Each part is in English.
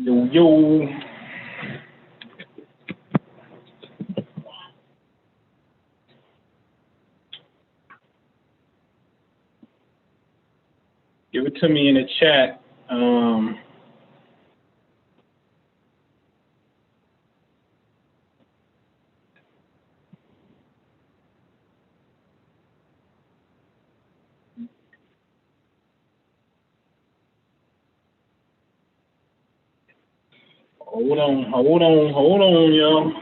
Yo, yo. Give it to me in the chat. Hold on, y'all.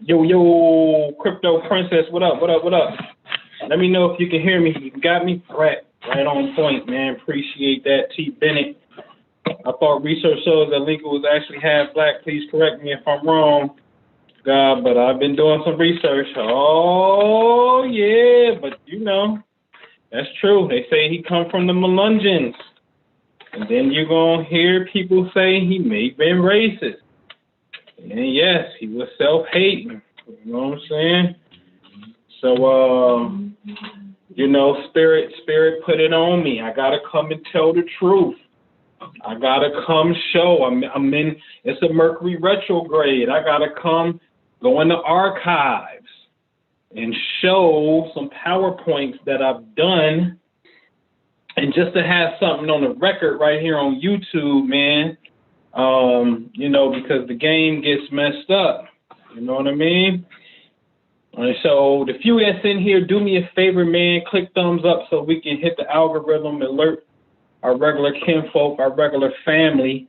Yo, Crypto Princess, what up? Let me know if you can hear me. You got me? Right on point, man. Appreciate that. T. Bennett. I thought research shows that Lincoln was actually half black. Please correct me if I'm wrong. God, but I've been doing some research. Oh, yeah, but you know, that's true. They say he come from the Melungeons. And then you're going to hear people say he may have been racist. And yes, he was self-hating. You know what I'm saying? So, you know, spirit put it on me. I got to come and tell the truth. I got to come show. I'm in, it's a Mercury retrograde. I got to come go in the archives and show some PowerPoints that I've done. And just to have something on the record right here on YouTube, man, you know, because the game gets messed up. You know what I mean? And so the few that's in here, do me a favor, man, click thumbs up so we can hit the algorithm, alert our regular kinfolk, our regular family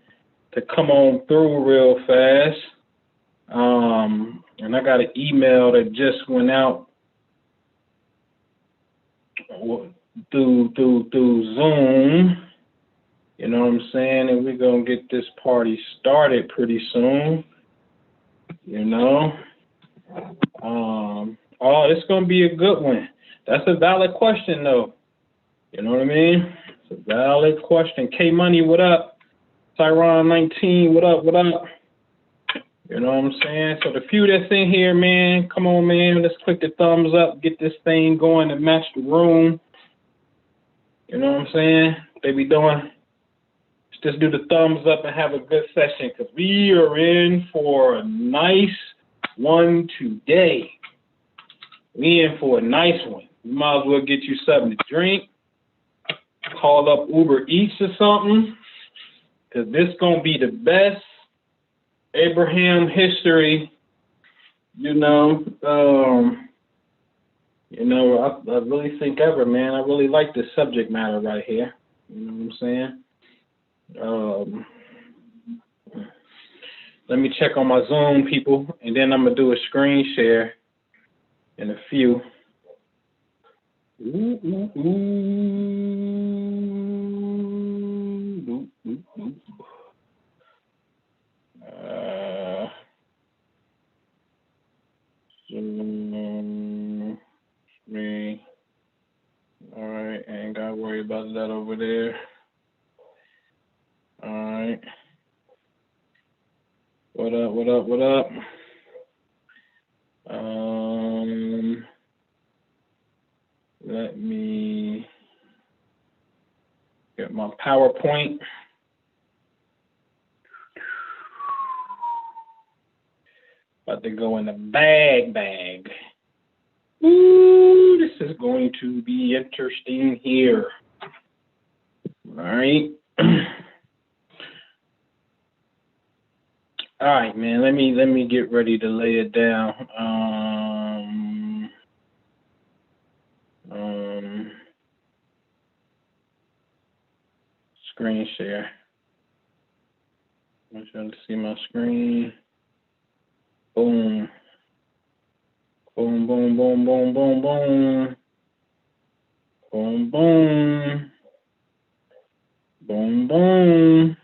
to come on through real fast. And I got an email that just went out through Zoom. You know what I'm saying? And we're going to get this party started pretty soon. You know? Oh, it's going to be a good one. That's a valid question, though. You know what I mean? It's a valid question. K-Money, what up? Tyron19, what up? You know what I'm saying? So the few that's in here, man, come on, man. Let's click the thumbs up, get this thing going and match the room. You know what I'm saying? They be doing. Let's just do the thumbs up and have a good session because we are in for a nice one today. We in for a nice one. You might as well get you something to drink. Call up Uber Eats or something because this going to be the best Abraham history, I really think ever, man. I really like this subject matter right here. You know what I'm saying? Let me check on my Zoom, people, and then I'm going to do a screen share in a few. Screen. All right, ain't got to worry about that over there. All right. What up? Let me get my PowerPoint. About to go in the bag. Ooh, this is going to be interesting here. All right. All right, man. Let me get ready to lay it down. Screen share. I want you to see my screen. Boom. Boom, boom, boom, boom, boom, boom. Boom, boom. Boom, boom.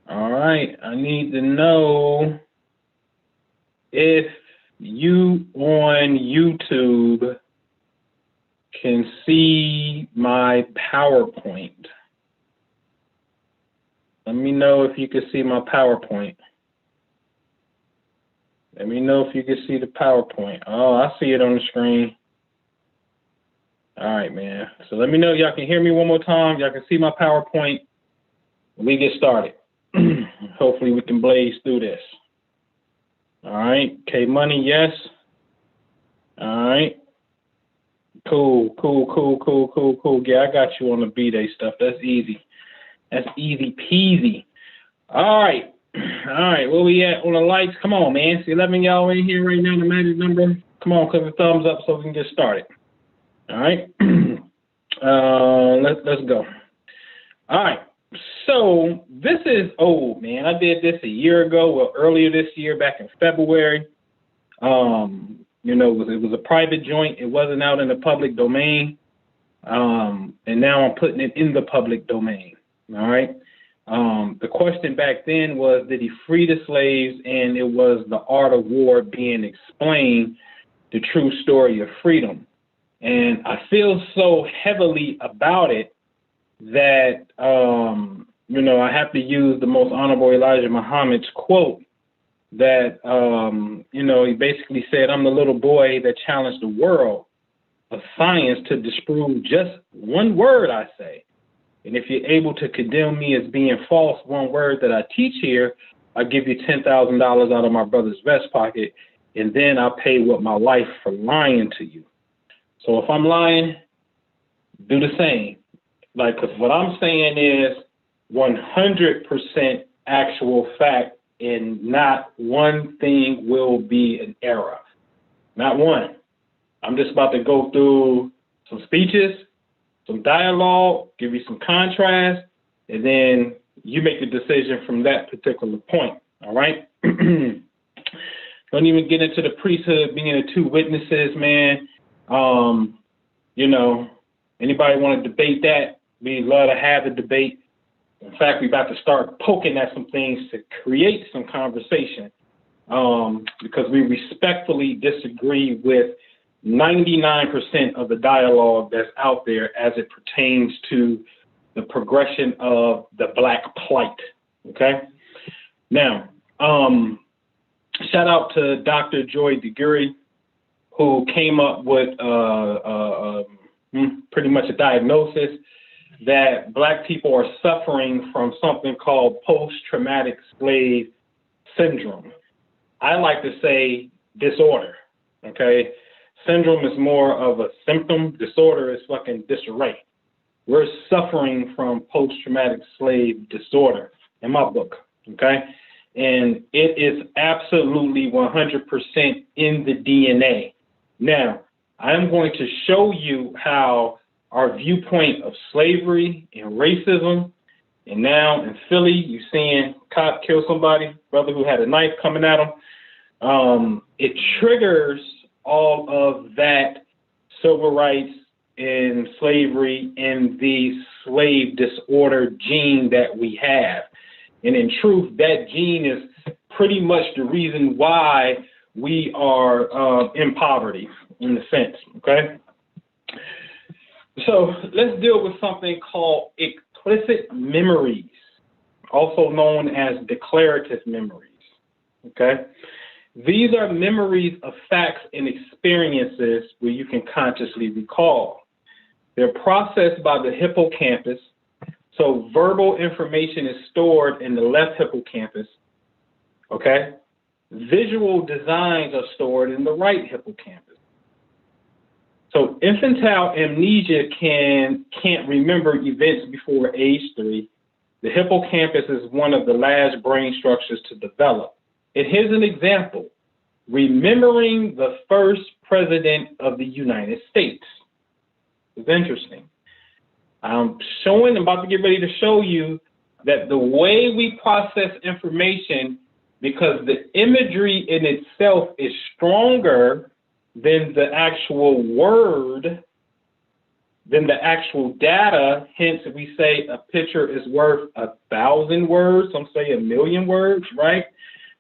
All right, I need to know if you on YouTube can see my PowerPoint. Let me know if you can see my PowerPoint. Let me know if you can see the PowerPoint. Oh, I see it on the screen. All right, man. So let me know y'all can hear me one more time. Y'all can see my PowerPoint. We get started. Hopefully we can blaze through this. All right. K Money, yes. All right. Cool. Yeah, I got you on the B-Day stuff. That's easy. That's easy peasy. All right. Where we at on the lights? Come on, man. See 11 y'all in here right now, the magic number. Come on, click a thumbs up so we can get started. All right. Let's go. All right. So this is old, man. I did this a year ago, well, earlier this year, back in February. It was a private joint. It wasn't out in the public domain. And now I'm putting it in the public domain. All right. The question back then was, did he free the slaves? And it was the art of war being explained, the true story of freedom. And I feel so heavily about it that, I have to use the most honorable Elijah Muhammad's quote that, he basically said, I'm the little boy that challenged the world of science to disprove just one word I say. And if you're able to condemn me as being false, one word that I teach here, I'll give you $10,000 out of my brother's vest pocket, and then I'll pay with my life for lying to you. So if I'm lying, do the same. Like, because what I'm saying is 100% actual fact, and not one thing will be an error. Not one. I'm just about to go through some speeches, some dialogue, give you some contrast, and then you make the decision from that particular point. All right? Don't even get into the priesthood being the two witnesses, man. Anybody want to debate that? We love to have a debate. In fact, we're about to start poking at some things to create some conversation, because we respectfully disagree with 99% of the dialogue that's out there as it pertains to the progression of the Black plight. Okay. Now, shout out to Dr. Joy DeGury, who came up with pretty much a diagnosis that Black people are suffering from something called post-traumatic slave syndrome. I like to say disorder, okay? Syndrome is more of a symptom. Disorder is fucking disarray. We're suffering from post-traumatic slave disorder in my book, okay? And it is absolutely 100% in the DNA. Now, I am going to show you how our viewpoint of slavery and racism, and now in Philly, you seeing cop kill somebody, brother who had a knife coming at him. It triggers all of that civil rights and slavery and the slave disorder gene that we have. And in truth, that gene is pretty much the reason why we are in poverty, in a sense, okay? So let's deal with something called explicit memories, also known as declarative memories, okay? These are memories of facts and experiences where you can consciously recall. They're processed by the hippocampus. So verbal information is stored in the left hippocampus, okay? Visual designs are stored in the right hippocampus. So infantile amnesia can't remember events before age 3. The hippocampus is one of the last brain structures to develop. And here's an example. Remembering the first president of the United States. It's interesting. I'm about to get ready to show you that the way we process information, because the imagery in itself is stronger than the actual word, than the actual data. Hence, we say a picture is worth 1,000 words. Some say 1,000,000 words, right?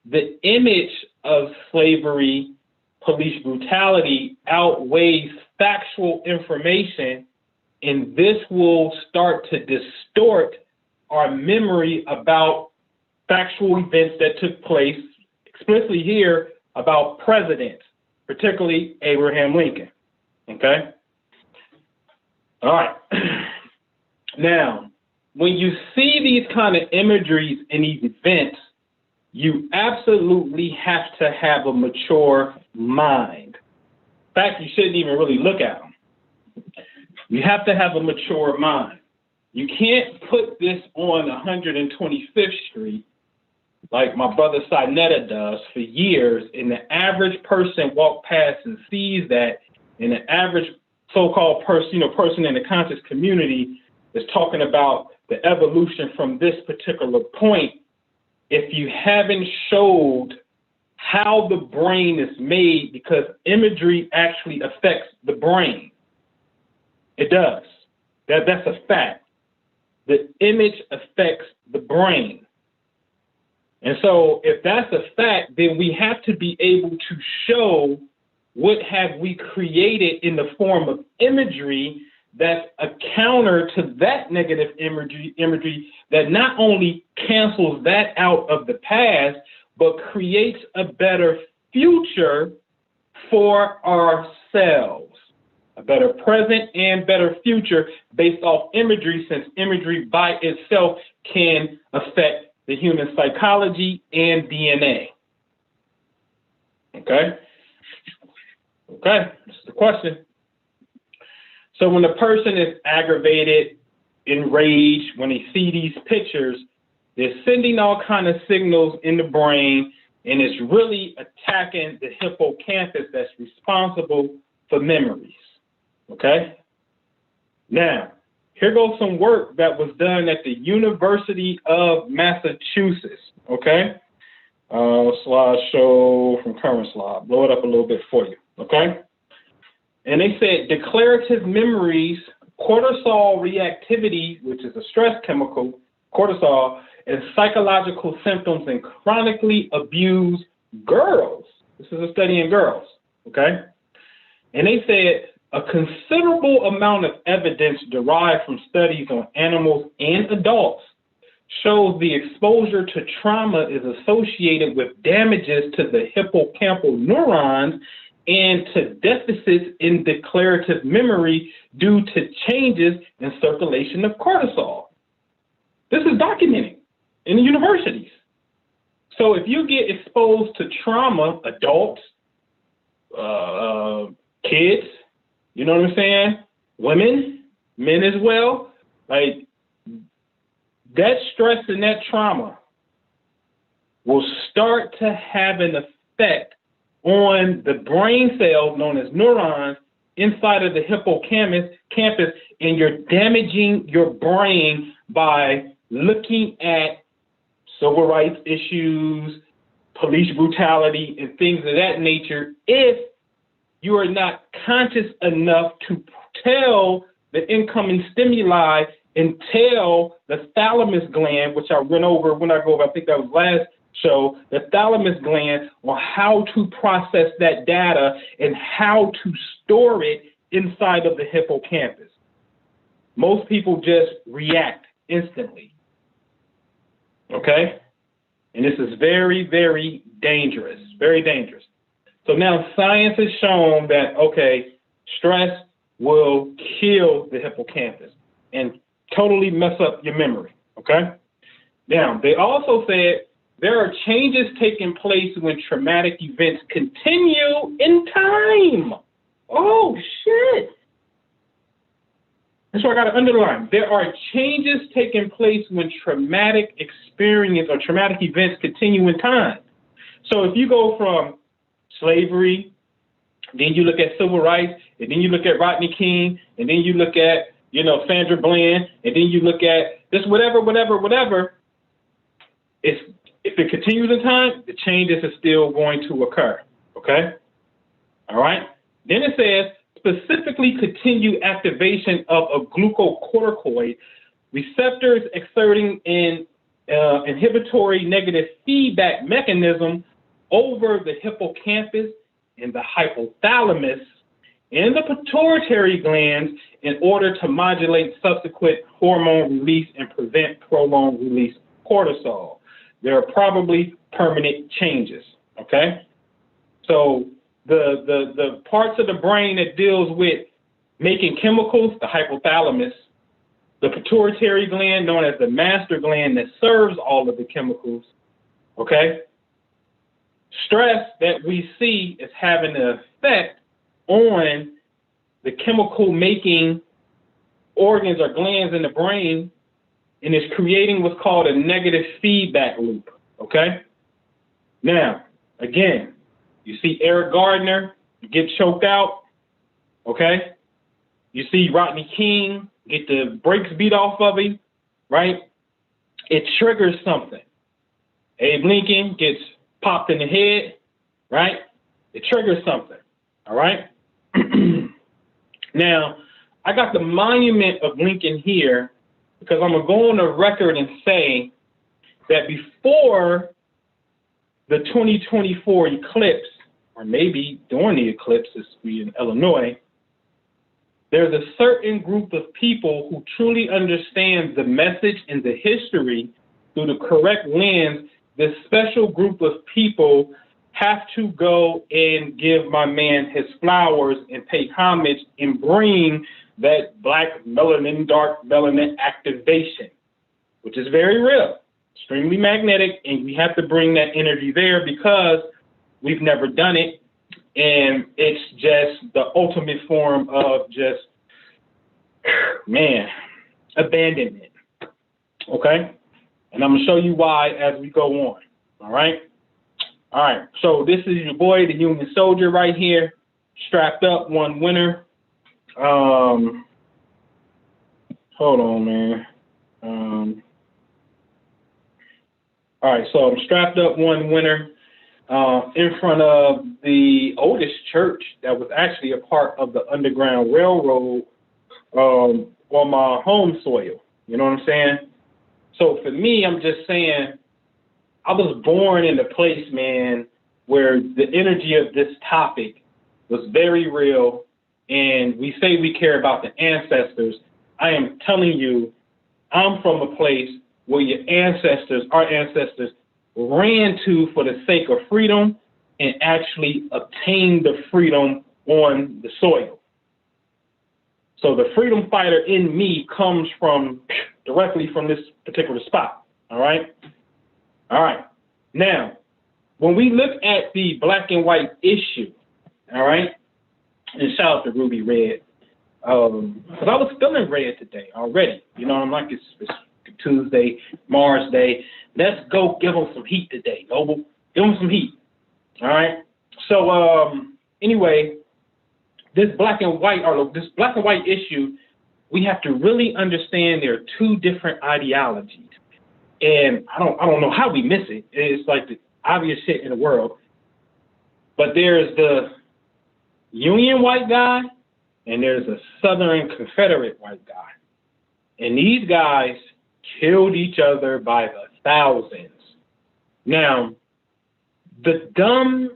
The image of slavery, police brutality outweighs factual information, and this will start to distort our memory about factual events that took place, explicitly here, about presidents, particularly Abraham Lincoln. Okay? All right. Now, when you see these kind of imageries in these events, you absolutely have to have a mature mind. In fact, you shouldn't even really look at them. You have to have a mature mind. You can't put this on 125th Street like my brother Sinetta does for years, and the average person walk past and sees that, and the average so-called person, person in the conscious community is talking about the evolution from this particular point. If you haven't showed how the brain is made, because imagery actually affects the brain. It does. That's a fact. The image affects the brain. And so if that's a fact, then we have to be able to show what have we created in the form of imagery that's a counter to that negative imagery that not only cancels that out of the past, but creates a better future for ourselves, a better present and better future based off imagery, since imagery by itself can affect the human psychology and DNA. Okay? Okay, that's the question. So when a person is aggravated, enraged, when they see these pictures, they're sending all kind of signals in the brain, and it's really attacking the hippocampus that's responsible for memories. Okay? Now, here goes some work that was done at the University of Massachusetts. Okay? Slideshow from current slide. Blow it up a little bit for you. Okay? And they said declarative memories, cortisol reactivity, which is a stress chemical, cortisol, and psychological symptoms in chronically abused girls. This is a study in girls, okay? And they said a considerable amount of evidence derived from studies on animals and adults shows the exposure to trauma is associated with damages to the hippocampal neurons and to deficits in declarative memory due to changes in circulation of cortisol. This is documented in the universities. So if you get exposed to trauma, adults, kids, you know what I'm saying? Women, men as well, like that stress and that trauma will start to have an effect on the brain cells known as neurons inside of the hippocampus, and you're damaging your brain by looking at civil rights issues, police brutality, and things of that nature if you are not conscious enough to tell the incoming stimuli and tell the thalamus gland, which I went over when I go over, I think that was last show, the thalamus gland, on how to process that data and how to store it inside of the hippocampus. Most people just react instantly. Okay? And this is very, very dangerous, very dangerous. So now science has shown that, okay, stress will kill the hippocampus and totally mess up your memory, okay? Now, they also said there are changes taking place when traumatic events continue in time. Oh, shit. That's what I got to underline. There are changes taking place when traumatic experience or traumatic events continue in time. So if you go from slavery, then you look at civil rights, and then you look at Rodney King, and then you look at, Sandra Bland, and then you look at this whatever, if it continues in time, the changes are still going to occur, okay? All right? Then it says, specifically continue activation of a glucocorticoid receptors exerting an inhibitory negative feedback mechanism over the hippocampus and the hypothalamus and the pituitary glands in order to modulate subsequent hormone release and prevent prolonged release of cortisol. There are probably permanent changes, okay? So the parts of the brain that deals with making chemicals, the hypothalamus, the pituitary gland, known as the master gland that serves all of the chemicals, okay? Stress that we see is having an effect on the chemical making organs or glands in the brain, and it's creating what's called a negative feedback loop, okay? Now, again, you see Eric Gardner get choked out, okay? You see Rodney King get the brakes beat off of him, right? It triggers something. Abe Lincoln gets popped in the head, right? It triggers something, all right? Now, I got the monument of Lincoln here because I'm going to go on the record and say that before the 2024 eclipse, or maybe during the eclipse, as we in Illinois, there's a certain group of people who truly understand the message and the history through the correct lens. This special group of people have to go and give my man his flowers and pay homage and bring that black melanin, dark melanin activation, which is very real, extremely magnetic, and we have to bring that energy there because we've never done it, and it's just the ultimate form of just, man, abandonment, okay? And I'm going to show you why as we go on, all right? All right, so this is your boy, the human soldier right here, strapped up, one winner. Hold on, man. All right, so I'm strapped up, one winner, in front of the oldest church that was actually a part of the Underground Railroad on my home soil. You know what I'm saying? So for me, I'm just saying, I was born in a place, man, where the energy of this topic was very real, and we say we care about the ancestors. I am telling you, I'm from a place where your ancestors, our ancestors, ran to for the sake of freedom and actually obtained the freedom on the soil. So the freedom fighter in me comes from directly from this particular spot, all right? All right. Now, when we look at the black and white issue, all right, and shout out to Ruby Red, because I was feeling red today already. You know, I'm like, it's Tuesday, Mars Day. Let's go give them some heat today, Noble. Give them some heat. All right. So anyway, this black and white issue, we have to really understand there are two different ideologies. And I don't know how we miss it. It's like the obvious shit in the world. But there's the Union white guy and there's a Southern Confederate white guy. And these guys killed each other by the thousands. Now, the dumb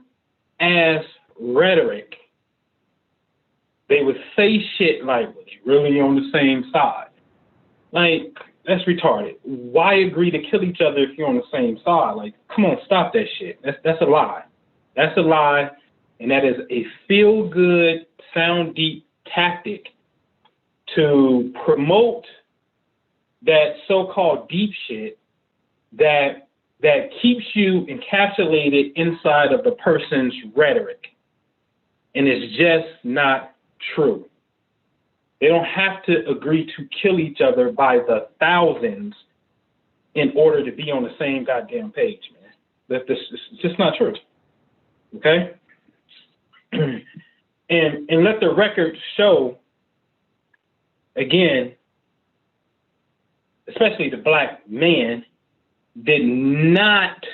ass rhetoric, they would say shit like, well, they really on the same side. Like, that's retarded. Why agree to kill each other if you're on the same side? Like, come on, stop that shit. That's a lie. That's a lie, and that is a feel-good, sound deep tactic to promote that so-called deep shit that keeps you encapsulated inside of the person's rhetoric. And it's just not true. They don't have to agree to kill each other by the thousands in order to be on the same goddamn page, man. It's just not true. Okay? and let the record show, again, especially the black man, did not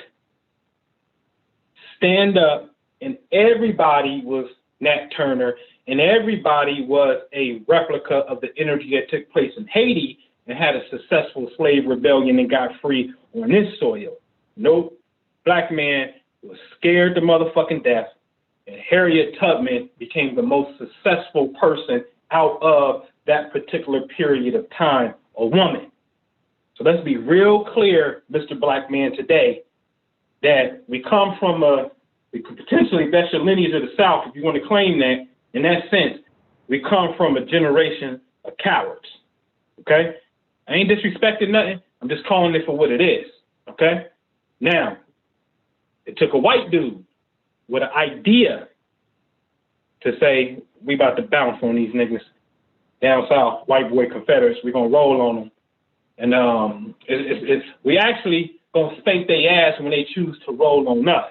stand up, and everybody was Nat Turner, and everybody was a replica of the energy that took place in Haiti and had a successful slave rebellion and got free on this soil. Nope. Black man was scared to motherfucking death, and Harriet Tubman became the most successful person out of that particular period of time, a woman. So let's be real clear, Mr. Black Man, today, that we come from a potentially, that's your lineage of the South, if you want to claim that, in that sense, we come from a generation of cowards, okay? I ain't disrespecting nothing. I'm just calling it for what it is, okay? Now, it took a white dude with an idea to say, we about to bounce on these niggas down south, white boy Confederates. We're going to roll on them. And we actually going to spank their ass when they choose to roll on us.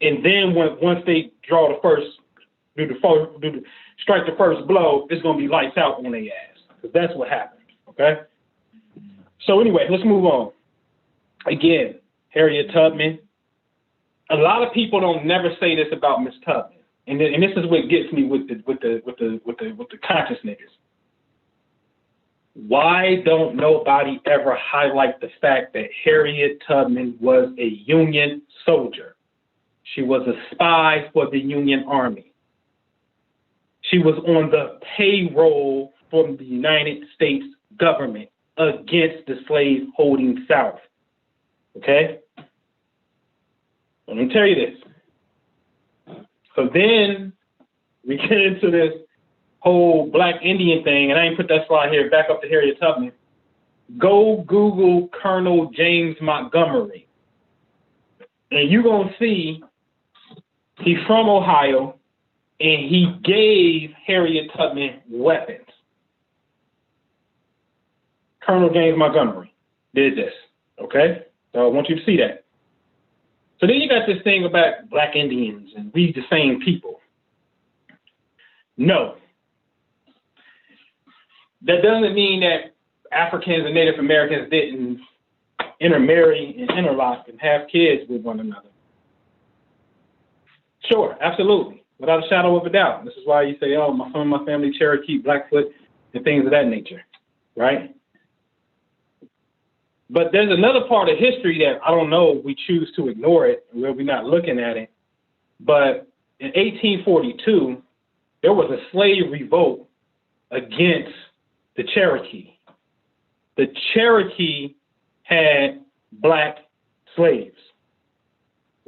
And then once they draw the first, strike the first blow, it's going to be lights out on their ass. Because that's what happened, okay? So anyway, let's move on. Again, Harriet Tubman. A lot of people don't never say this about Miss Tubman. And this is what gets me with the conscious niggas. Why don't nobody ever highlight the fact that Harriet Tubman was a Union soldier? She was a spy for the Union Army. She was on the payroll from the United States government against the slave-holding South. Okay? Let me tell you this. So then we get into this whole Black Indian thing, and I ain't put that slide here, back up to Harriet Tubman. Go Google Colonel James Montgomery, and you're going to see he's from Ohio, and he gave Harriet Tubman weapons. Colonel James Montgomery did this, okay? So I want you to see that. So then you got this thing about Black Indians and we the same people. No. That doesn't mean that Africans and Native Americans didn't intermarry and interlock and have kids with one another. Sure, absolutely, without a shadow of a doubt. This is why you say, oh, some of my family Cherokee, Blackfoot, and things of that nature, right? But there's another part of history that I don't know, we choose to ignore it, where we're not looking at it. But in 1842, there was a slave revolt against the Cherokee. The Cherokee had Black slaves,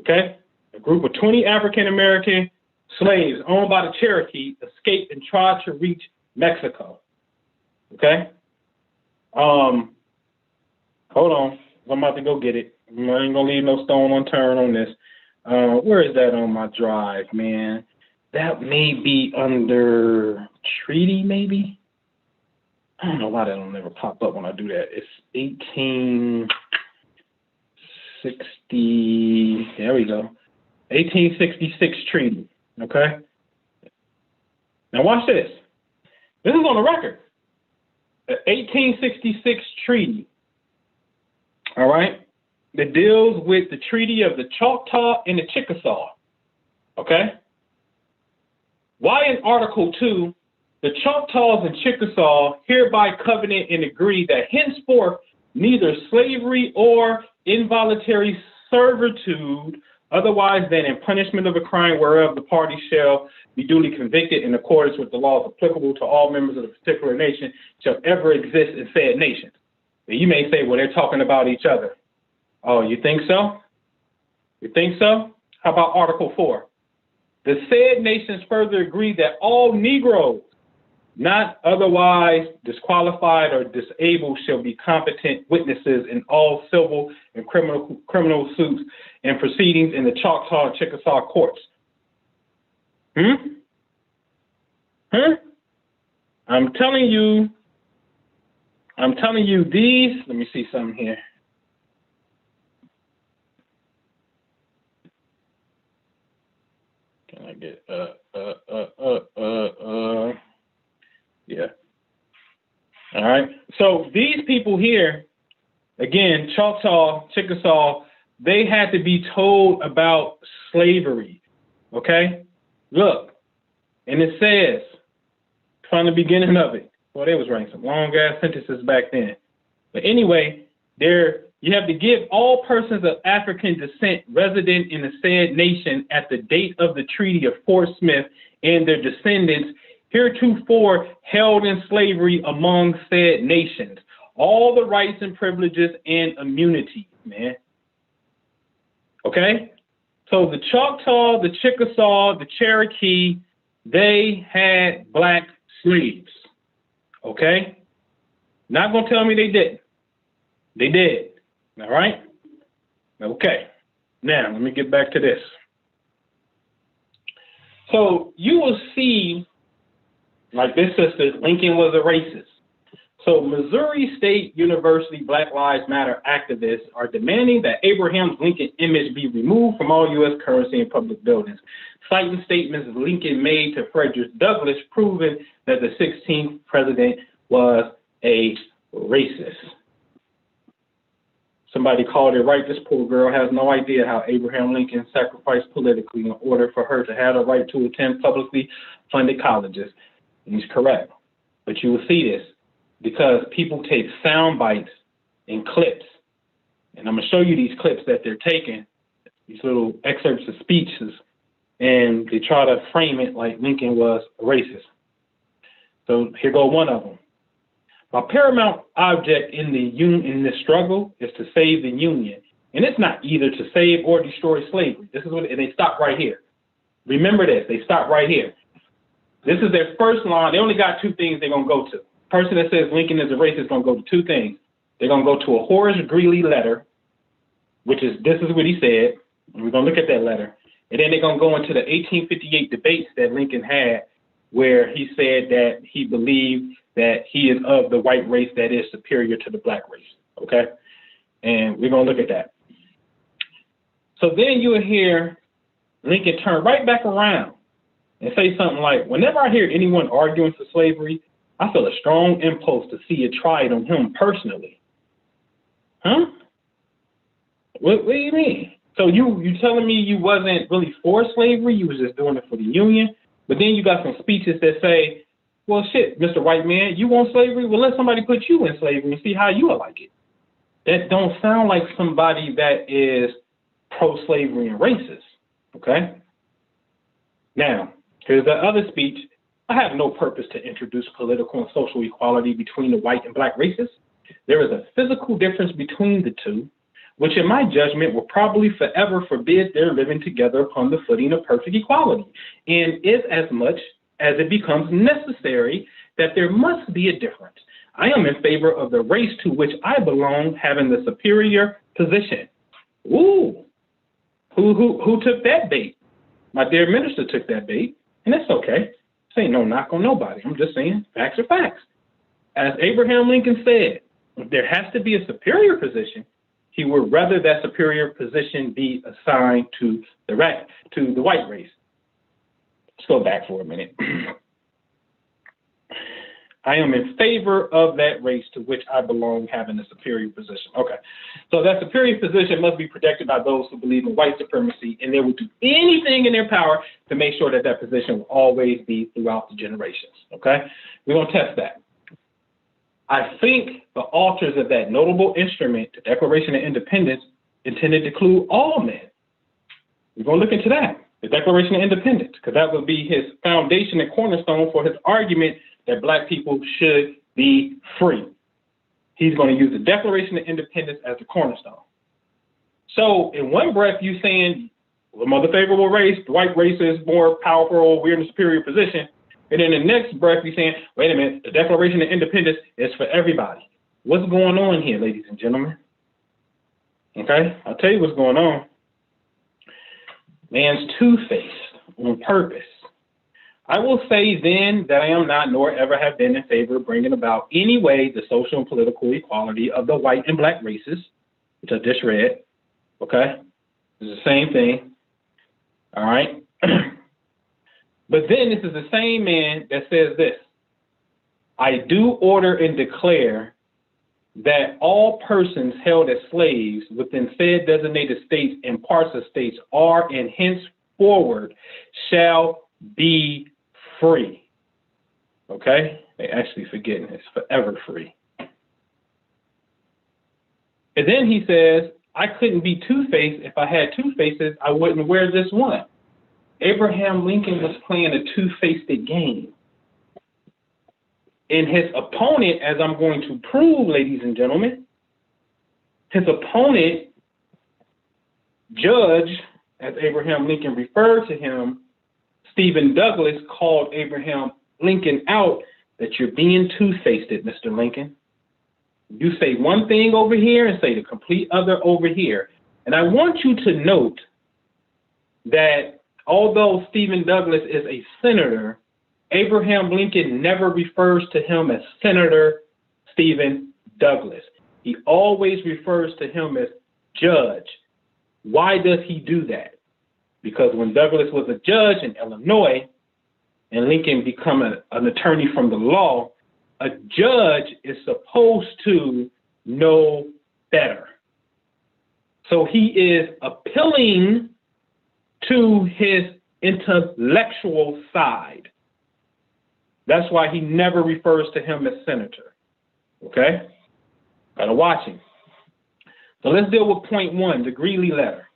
okay? A group of 20 African-American slaves owned by the Cherokee escaped and tried to reach Mexico, okay? Hold on, I'm about to go get it. I ain't gonna leave no stone unturned on this. Where is that on my drive, man? That may be under treaty, maybe? I don't know why that don't never pop up when I do that. It's 1860, there we go. 1866 treaty, okay? Now watch this. This is on the record. The 1866 treaty, all right, that deals with the Treaty of the Choctaw and the Chickasaw, okay? Why in Article 2, the Choctaws and Chickasaw hereby covenant and agree that henceforth neither slavery or involuntary servitude, otherwise than in punishment of a crime whereof the party shall be duly convicted in accordance with the laws applicable to all members of the particular nation, shall ever exist in said nation. You may say, well, they're talking about each other. Oh, you think so? You think so? How about Article 4? The said nations further agree that all Negroes, not otherwise disqualified or disabled, shall be competent witnesses in all civil and criminal suits and proceedings in the Choctaw and Chickasaw courts. I'm telling you these, let me see something here. Can I get, yeah. All right. So these people here, again, Choctaw, Chickasaw, they had to be told about slavery, okay? Look, and it says, from the beginning of it, well, they was writing some long-ass sentences back then. But anyway, you have to give all persons of African descent resident in the said nation at the date of the Treaty of Fort Smith and their descendants heretofore held in slavery among said nations, all the rights and privileges and immunities, man. Okay? So the Choctaw, the Chickasaw, the Cherokee, they had black slaves. Okay? Not going to tell me they didn't. They did. All right? Okay. Now, let me get back to this. So you will see, like this sister, Lincoln was a racist. So Missouri State University Black Lives Matter activists are demanding that Abraham Lincoln image be removed from all U.S. currency and public buildings, citing statements Lincoln made to Frederick Douglass, proving that the 16th president was a racist. Somebody called it right. This poor girl has no idea how Abraham Lincoln sacrificed politically in order for her to have the right to attend publicly funded colleges. And he's correct. But you will see this because people take sound bites and clips. And I'm going to show you these clips that they're taking, these little excerpts of speeches, and they try to frame it like Lincoln was a racist. So here go one of them. My paramount object in this struggle is to save the Union. And it's not either to save or destroy slavery. This is what, and they stop right here. Remember this, they stop right here. This is their first line. They only got two things they're going to go to. The person that says Lincoln is a racist is going to go to two things. They're going to go to a Horace Greeley letter, which is, this is what he said. And we're going to look at that letter. And then they're going to go into the 1858 debates that Lincoln had, where he said that he believed that he is of the white race that is superior to the black race, okay? And we're going to look at that. So then you'll hear Lincoln turn right back around and say something like, whenever I hear anyone arguing for slavery, I feel a strong impulse to see it tried on him personally. Huh? What do you mean? So you telling me you wasn't really for slavery, you was just doing it for the Union, but then you got some speeches that say, well, shit, Mr. White Man, you want slavery? Well, let somebody put you in slavery and see how you will like it. That don't sound like somebody that is pro-slavery and racist, okay? Now, here's the other speech. I have no purpose to introduce political and social equality between the white and black races. There is a physical difference between the two, which in my judgment will probably forever forbid their living together upon the footing of perfect equality, and is as much as it becomes necessary that there must be a difference. I am in favor of the race to which I belong having the superior position. Ooh, who took that bait? My dear minister took that bait, and that's okay. This ain't no knock on nobody. I'm just saying facts are facts. As Abraham Lincoln said, if there has to be a superior position, he would rather that superior position be assigned to the white race. Let's go back for a minute. I am in favor of that race to which I belong having a superior position. Okay. So that superior position must be protected by those who believe in white supremacy, and they will do anything in their power to make sure that that position will always be throughout the generations. Okay. We're going to test that. I think the authors of that notable instrument, the Declaration of Independence, intended to include all men. We're going to look into that. The Declaration of Independence, because that would be his foundation and cornerstone for his argument that black people should be free. He's going to use the Declaration of Independence as the cornerstone. So in one breath, you're saying, well, I'm of the favorable race, the white race is more powerful, we're in a superior position. And then the next breath, you're saying, wait a minute, the Declaration of Independence is for everybody. What's going on here, ladies and gentlemen? Okay, I'll tell you what's going on. Man's two-faced on purpose. I will say then that I am not nor ever have been in favor of bringing about any way the social and political equality of the white and black races, which I just read, okay? It's the same thing, all right? But then this is the same man that says this: I do order and declare that all persons held as slaves within said designated states and parts of states are and henceforward shall be free. Okay? They actually forgetting it's forever free. And then he says, I couldn't be two-faced. If I had two faces, I wouldn't wear this one. Abraham Lincoln was playing a two-faced game. And his opponent, as I'm going to prove, ladies and gentlemen, his opponent, Judge, as Abraham Lincoln referred to him, Stephen Douglas called Abraham Lincoln out that you're being two-faced, Mr. Lincoln. You say one thing over here and say the complete other over here. And I want you to note that although Stephen Douglas is a senator, Abraham Lincoln never refers to him as Senator Stephen Douglas. He always refers to him as Judge. Why does he do that? Because when Douglas was a judge in Illinois and Lincoln became an attorney from the law, a judge is supposed to know better. So he is appealing to his intellectual side. That's why he never refers to him as senator. Okay? Gotta watch him. So let's deal with point one, the Greeley letter.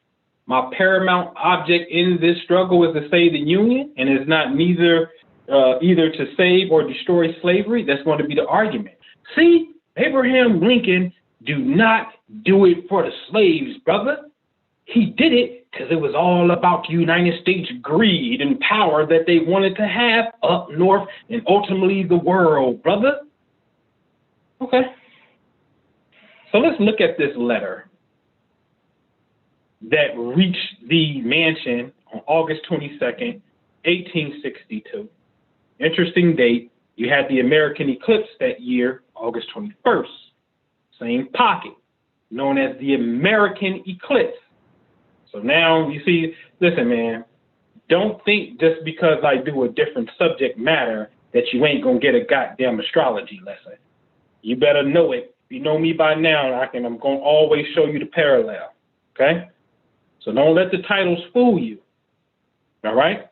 My paramount object in this struggle is to save the Union, and is not either to save or destroy slavery. That's going to be the argument. See, Abraham Lincoln do not do it for the slaves, brother. He did it because it was all about the United States greed and power that they wanted to have up north and ultimately the world, brother. Okay. So let's look at this letter that reached the mansion on August 22nd, 1862. Interesting date. You had the American eclipse that year, August 21st. Same pocket, known as the American eclipse. So now you see, listen, man, don't think just because I do a different subject matter that you ain't gonna get a goddamn astrology lesson. You better know it. If you know me by now, I'm gonna always show you the parallel. Okay? So don't let the titles fool you. All right?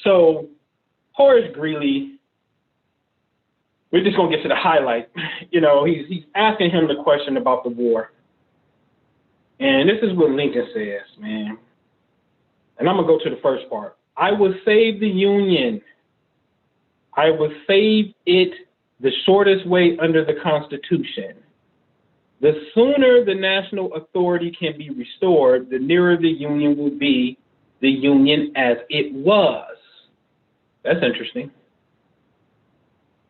So Horace Greeley, we're just gonna get to the highlight. You know, he's asking him the question about the war. And this is what Lincoln says, man. And I'm gonna go to the first part. I will save the Union. I will save it the shortest way under the Constitution. The sooner the national authority can be restored, the nearer the Union will be the Union as it was. That's interesting.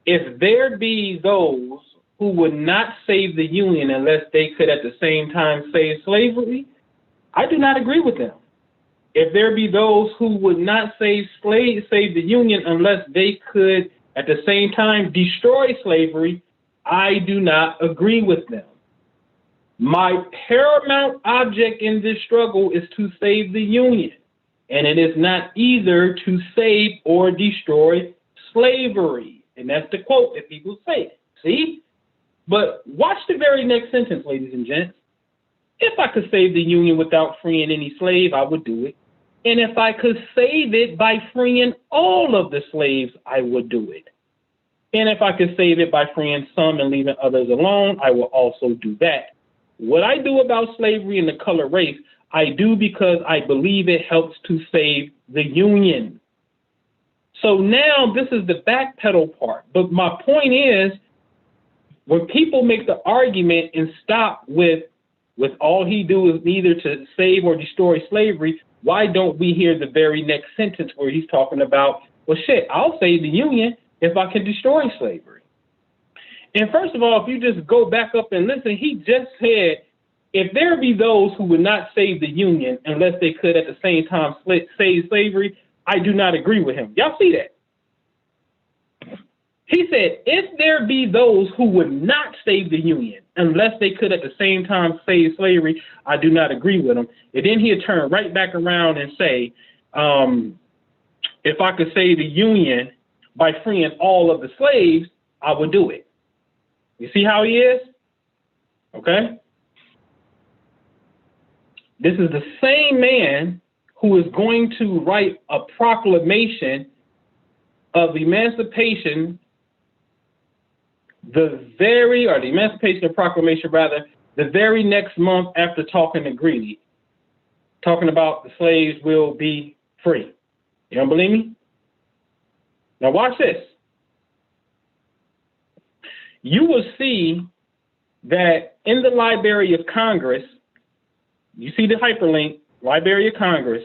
If there be those who would not save the Union unless they could at the same time save slavery, I do not agree with them. If there be those who would not save the Union unless they could at the same time destroy slavery, I do not agree with them. My paramount object in this struggle is to save the Union, and it is not either to save or destroy slavery. And that's the quote that people say. See? But watch the very next sentence, ladies and gents. If I could save the Union without freeing any slave, I would do it. And if I could save it by freeing all of the slaves, I would do it. And if I could save it by freeing some and leaving others alone, I will also do that. What I do about slavery and the color race, I do because I believe it helps to save the Union. So now this is the backpedal part. But my point is, when people make the argument and stop with all he do is either to save or destroy slavery, why don't we hear the very next sentence where he's talking about, well, shit, I'll save the Union if I can destroy slavery. And first of all, if you just go back up and listen, he just said, if there be those who would not save the Union unless they could at the same time save slavery, I do not agree with him. Y'all see that? He said, if there be those who would not save the Union unless they could at the same time save slavery, I do not agree with him. And then he'll turn right back around and say, if I could save the Union by freeing all of the slaves, I would do it. You see how he is? Okay? This is the same man who is going to write a proclamation of emancipation, the Emancipation Proclamation, the very next month after talking to Greeley, talking about the slaves will be free. You don't believe me? Now watch this. You will see that in the Library of Congress, you see the hyperlink, Library of Congress.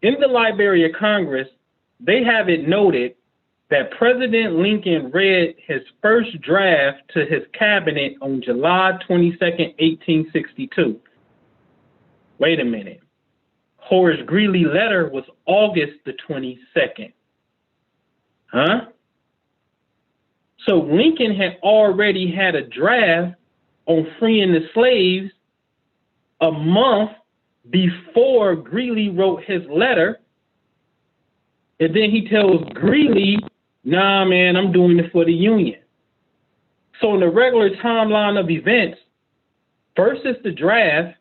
In the Library of Congress, they have it noted that President Lincoln read his first draft to his cabinet on July 22nd, 1862. Wait a minute. Horace Greeley's letter was August the 22nd. Huh? So Lincoln had already had a draft on freeing the slaves a month before Greeley wrote his letter. And then he tells Greeley, nah, man, I'm doing it for the Union. So in the regular timeline of events, first is the draft.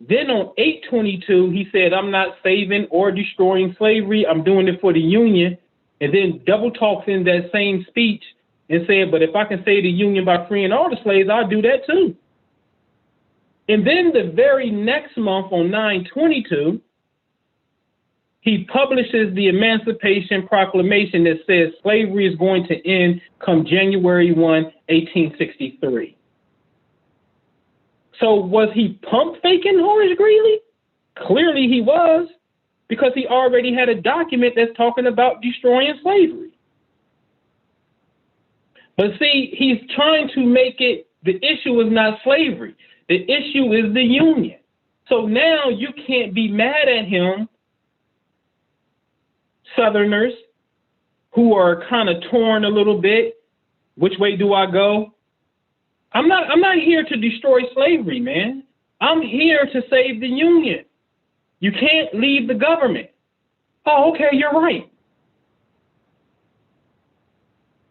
Then on 8/22, he said, I'm not saving or destroying slavery. I'm doing it for the Union. And then double talks in that same speech and said, but if I can save the Union by freeing all the slaves, I'll do that too. And then the very next month on 9/22, he publishes the Emancipation Proclamation that says slavery is going to end come January 1, 1863. So was he pump faking Horace Greeley? Clearly he was, because he already had a document that's talking about destroying slavery. But see, he's trying to make it, the issue is not slavery. The issue is the Union. So now you can't be mad at him, Southerners, who are kind of torn a little bit. Which way do I go? I'm not here to destroy slavery, man. I'm here to save the Union. You can't leave the government. Oh, okay, you're right.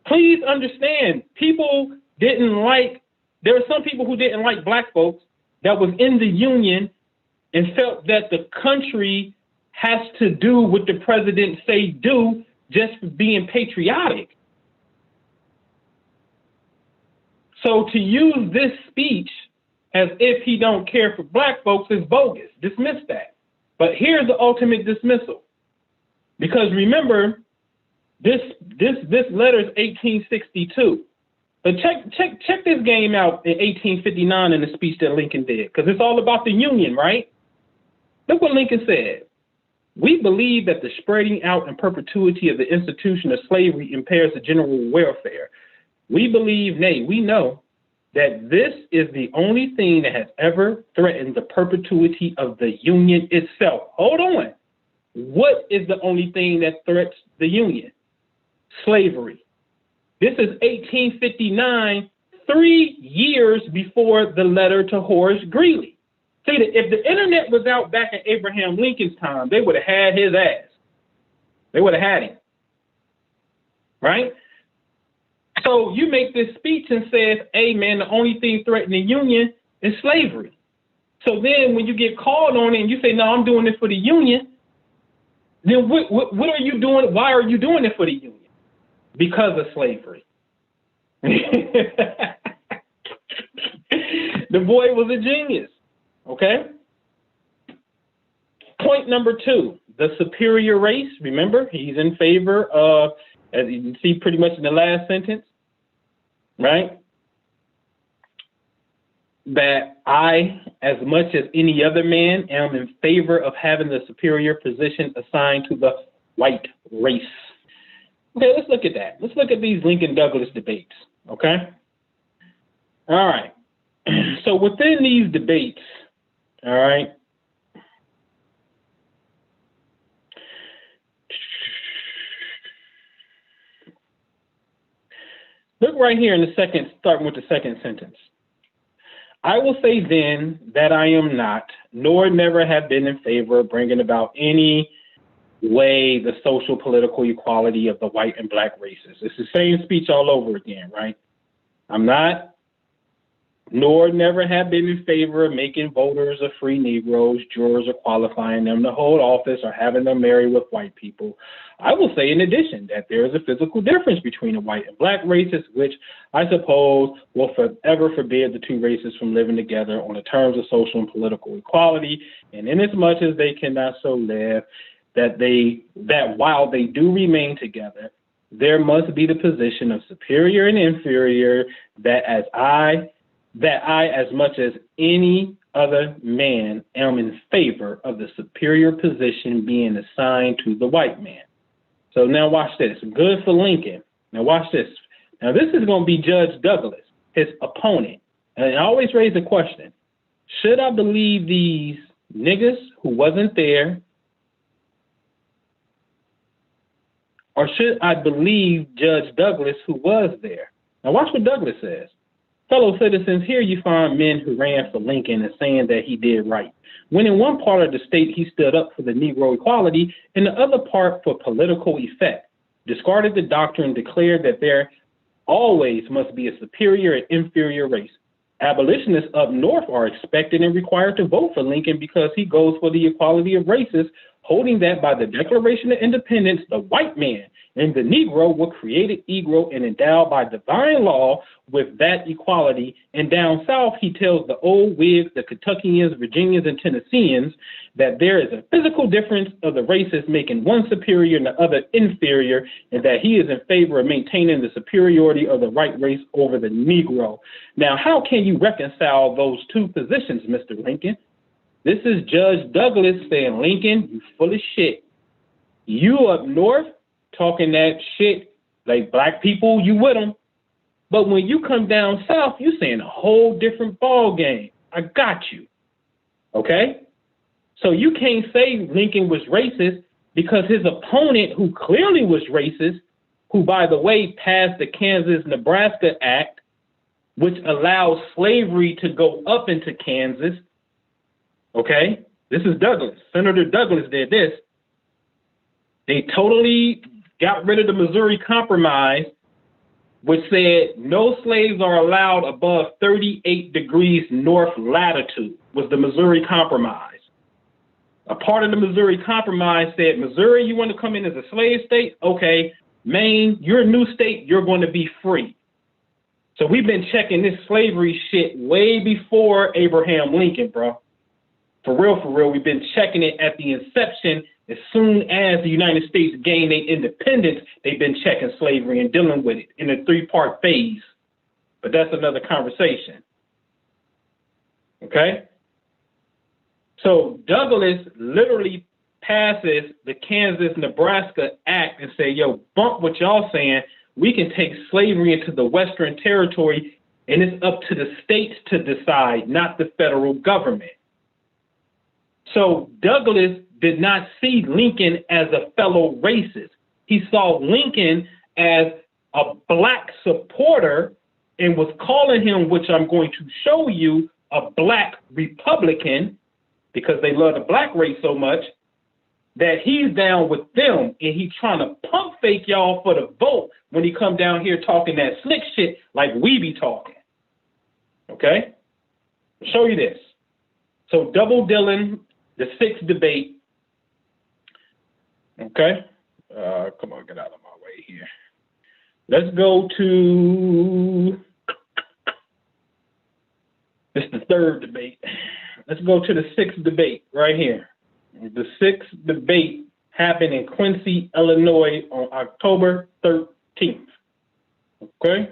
Please understand, there were some people who didn't like black folks that was in the Union and felt that the country has to do what the president say do just for being patriotic. So to use this speech as if he don't care for black folks is bogus. Dismiss that. But here's the ultimate dismissal. Because remember, this letter is 1862. But check this game out in 1859 in the speech that Lincoln did, because it's all about the Union, right? Look what Lincoln said. We believe that the spreading out and perpetuity of the institution of slavery impairs the general welfare. We believe, nay, we know that this is the only thing that has ever threatened the perpetuity of the Union itself. Hold on. What is the only thing that threats the Union? Slavery. This is 1859, 3 years before the letter to Horace Greeley. See, if the internet was out back in Abraham Lincoln's time, they would have had his ass. They would have had him. Right? So you make this speech and says, hey, man, the only thing threatening the Union is slavery. So then when you get called on it and you say, no, I'm doing it for the Union, then what are you doing? Why are you doing it for the Union? Because of slavery. The boy was a genius. Okay? Point number 2, the superior race. Remember, he's in favor of, as you can see pretty much in the last sentence, right? That I, as much as any other man, am in favor of having the superior position assigned to the white race. Okay, let's look at that. Let's look at these Lincoln Douglas debates, okay? All right. So within these debates, all right, look right here in the second, starting with the second sentence. I will say then that I am not, nor never have been in favor of bringing about any way the social political equality of the white and black races. It's the same speech all over again, right? I'm not, nor never have been in favor of making voters of free Negroes, jurors, or qualifying them to hold office or having them marry with white people. I will say, in addition, that there is a physical difference between the white and black races, which I suppose will forever forbid the two races from living together on the terms of social and political equality. And inasmuch as they cannot so live, that while they do remain together, there must be the position of superior and inferior, that I, as much as any other man am in favor of the superior position being assigned to the white man. So now watch this. Good for Lincoln. Now watch this. Now this is going to be Judge Douglas, his opponent. And I always raise the question, should I believe these niggas who wasn't there, or should I believe Judge Douglas who was there? Now watch what Douglas says. Fellow citizens, here you find men who ran for Lincoln and saying that he did right, when in one part of the state he stood up for the Negro equality, in the other part for political effect, discarded the doctrine, declared that there always must be a superior and inferior race. Abolitionists up north are expected and required to vote for Lincoln because he goes for the equality of races, holding that by the Declaration of Independence, the white man and the Negro were created equal and endowed by divine law with that equality. And down south, he tells the old Whigs, the Kentuckians, Virginians, and Tennesseans that there is a physical difference of the races, making one superior and the other inferior, and that he is in favor of maintaining the superiority of the white race over the Negro. Now, how can you reconcile those two positions, Mr. Lincoln? This is Judge Douglas saying, Lincoln, you full of shit. You up north talking that shit like black people, you with them. But when you come down south, you saying a whole different ball game. I got you. Okay? So you can't say Lincoln was racist because his opponent, who clearly was racist, who, by the way, passed the Kansas-Nebraska Act, which allows slavery to go up into Kansas. Okay? This is Douglas. Senator Douglas did this. They totally got rid of the Missouri Compromise, which said no slaves are allowed above 38 degrees north latitude, was the Missouri Compromise. A part of the Missouri Compromise said, Missouri, you want to come in as a slave state? Okay. Maine, you're a new state, you're going to be free. So we've been checking this slavery shit way before Abraham Lincoln, bro. For real, we've been checking it at the inception. As soon as the United States gained their independence, they've been checking slavery and dealing with it in a three-part phase. But that's another conversation. Okay? So Douglas literally passes the Kansas-Nebraska Act and say, yo, bump what y'all saying. We can take slavery into the Western Territory, and it's up to the states to decide, not the federal government. So Douglas did not see Lincoln as a fellow racist. He saw Lincoln as a black supporter and was calling him, which I'm going to show you, a black Republican, because they love the black race so much, that he's down with them and he's trying to pump fake y'all for the vote when he come down here talking that slick shit like we be talking. Okay? I'll show you this. So Double Dillon, the sixth debate. Okay? Come on, get out of my way here. Let's go to, this is the third debate. Let's go to the sixth debate right here. The sixth debate happened in Quincy, Illinois on October 13th. Okay?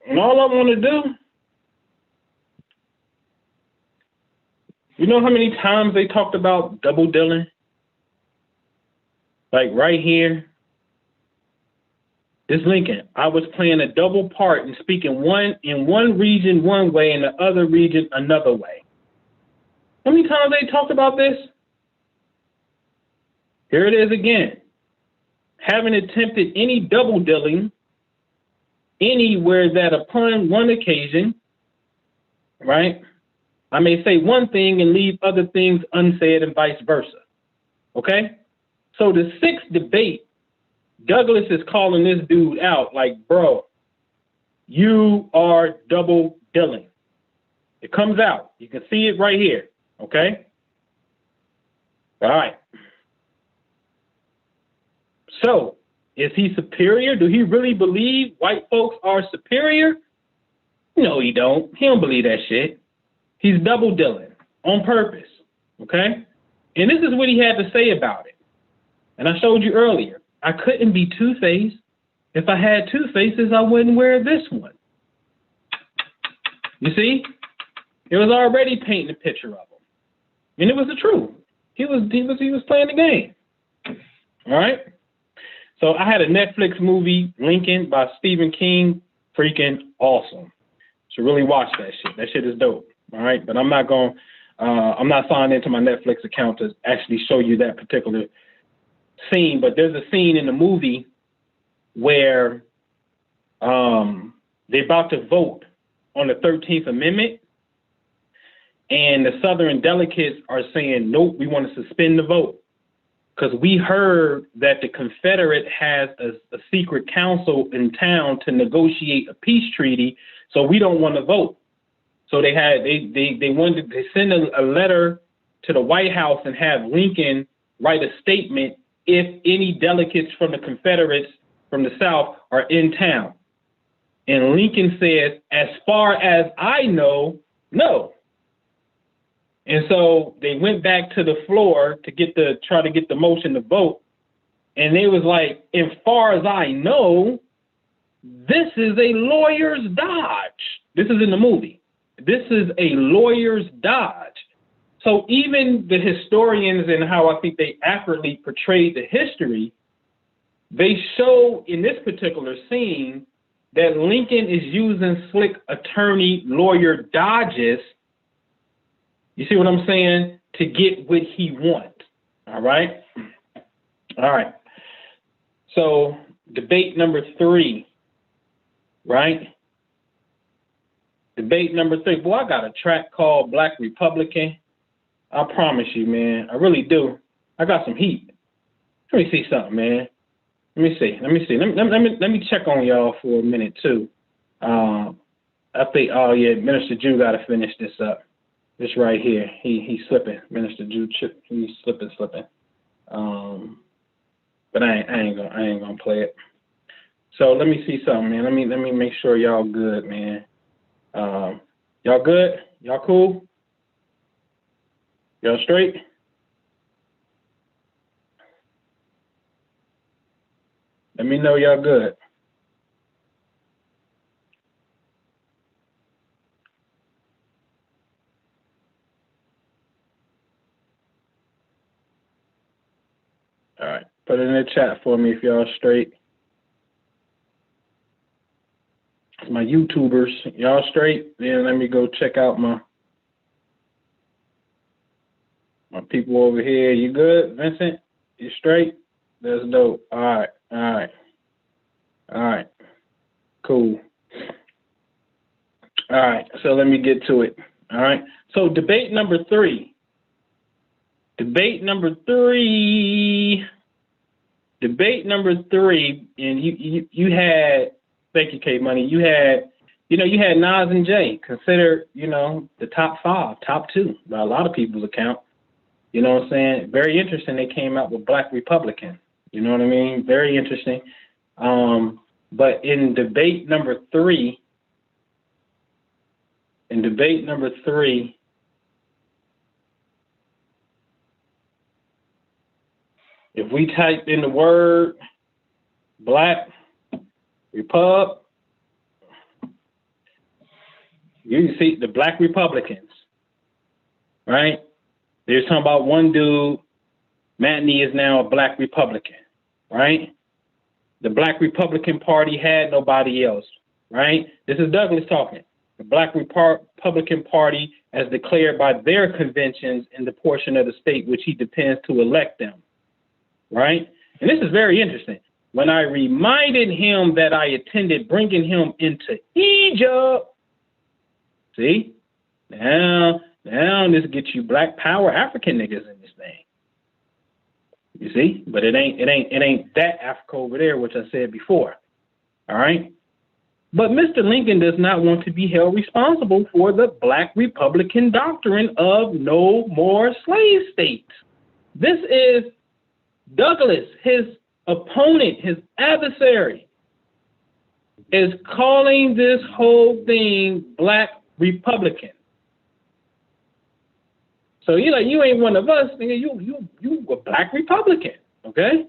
And all I want to do, you know how many times they talked about double dealing? Like right here. This Lincoln, I was playing a double part and speaking in one region one way and the other region another way. How many times they talked about this? Here it is again. Having attempted any double dealing anywhere that upon one occasion, right, I may say one thing and leave other things unsaid and vice versa. Okay? So the sixth debate, Douglas is calling this dude out like, bro, you are double dealing. It comes out. You can see it right here. Okay? All right. So, is he superior? Do he really believe white folks are superior? No, he don't. He don't believe that shit. He's double dealing on purpose. Okay? And this is what he had to say about it. And I showed you earlier, I couldn't be two-faced. If I had two faces, I wouldn't wear this one. You see? It was already painting a picture of him. And it was the truth. He was playing the game. All right? So I had a Netflix movie, Lincoln, by Stephen King, freaking awesome. So really watch that shit. That shit is dope. All right? But I'm not signed into my Netflix account to actually show you that particular scene. But there's a scene in the movie where they're about to vote on the 13th Amendment, and the Southern delegates are saying, nope, we want to suspend the vote because we heard that the Confederate has a secret council in town to negotiate a peace treaty, so we don't want to vote. So they wanted to send a letter to the White House and have Lincoln write a statement if any delegates from the Confederates from the South are in town. And Lincoln says, as far as I know, no. And so they went back to the floor to try to get the motion to vote. And they was like, as far as I know, this is a lawyer's dodge. This is in the movie. This is a lawyer's dodge. So even the historians and how I think they accurately portrayed the history, they show in this particular scene that Lincoln is using slick attorney lawyer dodges, you see what I'm saying, to get what he wants. All right? All right. So debate number 3, right? Debate number 3. Boy, I got a track called Black Republican. I promise you, man. I really do. I got some heat. Let me see something, man. Let me see. Let me check on y'all for a minute too. I think. Oh yeah, Minister Jew got to finish this up. This right here. He's slipping. Minister Jew. He's slipping. But I ain't gonna play it. So let me see something, man. Let me make sure y'all good, man. Y'all good? Y'all cool? Y'all straight? Let me know y'all good. All right. Put it in the chat for me if y'all straight. My YouTubers, y'all straight? Then let me go check out my people over here. You good, Vincent? You straight? That's dope. All right. Cool. All right. So let me get to it. All right. So debate number 3. And you had, thank you, K Money. You had Nas and Jay considered, the top 5, top 2 by a lot of people's account. You know what I'm saying? Very interesting. They came out with Black Republican. You know what I mean? Very interesting. But in debate number 3, if we type in the word Black Repub, you see the Black Republicans, right? They're talking about one dude, Matney is now a Black Republican, right? The Black Republican Party had nobody else, right? This is Douglas talking. The Black Republican Party, as declared by their conventions in the portion of the state which he depends to elect them, right? And this is very interesting. When I reminded him that I attended bringing him into Egypt, see, now this gets you Black Power African niggas in this thing. You see, but it ain't that Africa over there, which I said before. All right. But Mr. Lincoln does not want to be held responsible for the Black Republican doctrine of no more slave states. This is Douglas, his opponent, his adversary, is calling this whole thing Black Republican. So you like, you ain't one of us, nigga. You a black Republican, okay?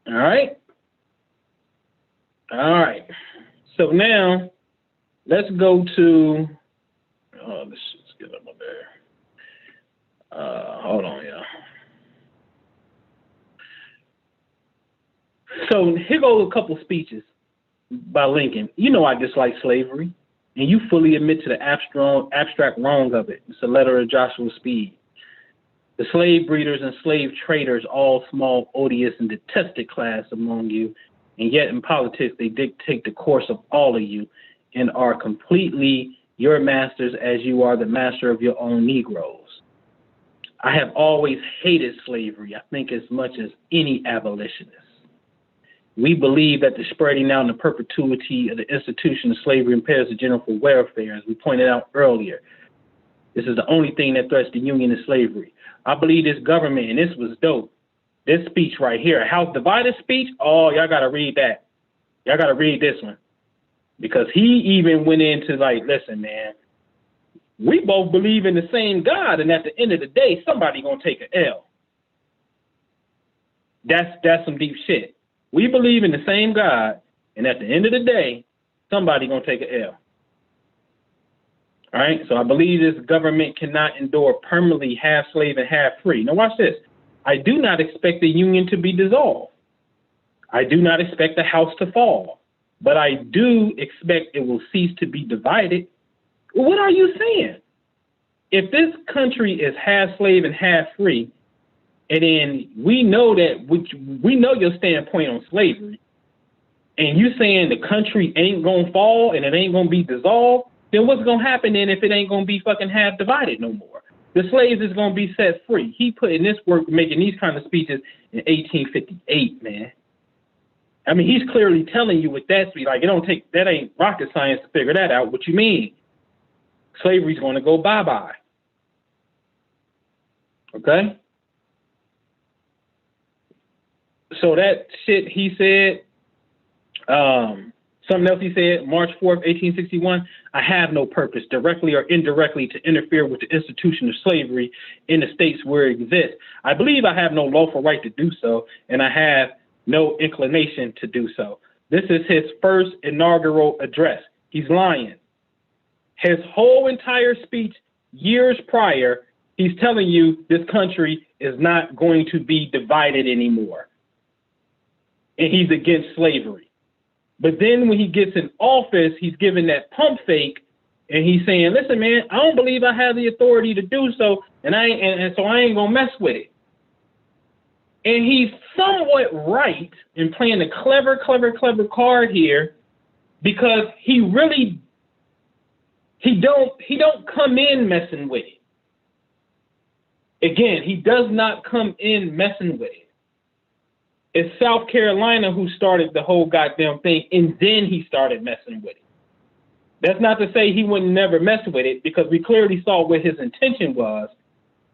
All right. So now let's go to. Oh, this shit's getting up there. Hold on, y'all. So here goes a couple speeches by Lincoln. You know I dislike slavery, and you fully admit to the abstract wrong of it. It's a letter of Joshua Speed. The slave breeders and slave traders, all small, odious, and detested class among you, and yet in politics they dictate the course of all of you, and are completely your masters as you are the master of your own Negroes. I have always hated slavery, I think, as much as any abolitionist. We believe that the spreading out and the perpetuity of the institution of slavery impairs the general welfare, as we pointed out earlier. This is the only thing that threatens the union of slavery. I believe this government, and this was dope, this speech right here, House Divided speech, oh, y'all got to read that. Y'all got to read this one. Because he even went into like, listen, man, we both believe in the same God, and at the end of the day, somebody going to take an L. That's some deep shit. We believe in the same God, and at the end of the day, somebody going to take an L. All right, so I believe this government cannot endure permanently half slave and half free. Now watch this. I do not expect the union to be dissolved. I do not expect the house to fall, but I do expect it will cease to be divided. Well, what are you saying? If this country is half slave and half free, and then we know that we know your standpoint on slavery, and you saying the country ain't gonna fall and it ain't gonna be dissolved, then what's gonna happen then if it ain't gonna be fucking half divided no more? The slaves is gonna be set free. He put in this work making these kind of speeches in 1858, man. I mean, he's clearly telling you with that speech, like, it don't take, that ain't rocket science to figure that out. What you mean? Slavery's gonna go bye-bye. Okay? So that shit he said, something else he said, March 4th, 1861, I have no purpose, directly or indirectly, to interfere with the institution of slavery in the states where it exists. I believe I have no lawful right to do so, and I have no inclination to do so. This is his first inaugural address. He's lying. His whole entire speech years prior, he's telling you this country is not going to be divided anymore. And he's against slavery. But then when he gets in office, he's giving that pump fake, and he's saying, listen, man, I don't believe I have the authority to do so, and so I ain't gonna mess with it. And he's somewhat right in playing a clever card here, because he don't come in messing with it. Again, he does not come in messing with it. It's South Carolina who started the whole goddamn thing, and then he started messing with it. That's not to say he would never mess with it, because we clearly saw what his intention was.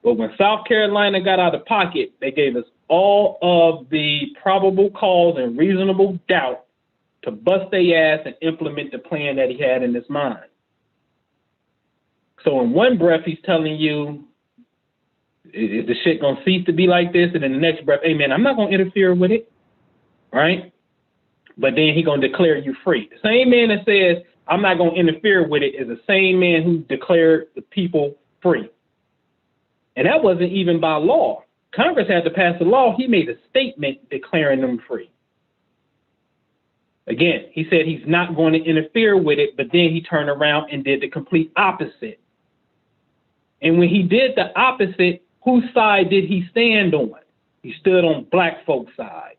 But when South Carolina got out of pocket, they gave us all of the probable cause and reasonable doubt to bust their ass and implement the plan that he had in his mind. So in one breath, he's telling you, is the shit gonna cease to be like this? And in the next breath, hey man, I'm not gonna interfere with it, right? But then he gonna declare you free. The same man that says, I'm not gonna interfere with it, is the same man who declared the people free. And that wasn't even by law. Congress had to pass a law. He made a statement declaring them free. Again, he said he's not going to interfere with it, but then he turned around and did the complete opposite. And when he did the opposite, whose side did he stand on? He stood on black folks' side.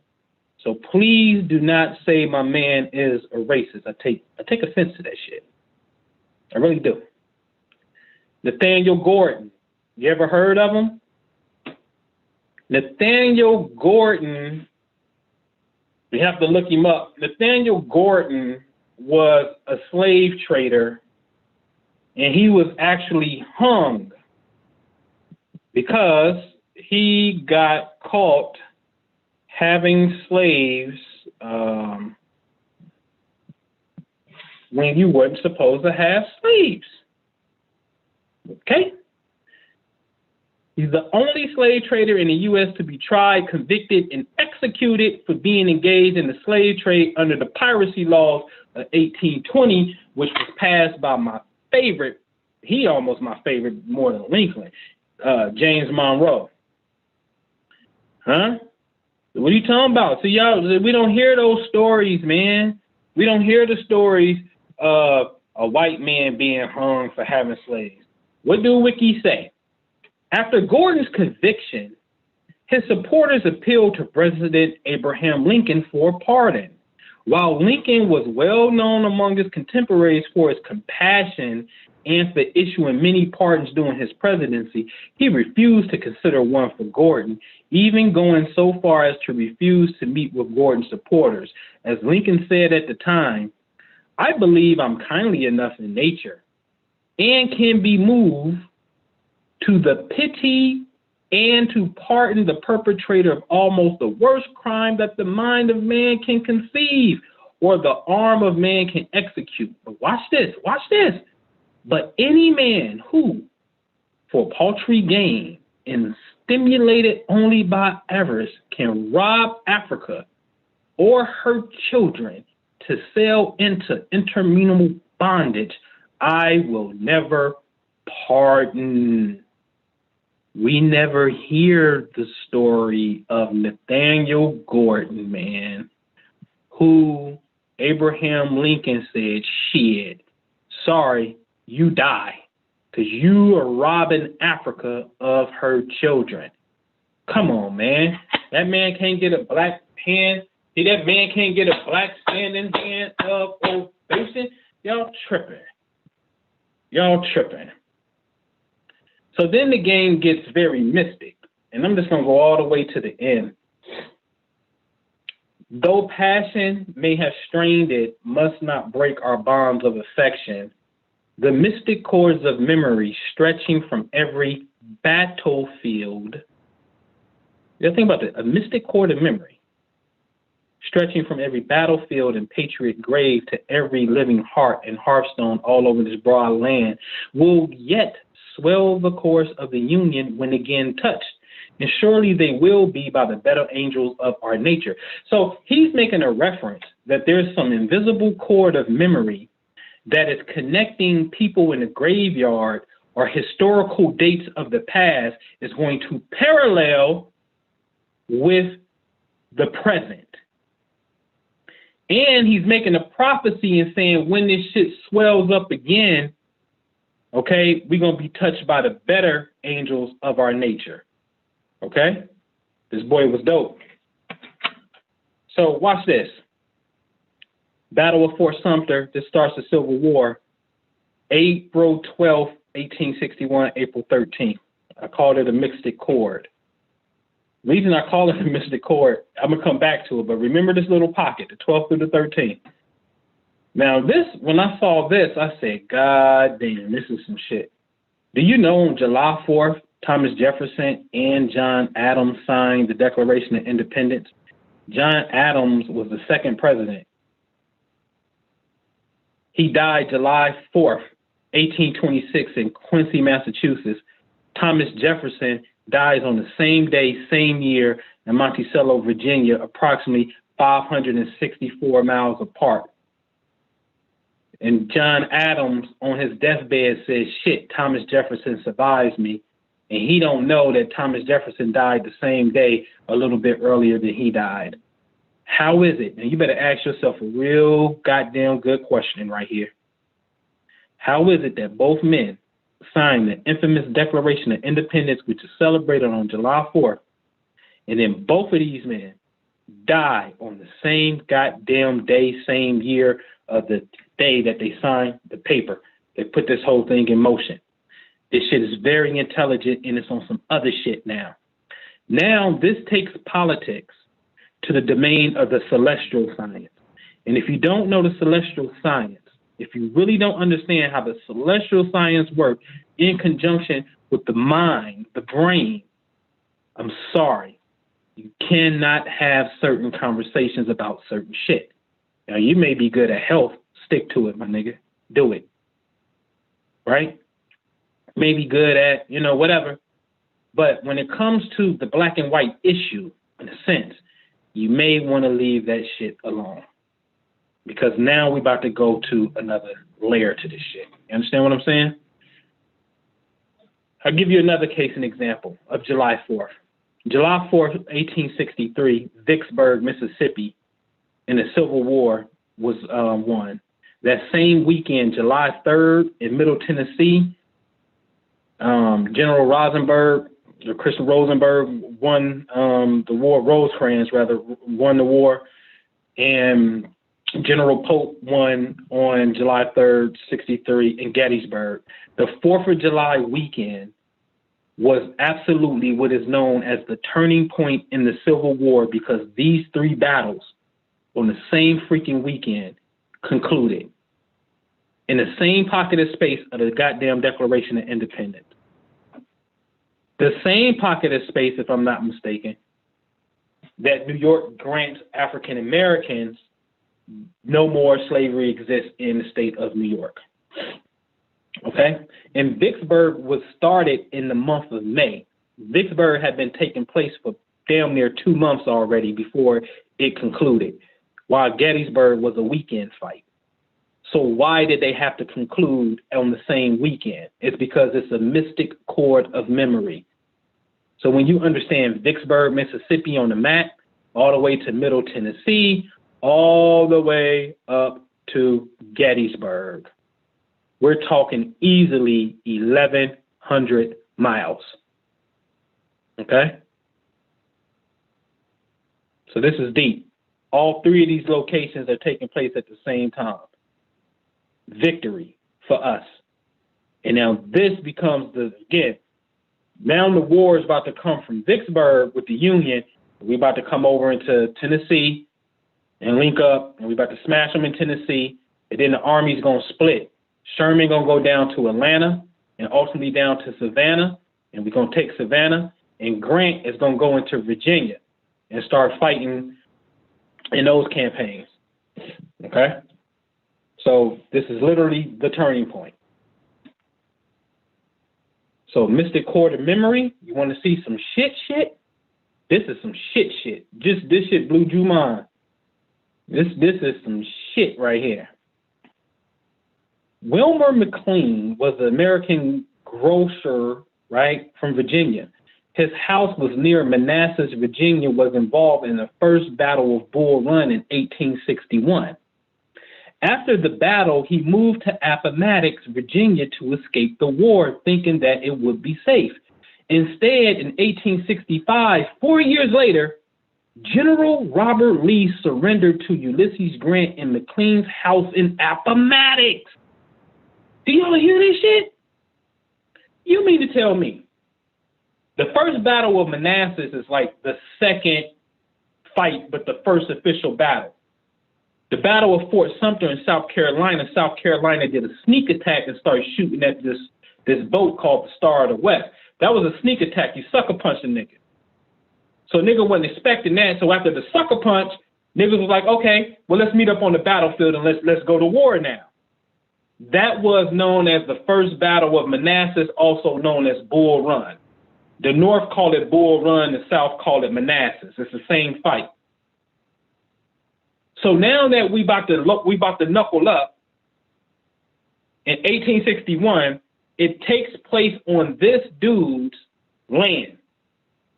So please do not say my man is a racist. I take offense to that shit. I really do. Nathaniel Gordon. You ever heard of him? Nathaniel Gordon, you have to look him up. Nathaniel Gordon was a slave trader, and he was actually hung because he got caught having slaves when you weren't supposed to have slaves. Okay? He's the only slave trader in the U.S. to be tried, convicted, and executed for being engaged in the slave trade under the piracy laws of 1820, which was passed by my favorite, he almost my favorite more than Lincoln, James Monroe. Huh? What are you talking about? See, y'all, we don't hear those stories, man. We don't hear the stories of a white man being hung for having slaves. What do Wiki say? After Gordon's conviction, his supporters appealed to President Abraham Lincoln for pardon. While Lincoln was well known among his contemporaries for his compassion and for issuing many pardons during his presidency, he refused to consider one for Gordon, even going so far as to refuse to meet with Gordon's supporters. As Lincoln said at the time, "I believe I'm kindly enough in nature and can be moved to the pity and to pardon the perpetrator of almost the worst crime that the mind of man can conceive or the arm of man can execute." But watch this. But any man who, for paltry gain and stimulated only by avarice, can rob Africa or her children to sell into interminable bondage, I will never pardon. We never hear the story of Nathaniel Gordon, man, who Abraham Lincoln said, "Shit, sorry, you die, because you are robbing Africa of her children." Come on, man. That man can't get a black hand. See, that man can't get a black standing hand of ovation. Y'all tripping. So then the game gets very mystic, and I'm just going to go all the way to the end. Though passion may have strained it, must not break our bonds of affection. The mystic chords of memory stretching from every battlefield. You think about that, a mystic chord of memory stretching from every battlefield and patriot grave to every living heart and hearthstone all over this broad land will yet swell the course of the Union when again touched. And surely they will be by the better angels of our nature. So he's making a reference that there's some invisible cord of memory that is connecting people in the graveyard or historical dates of the past is going to parallel with the present. And he's making a prophecy and saying when this shit swells up again, okay, we're going to be touched by the better angels of our nature. Okay? This boy was dope. So watch this. Battle of Fort Sumter. This starts the Civil War. April 12th, 1861, April 13th. I called it a mystic chord. The reason I call it a mystic chord, I'm going to come back to it, but remember this little pocket, the 12th through the 13th. Now this, when I saw this, I said, God damn, this is some shit. Do you know on July 4th, Thomas Jefferson and John Adams signed the Declaration of Independence? John Adams was the second president. He died July 4th, 1826 in Quincy, Massachusetts. Thomas Jefferson dies on the same day, same year in Monticello, Virginia, approximately 564 miles apart. And John Adams on his deathbed says, shit, Thomas Jefferson survives me. And he don't know that Thomas Jefferson died the same day, a little bit earlier than he died. How is it? And you better ask yourself a real goddamn good question right here. How is it that both men signed the infamous Declaration of Independence, which is celebrated on July 4th, and then both of these men die on the same goddamn day, same year of the day that they signed the paper? They put this whole thing in motion. This shit is very intelligent, and it's on some other shit now. Now, this takes politics to the domain of the celestial science. And if you don't know the celestial science, if you really don't understand how the celestial science works in conjunction with the mind, the brain, I'm sorry. You cannot have certain conversations about certain shit. Now, you may be good at health. Stick to it, my nigga. Do it. Right? May be good at, whatever. But when it comes to the black and white issue, in a sense, you may want to leave that shit alone. Because now we're about to go to another layer to this shit. You understand what I'm saying? I'll give you another case, an example of July 4th. July 4th, 1863, Vicksburg, Mississippi, in the Civil War was won. That same weekend, July 3rd, in Middle Tennessee, General Rosenberg, or Christian Rosenberg, won the war. Rosecrans, rather, won the war, and General Pope won on July 3rd, 63 in Gettysburg. The 4th of July weekend was absolutely what is known as the turning point in the Civil War, because these three battles on the same freaking weekend concluded in the same pocket of space of the goddamn Declaration of Independence. The same pocket of space, if I'm not mistaken, that New York grants African Americans no more slavery exists in the state of New York. Okay? And Vicksburg was started in the month of May. Vicksburg had been taking place for damn near 2 months already before it concluded, while Gettysburg was a weekend fight. So why did they have to conclude on the same weekend? It's because it's a mystic chord of memory. So when you understand Vicksburg, Mississippi on the map, all the way to Middle Tennessee, all the way up to Gettysburg, we're talking easily 1,100 miles. Okay? So this is deep. All three of these locations are taking place at the same time. Victory for us. And now this becomes now the war is about to come from Vicksburg with the Union. We're about to come over into Tennessee and link up, and we're about to smash them in Tennessee, and then the Army's going to split. Sherman going to go down to Atlanta and ultimately down to Savannah, and we're going to take Savannah, and Grant is going to go into Virginia and start fighting in those campaigns. Okay? So this is literally the turning point. So mystic chord of memory, you want to see some shit? This is some shit. Just this shit blew your mind. This is some shit right here. Wilmer McLean was an American grocer, right, from Virginia. His house was near Manassas, Virginia, was involved in the first Battle of Bull Run in 1861. After the battle, he moved to Appomattox, Virginia, to escape the war, thinking that it would be safe. Instead, in 1865, 4 years later, General Robert Lee surrendered to Ulysses Grant in McLean's house in Appomattox. Do y'all hear this shit? You mean to tell me the first battle of Manassas is like the second fight, but the first official battle? The Battle of Fort Sumter in South Carolina did a sneak attack and started shooting at this boat called the Star of the West. That was a sneak attack. You sucker punched a nigga. So nigga wasn't expecting that. So after the sucker punch, niggas was like, okay, well, let's meet up on the battlefield and let's go to war now. That was known as the first Battle of Manassas, also known as Bull Run. The North called it Bull Run, the South called it Manassas. It's the same fight. So now that we about to knuckle up in 1861, it takes place on this dude's land.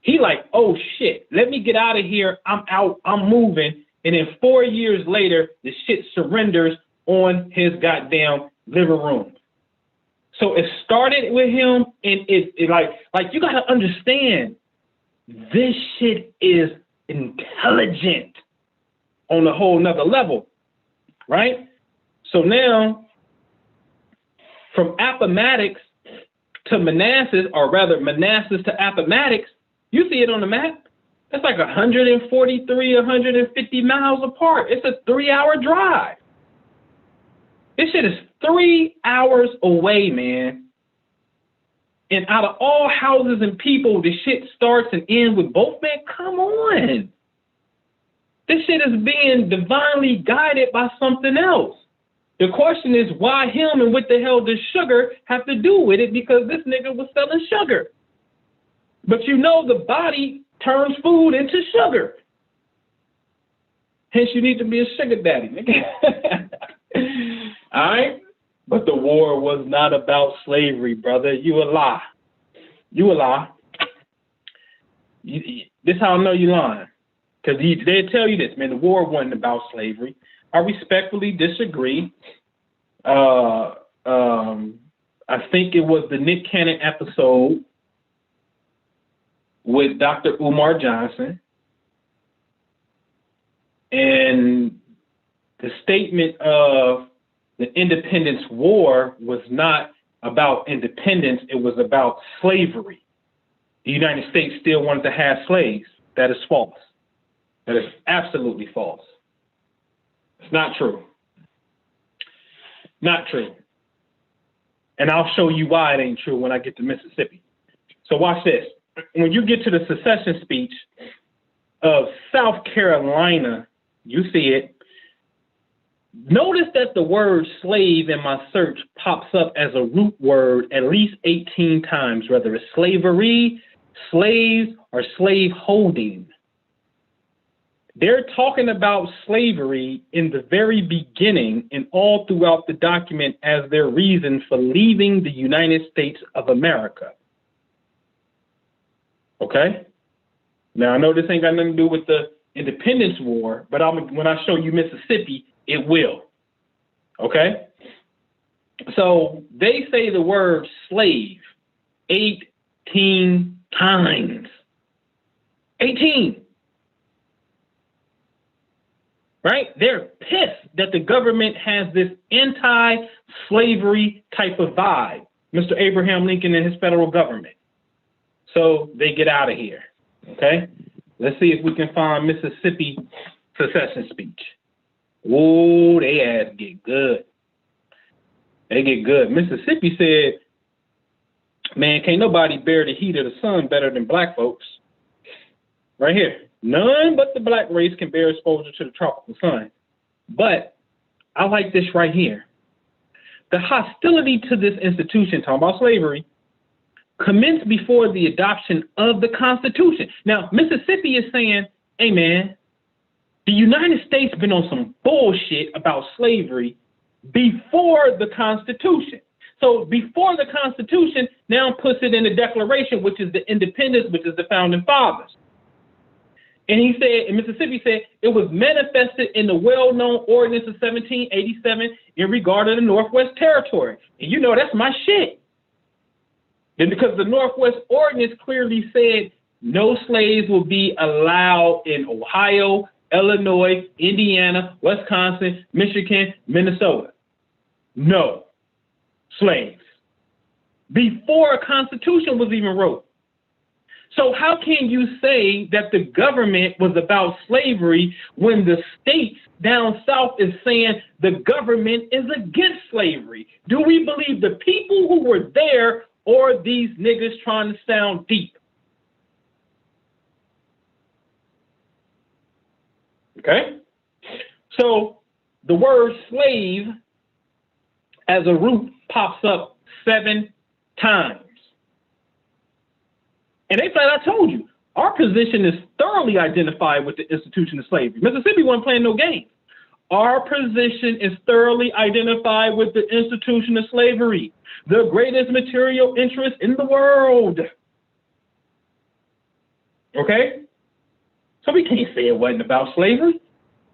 He like, oh shit, let me get out of here. I'm out, I'm moving. And then 4 years later, the shit surrenders on his goddamn living room. So it started with him, and it like you gotta understand, this shit is intelligent on a whole nother level, right? So now, from Appomattox to Manassas, or rather Manassas to Appomattox, you see it on the map. That's like 143, 150 miles apart. It's a 3-hour drive. This shit is 3 hours away, man. And out of all houses and people, the shit starts and ends with both men. Come on. This shit is being divinely guided by something else. The question is, why him, and what the hell does sugar have to do with it? Because this nigga was selling sugar. But you know the body turns food into sugar. Hence, you need to be a sugar daddy, nigga. All right? But the war was not about slavery, brother. You a lie. You a lie. This how I know you lying. Because they'll tell you this, man, the war wasn't about slavery. I respectfully disagree. I think it was the Nick Cannon episode with Dr. Umar Johnson. And the statement of the Independence War was not about independence. It was about slavery. The United States still wanted to have slaves. That is false. That is absolutely false. It's not true. Not true. And I'll show you why it ain't true when I get to Mississippi. So watch this. When you get to the secession speech of South Carolina, you see it. Notice that the word slave in my search pops up as a root word at least 18 times, whether it's slavery, slaves, or slave holding. They're talking about slavery in the very beginning and all throughout the document as their reason for leaving the United States of America. Okay? Now, I know this ain't got nothing to do with the Independence War, but when I show you Mississippi, it will. Okay? So they say the word slave 18 times. 18. Right? They're pissed that the government has this anti-slavery type of vibe. Mr. Abraham Lincoln and his federal government. So they get out of here. Okay? Let's see if we can find Mississippi secession speech. Whoa, they ass get good. They get good. Mississippi said, man, can't nobody bear the heat of the sun better than black folks. Right here. None but the black race can bear exposure to the tropical sun. But I like this right here. The hostility to this institution, talking about slavery, commenced before the adoption of the Constitution. Now, Mississippi is saying, hey, man, the United States been on some bullshit about slavery before the Constitution. So before the Constitution now puts it in the Declaration, which is the independence, which is the Founding Fathers. And he said, and Mississippi said, it was manifested in the well-known ordinance of 1787 in regard to the Northwest Territory. And you know, that's my shit. And because the Northwest Ordinance clearly said no slaves will be allowed in Ohio, Illinois, Indiana, Wisconsin, Michigan, Minnesota. No slaves. Before a constitution was even wrote. So how can you say that the government was about slavery when the states down south is saying the government is against slavery? Do we believe the people who were there or these niggas trying to sound deep? Okay? So the word slave as a root pops up 7 times. And they flat out told you, our position is thoroughly identified with the institution of slavery. Mississippi wasn't playing no games. Our position is thoroughly identified with the institution of slavery, the greatest material interest in the world. Okay? So we can't say it wasn't about slavery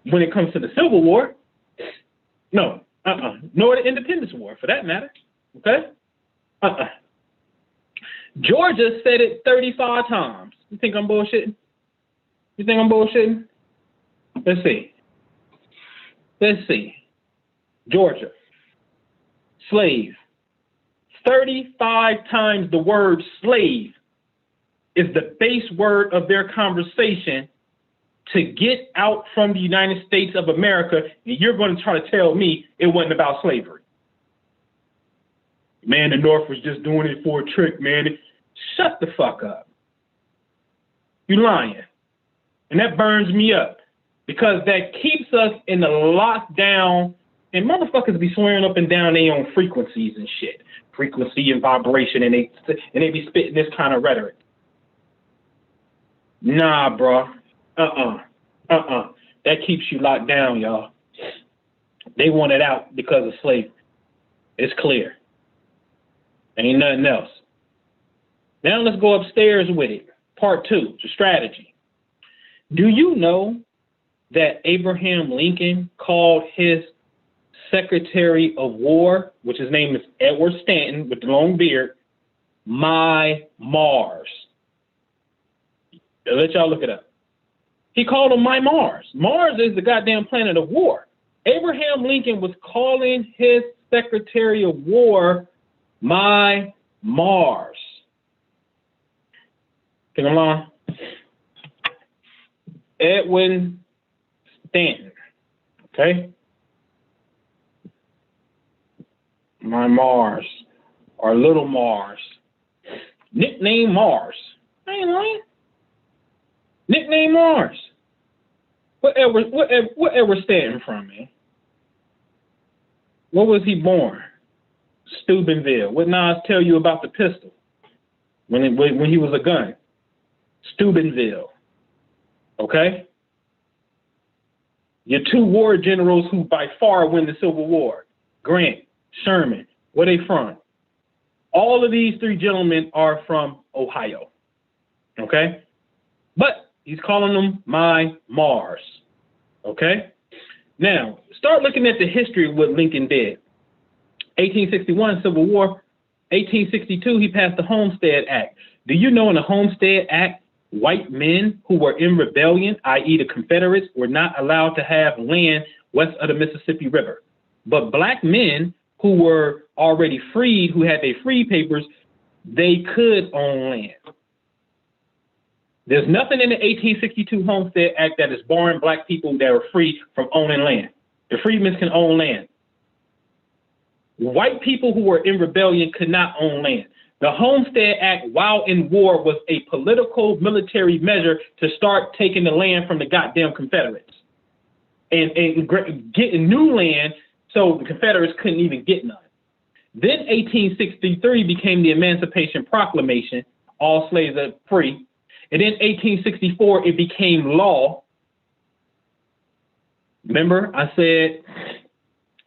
when it comes to the Civil War. No, nor the Independence War, for that matter. Okay? Georgia said it 35 times. You think I'm bullshitting? You think I'm bullshitting? Let's see. Let's see. Georgia. Slave. 35 times the word slave is the base word of their conversation to get out from the United States of America, and you're going to try to tell me it wasn't about slavery. Man, the North was just doing it for a trick, man. Shut the fuck up. You lying. And that burns me up because that keeps us in the lockdown, and motherfuckers be swearing up and down they own frequencies and shit. Frequency and vibration, and they be spitting this kind of rhetoric. Nah, bro. That keeps you locked down, y'all. They want it out because of slavery. It's clear. Ain't nothing else. Now let's go upstairs with it. Part 2, the strategy. Do you know that Abraham Lincoln called his Secretary of War, which his name is Edward Stanton with the long beard, my Mars? I'll let y'all look it up. He called him my Mars. Mars is the goddamn planet of war. Abraham Lincoln was calling his Secretary of War my Mars. Think I'm on? Edwin Stanton. Okay? My Mars. Or Little Mars. Nickname Mars. I ain't lying. Nickname Mars. What Edward Stanton from, man? Where was he born? Steubenville. What Nas tell you about the pistol when he was a gun? Steubenville. Okay? Your 2 war generals who by far win the Civil War. Grant, Sherman. Where they from? All of these 3 gentlemen are from Ohio. Okay? But he's calling them my Mars. Okay? Now, start looking at the history of what Lincoln did. 1861, Civil War. 1862, he passed the Homestead Act. Do you know in the Homestead Act, white men who were in rebellion, i.e. the Confederates, were not allowed to have land west of the Mississippi River. But black men who were already freed, who had their free papers, they could own land. There's nothing in the 1862 Homestead Act that is barring black people that are free from owning land. The freedmen can own land. White people who were in rebellion could not own land. The Homestead Act, while in war, was a political military measure to start taking the land from the goddamn Confederates and getting new land so the Confederates couldn't even get none. Then 1863 became the Emancipation Proclamation, all slaves are free. And then 1864, it became law. Remember, I said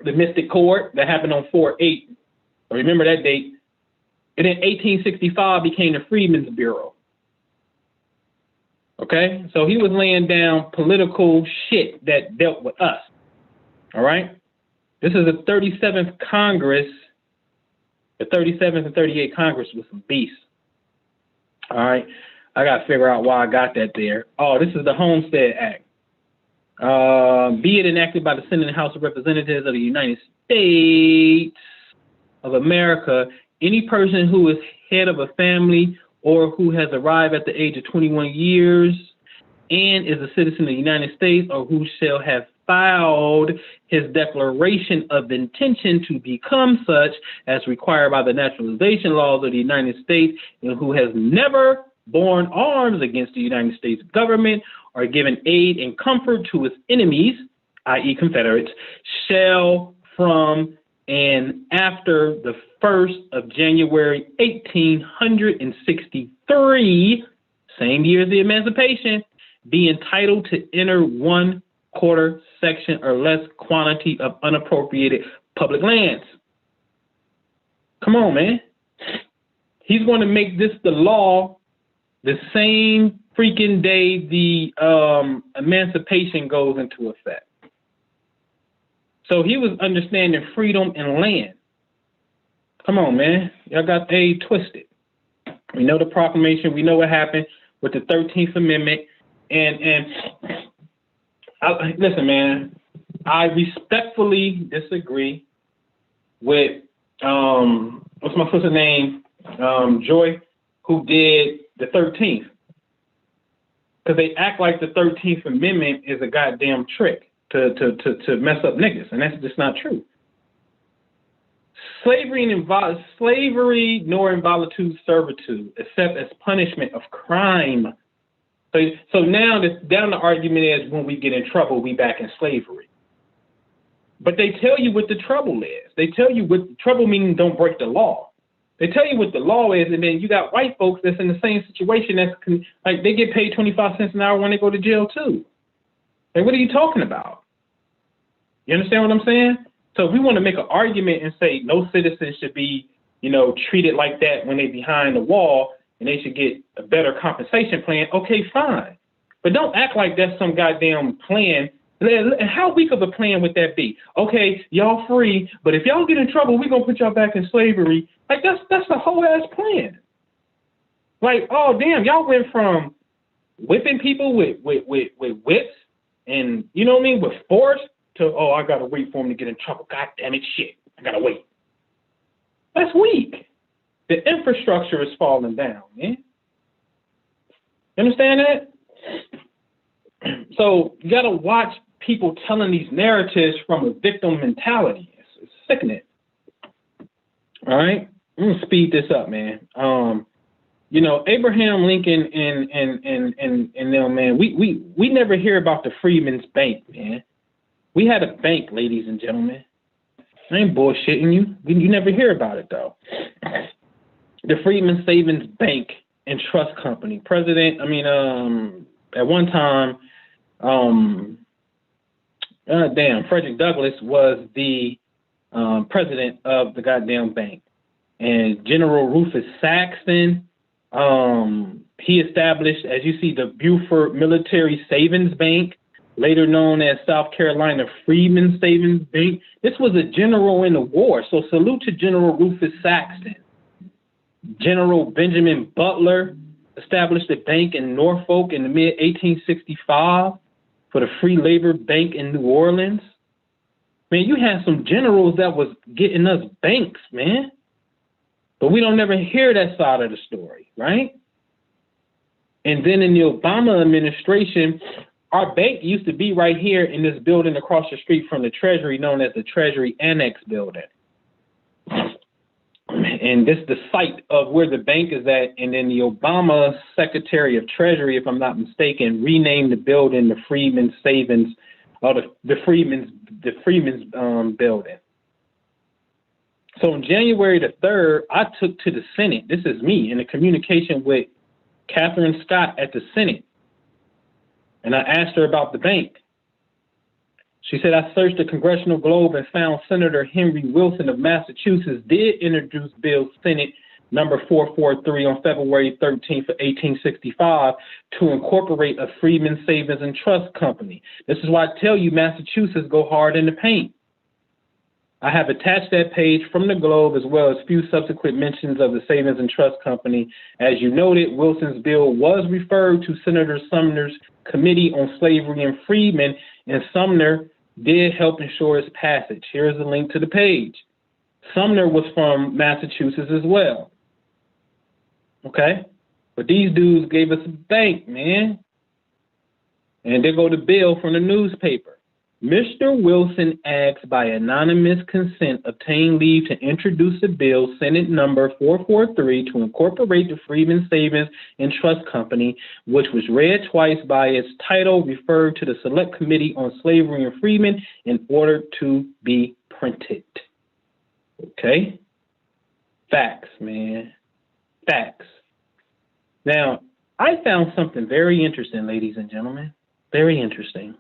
the Mystic Chord that happened on 4/8. Remember that date. And then 1865 became the Freedmen's Bureau. Okay? So he was laying down political shit that dealt with us. All right? This is the 37th Congress. The 37th and 38th Congress was some beasts. All right? I got to figure out why I got that there. Oh, this is the Homestead Act. Be it enacted by the Senate and House of Representatives of the United States of America, any person who is head of a family or who has arrived at the age of 21 years and is a citizen of the United States, or who shall have filed his declaration of intention to become such as required by the naturalization laws of the United States, and who has never borne arms against the United States government or given aid and comfort to its enemies, i.e. Confederates, shall from and after the 1st of January 1863, same year as the Emancipation, be entitled to enter 1/4 section or less quantity of unappropriated public lands. Come on, man. He's going to make this the law the same freaking day the emancipation goes into effect. So he was understanding freedom and land. Come on, man. Y'all got A twisted. We know the proclamation. We know what happened with the 13th Amendment. And listen, man, I respectfully disagree with, what's my sister's name? Joy, who did the 13th. Because they act like the 13th Amendment is a goddamn trick to mess up niggas, and that's just not true. Slavery nor involuntary servitude, except as punishment of crime. So now the argument is when we get in trouble, we back in slavery. But they tell you what the trouble is. They tell you what trouble meaning don't break the law. They tell you what the law is, and then you got white folks that's in the same situation like they get paid 25 cents an hour when they go to jail too. Like, what are you talking about? You understand what I'm saying? So if we want to make an argument and say no citizen should be, treated like that when they behind the wall and they should get a better compensation plan, okay, fine. But don't act like that's some goddamn plan. How weak of a plan would that be? Okay, y'all free, but if y'all get in trouble, we're going to put y'all back in slavery. Like, that's the whole ass plan. Like, oh, damn, y'all went from whipping people with whips and, you know what I mean, with force to, oh, I got to wait for them to get in trouble. God damn it, shit. I got to wait. That's weak. The infrastructure is falling down, man. You understand that? So you got to watch people telling these narratives from a victim mentality. It's sickening. All right? I'm going to speed this up, man. Abraham Lincoln and them, man, we never hear about the Freedmen's Bank, man. We had a bank, ladies and gentlemen. I ain't bullshitting you. You never hear about it, though. The Freedmen Savings Bank and Trust Company. At one time, Frederick Douglass was the president of the goddamn bank. And General Rufus Saxton, he established, as you see, the Beaufort Military Savings Bank, later known as South Carolina Freedmen Savings Bank. This was a general in the war, so salute to General Rufus Saxton. General Benjamin Butler established a bank in Norfolk in the mid-1865 for the Free Labor Bank in New Orleans. Man, you had some generals that was getting us banks, man. But we don't never hear that side of the story, right? And then in the Obama administration, our bank used to be right here in this building across the street from the Treasury, known as the Treasury Annex Building. And this is the site of where the bank is at. And then the Obama Secretary of Treasury, if I'm not mistaken, renamed the building the Freedmen's Savings, or the Freedmen's Building. So on January the 3rd, I took to the Senate. This is me in a communication with Catherine Scott at the Senate. And I asked her about the bank. She said, I searched the Congressional Globe and found Senator Henry Wilson of Massachusetts did introduce Bill Senate number 443 on February 13th of 1865 to incorporate a Freedmen Savings and Trust Company. This is why I tell you Massachusetts go hard in the paint. I have attached that page from the Globe as well as few subsequent mentions of the Savings and Trust Company. As you noted, Wilson's bill was referred to Senator Sumner's Committee on Slavery and Freedmen, and Sumner did help ensure its passage. Here's the link to the page. Sumner was from Massachusetts as well. Okay? But these dudes gave us a bank, man. And there go the bill from the newspaper. Mr. Wilson asks by anonymous consent obtain leave to introduce a bill, Senate number 443, to incorporate the Freedmen Savings and Trust Company, which was read twice by its title, referred to the Select Committee on Slavery and Freedmen in order to be printed. Okay? Facts, man. Facts. Now, I found something very interesting, ladies and gentlemen. Very interesting.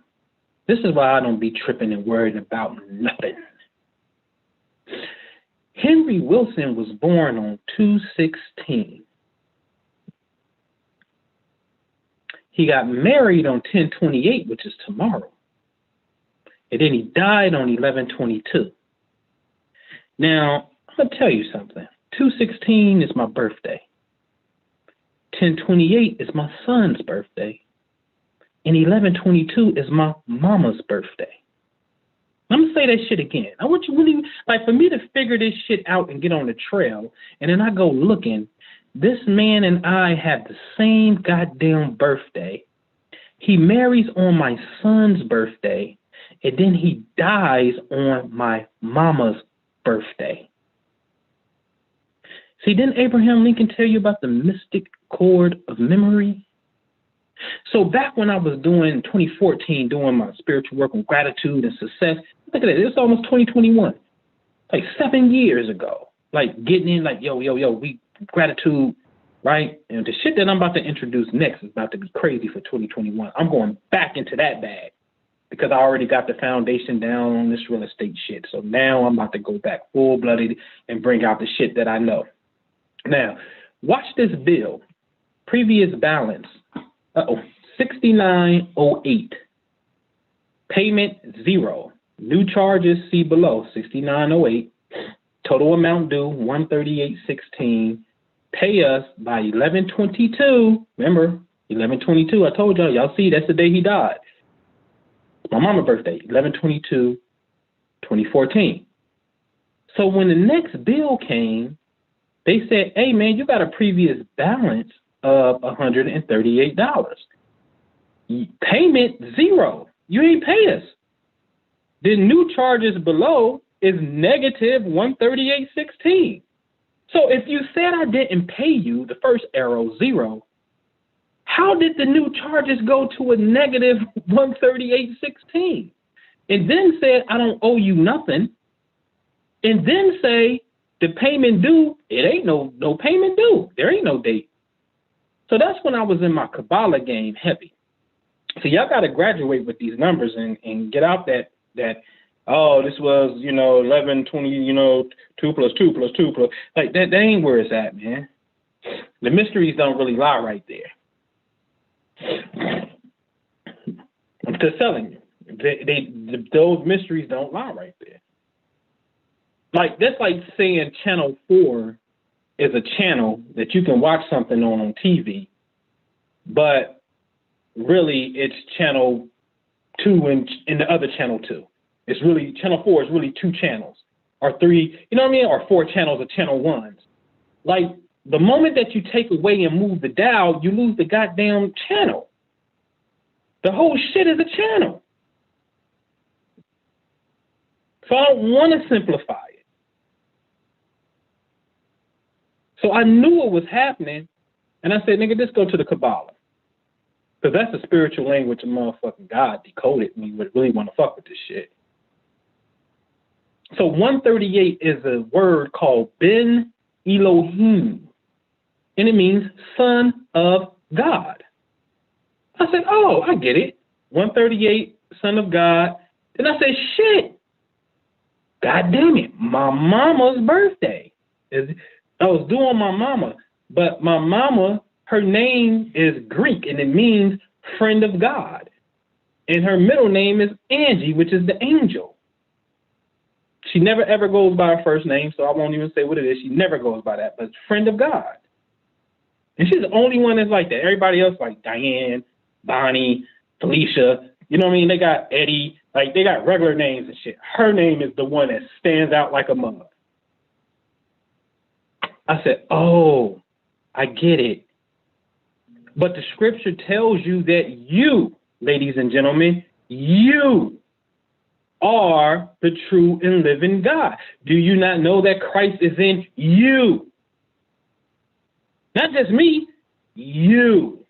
This is why I don't be tripping and worried about nothing. Henry Wilson was born on 2/16. He got married on 10/28, which is tomorrow. And then he died on 11/22. Now, I'm going to tell you something. 2/16 is my birthday. 10/28 is my son's birthday. And 11/22 is my mama's birthday. I'm going to say that shit again. I want you really, like, for me to figure this shit out and get on the trail, and then I go looking, this man and I have the same goddamn birthday. He marries on my son's birthday, and then he dies on my mama's birthday. See, didn't Abraham Lincoln tell you about the mystic chord of memory? So back when I was doing 2014, doing my spiritual work on gratitude and success, look at it, it's almost 2021, like 7 years ago. like getting in, like, yo, we gratitude, right? And the shit that I'm about to introduce next is about to be crazy for 2021. I'm going back into that bag because I already got the foundation down on this real estate shit. So now I'm about to go back full-blooded and bring out the shit that I know. Now, watch this bill. Previous balance, 6908. Payment 0. New charges, see below, 6908. Total amount due, 138.16. Pay us by 11/22. Remember, 11/22. I told y'all see, that's the day he died. My mama's birthday, 11/22/2014. So when the next bill came, they said, hey, man, you got a previous balance of $138. Payment 0. You ain't pay us. The new charges below is negative 138.16. So if you said I didn't pay you, the first arrow, 0, how did the new charges go to a negative 138.16? And then said I don't owe you nothing. And then say the payment due, it ain't no payment due. There ain't no date. So that's when I was in my Kabbalah game heavy. So y'all got to graduate with these numbers and get out that oh, this was, 11, 20, 2 plus 2 plus 2 plus. Like, that ain't where it's at, man. The mysteries don't really lie right there. I'm just telling you. Those mysteries don't lie right there. Like, that's like saying Channel 4 is a channel that you can watch something on TV, but really it's Channel 2 in the other Channel 2. It's really, Channel 4 is really 2 channels, or 3, or 4 channels of Channel 1s. Like, the moment that you take away and move the dial, you lose the goddamn channel. The whole shit is a channel. So I don't want to simplify it. So I knew what was happening, and I said, nigga, just go to the Kabbalah. Because that's the spiritual language of motherfucking God decoded me would really want to fuck with this shit. So 138 is a word called Ben Elohim, and it means son of God. I said, oh, I get it. 138, son of God. Then I said, shit. God damn it. My mama's birthday. I was due on my mama, but my mama, her name is Greek, and it means friend of God. And her middle name is Angie, which is the angel. She never, ever goes by her first name, so I won't even say what it is. She never goes by that, but friend of God. And she's the only one that's like that. Everybody else like Diane, Bonnie, Felicia, you know what I mean? They got Eddie, like they got regular names and shit. Her name is the one that stands out like a mug. I said, oh, I get it. But the scripture tells you that you, ladies and gentlemen, you are the true and living God. Do you not know that Christ is in you? Not just me, you.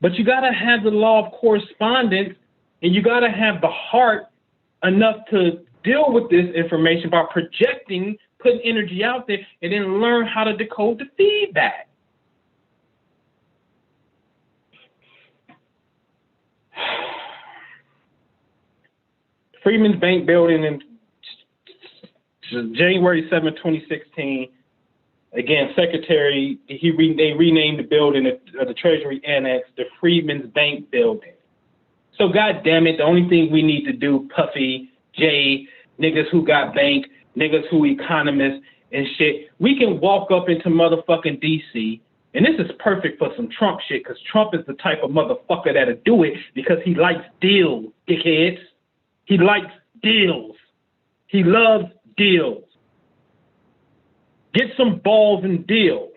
But you got to have the law of correspondence, and you got to have the heart enough to deal with this information by projecting, putting energy out there, and then learn how to decode the feedback. Freedmen's Bank building in January 7, 2016. Again, Secretary, they renamed the building of the Treasury Annex, the Freedmen's Bank building. So, God damn it, the only thing we need to do, Puffy, Jay, niggas who got bank, niggas who economists and shit, we can walk up into motherfucking D.C., and this is perfect for some Trump shit, because Trump is the type of motherfucker that'll do it because he likes deals, dickheads. He likes deals. He loves deals. Get some balls and deal.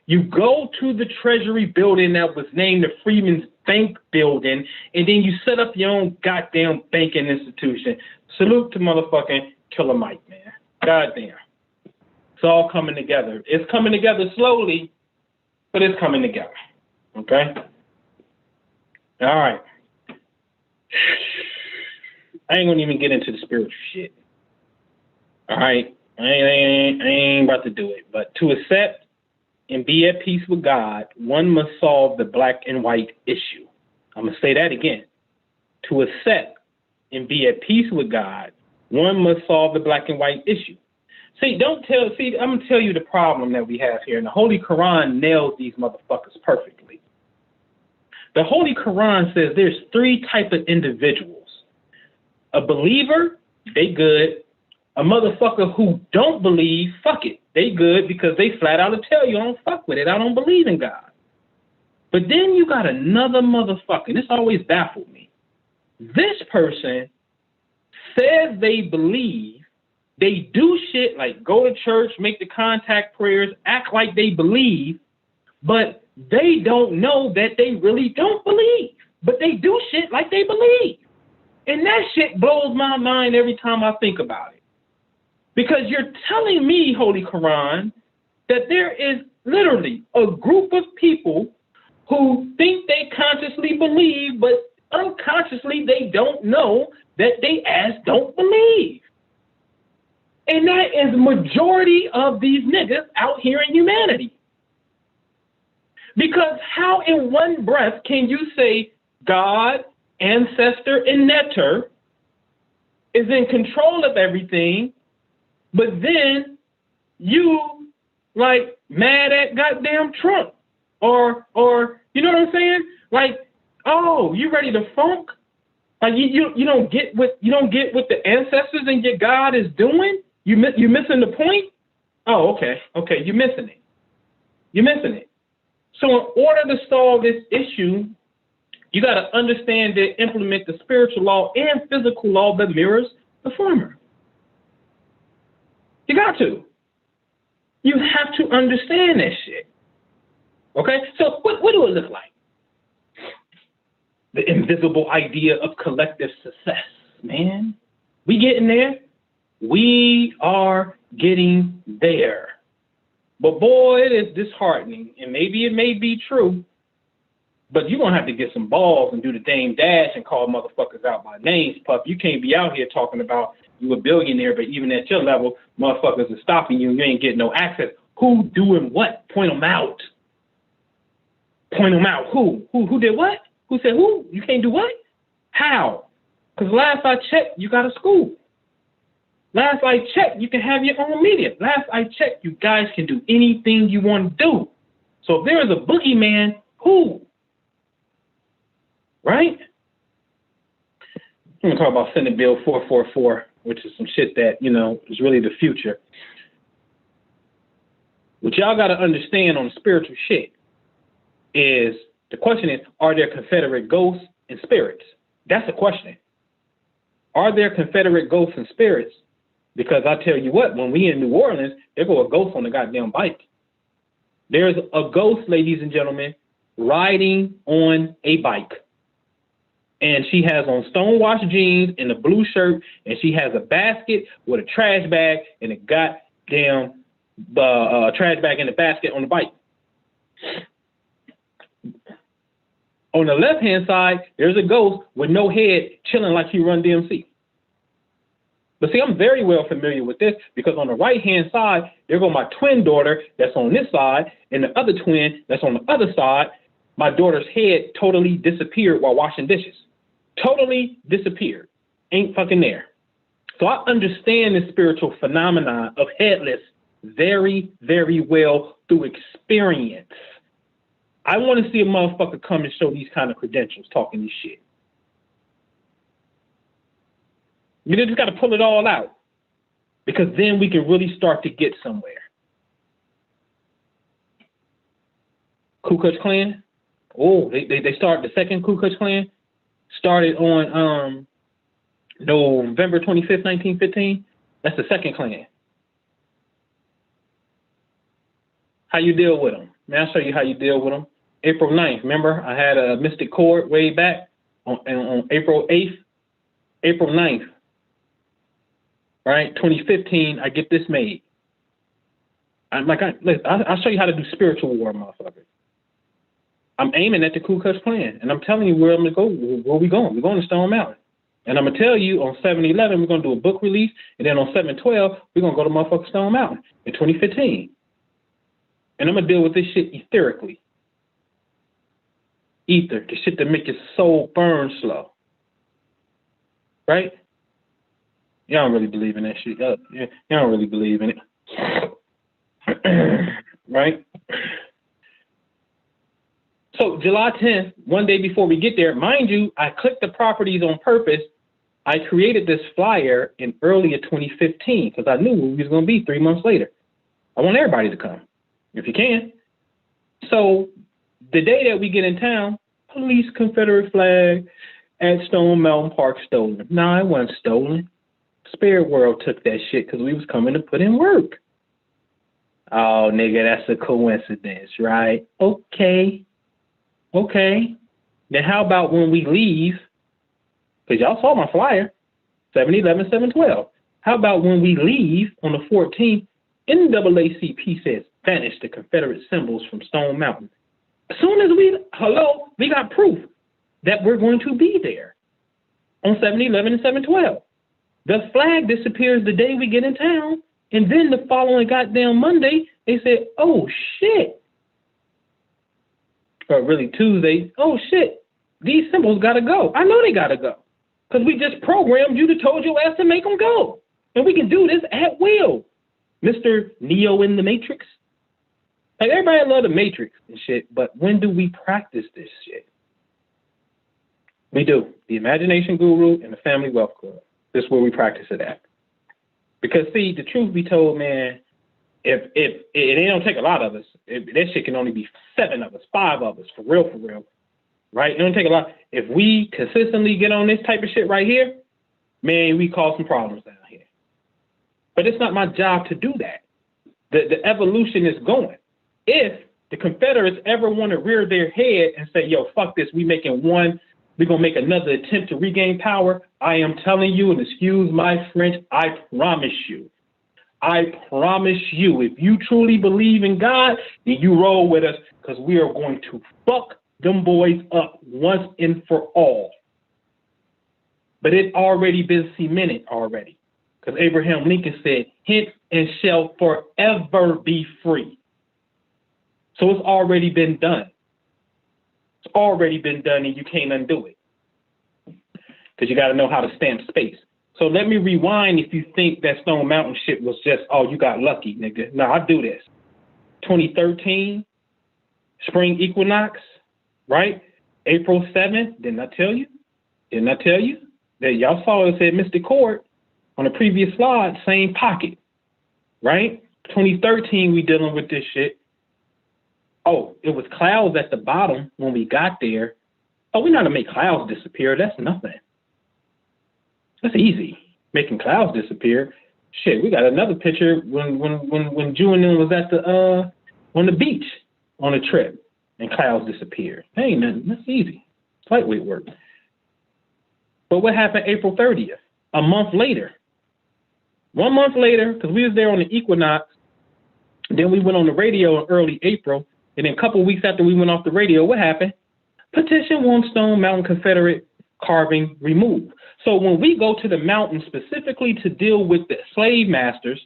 You go to the Treasury building that was named the Freedmen's Bank building, and then you set up your own goddamn banking institution. Salute to motherfucking Killer Mike, man. Goddamn. It's all coming together. It's coming together slowly, but it's coming together. Okay? All right. I ain't gonna even get into the spiritual shit. All right, I ain't about to do it. But to accept and be at peace with God, one must solve the black and white issue. I'm gonna say that again. To accept and be at peace with God, one must solve the black and white issue. I'm gonna tell you the problem that we have here, and the Holy Quran nails these motherfuckers perfectly. The Holy Quran says there's three types of individuals. A believer, they good. A motherfucker who don't believe, fuck it. They good because they flat out tell you, I don't fuck with it. I don't believe in God. But then you got another motherfucker, and this always baffled me. This person says they believe, they do shit like go to church, make the contact prayers, act like they believe, but they don't know that they really don't believe. But they do shit like they believe. And that shit blows my mind every time I think about it. Because you're telling me, Holy Quran, that there is literally a group of people who think they consciously believe, but unconsciously they don't know that they don't believe. And that is majority of these niggas out here in humanity. Because how in one breath can you say God, ancestor, and netter is in control of everything, but then you like mad at goddamn Trump or you know what I'm saying? Like, oh, you ready to funk? Like you don't get what the ancestors and your God is doing? You missing the point? Oh, okay, you're missing it. So in order to solve this issue, you got to understand and implement the spiritual law and physical law that mirrors the former. You got to. You have to understand that shit. Okay? So what do it look like? The invisible idea of collective success, man. We getting there. We are getting there. But boy, it is disheartening. And maybe it may be true, but you're going to have to get some balls and do the dame dash and call motherfuckers out by names, pup. You can't be out here talking about you a billionaire, but even at your level, motherfuckers are stopping you and you ain't getting no access. Who doing what? Point them out. Point them out. Who did what? Who said who? You can't do what? How? Because last I checked, you got a school. Last I checked, you can have your own media. Last I checked, you guys can do anything you want to do. So if there is a boogeyman, who? Right? I'm going to talk about Senate Bill 444, which is some shit that, is really the future. What y'all got to understand on spiritual shit is, the question is, are there Confederate ghosts and spirits? That's the question. Are there Confederate ghosts and spirits? Because I tell you what, when we in New Orleans, there go a ghost on the goddamn bike. There's a ghost, ladies and gentlemen, riding on a bike. And she has on stonewashed jeans and a blue shirt, and she has a basket with a trash bag and a goddamn trash bag in the basket on the bike. On the left-hand side, there's a ghost with no head chilling like he run DMC. But see, I'm very well familiar with this because on the right-hand side, there go my twin daughter that's on this side, and the other twin that's on the other side. My daughter's head totally disappeared while washing dishes. Totally disappeared. Ain't fucking there. So I understand the spiritual phenomenon of headless very, very well through experience. I want to see a motherfucker come and show these kind of credentials talking this shit. You just got to pull it all out because then we can really start to get somewhere. Ku Klux Klan? Oh, they started the second Ku Klux Klan. Started on November 25th, 1915. That's the second Klan. How you deal with them? Man, I'll show you how you deal with them. April 9th, remember? I had a mystic chord way back on April 8th. April 9th. Right, 2015, I get this made. I'll show you how to do spiritual war, motherfucker. I'm aiming at the Ku Klux Klan, and I'm telling you where I'm going to go. Where we going? We're going to Stone Mountain. And I'm going to tell you, on 7/11, we're going to do a book release. And then on 7/12, we're going to go to motherfucking Stone Mountain in 2015. And I'm going to deal with this shit etherically. Ether, the shit that make your soul burn slow. Right? Y'all don't really believe in that shit. Y'all don't really believe in it. Right? So July 10th, one day before we get there, mind you, I clicked the properties on purpose. I created this flyer in early 2015 because I knew we was going to be 3 months later. I want everybody to come, if you can. So the day that we get in town, police Confederate flag at Stone Mountain Park stolen. No, it wasn't stolen. Spirit World took that shit because we was coming to put in work. Oh, nigga, that's a coincidence, right? Okay. Then how about when we leave, because y'all saw my flyer, 7/11, 7/12. How about when we leave on the 14th, NAACP says, vanish the Confederate symbols from Stone Mountain. As soon as we got proof that we're going to be there on 7/11 and 7/12. The flag disappears the day we get in town, and then the following goddamn Monday, they said, oh, shit. Or really Tuesday, oh, shit, these symbols got to go. I know they got to go because we just programmed you to told your ass to make them go. And we can do this at will, Mr. Neo in the Matrix. Like, everybody love the Matrix and shit, but when do we practice this shit? We do. The Imagination Guru and the Family Wealth Club. This is where we practice it at. Because, see, the truth be told, man, if it don't take a lot of us, that shit can only be 7 of us, 5 of us, for real, right? It don't take a lot. If we consistently get on this type of shit right here, man, we cause some problems down here. But it's not my job to do that. The evolution is going. If the Confederates ever want to rear their head and say, yo, fuck this, we're going to make another attempt to regain power, I am telling you, and excuse my French, I promise you, if you truly believe in God, then you roll with us, because we are going to fuck them boys up once and for all. But it's already been cemented already, because Abraham Lincoln said, hence and shall forever be free. So it's already been done. It's already been done, and you can't undo it, because you got to know how to stamp space. So let me rewind if you think that Stone Mountain shit was just, oh, you got lucky, nigga. No, I do this. 2013, spring equinox, right? April 7th, didn't I tell you? That y'all saw it said Mr. Court on the previous slide, same pocket, right? 2013, we dealing with this shit. Oh, it was clouds at the bottom when we got there. Oh, we're not gonna make clouds disappear. That's nothing. That's easy, making clouds disappear. Shit, we got another picture when Jew and them was at on the beach on a trip and clouds disappeared. That ain't nothing. That's easy. It's lightweight work. But what happened April 30th? A month later. 1 month later, because we was there on the equinox. Then we went on the radio in early April. And then a couple of weeks after we went off the radio, what happened? Petition wants Stone Mountain Confederate carving removed. So when we go to the mountain specifically to deal with the slave masters,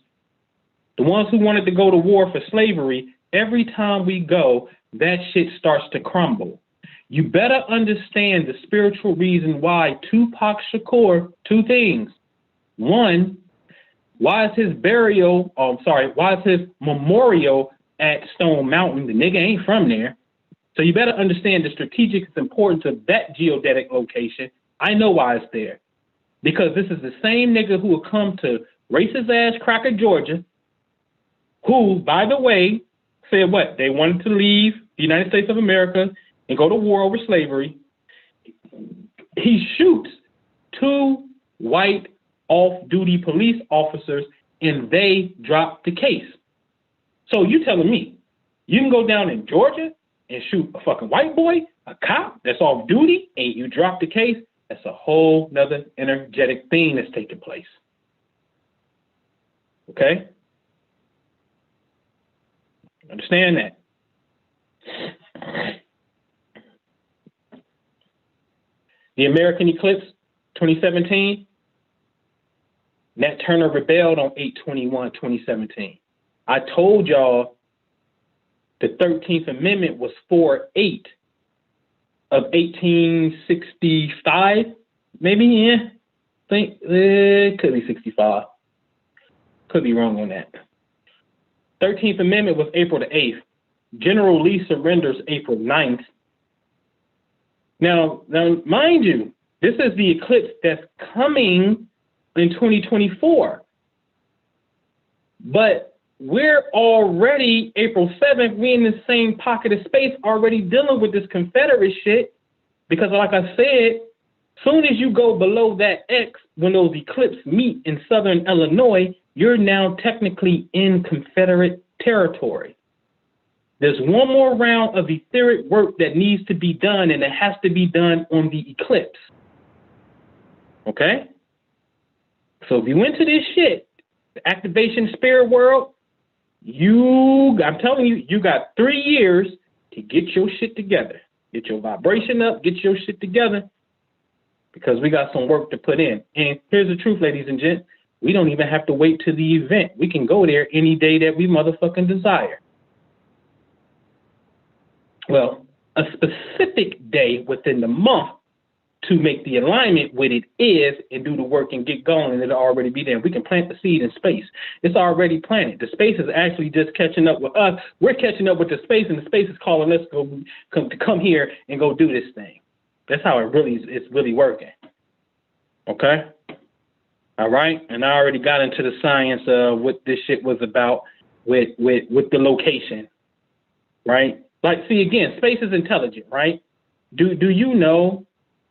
the ones who wanted to go to war for slavery, every time we go, that shit starts to crumble. You better understand the spiritual reason why Tupac Shakur, 2 things. One, why is his memorial at Stone Mountain? The nigga ain't from there. So you better understand the strategic importance of that geodetic location. I know why it's there. Because this is the same nigga who will come to racist ass Cracker, Georgia, who, by the way, said what? They wanted to leave the United States of America and go to war over slavery. He shoots 2 white off-duty police officers, and they drop the case. So you telling me you can go down in Georgia and shoot a fucking white boy, a cop that's off duty, and you drop the case? That's a whole nother energetic thing that's taking place. Okay? Understand that. The American eclipse 2017. Nat Turner rebelled on 8/21/2017. I told y'all the 13th Amendment was 4/8 of 1865, maybe, yeah. Think it could be 65. Could be wrong on that. 13th Amendment was April the 8th. General Lee surrenders April 9th. Now, mind you, this is the eclipse that's coming in 2024. But we're already, April 7th, we're in the same pocket of space already dealing with this Confederate shit. Because like I said, soon as you go below that X, when those eclipses meet in southern Illinois, you're now technically in Confederate territory. There's one more round of etheric work that needs to be done, and it has to be done on the eclipse. Okay? So if you into this shit, the activation spirit world, I'm telling you, you got 3 years to get your shit together. Get your vibration up, get your shit together, because we got some work to put in. And here's the truth, ladies and gents. We don't even have to wait to the event. We can go there any day that we motherfucking desire. Well, a specific day within the month to make the alignment with it is, and do the work and get going, and it'll already be there. We can plant the seed in space. It's already planted. The space is actually just catching up with us. We're catching up with the space, and the space is calling us to come here and go do this thing. That's how it's really working. Okay? All right? And I already got into the science of what this shit was about with the location. Right? Like, see, again, space is intelligent, right? Do you know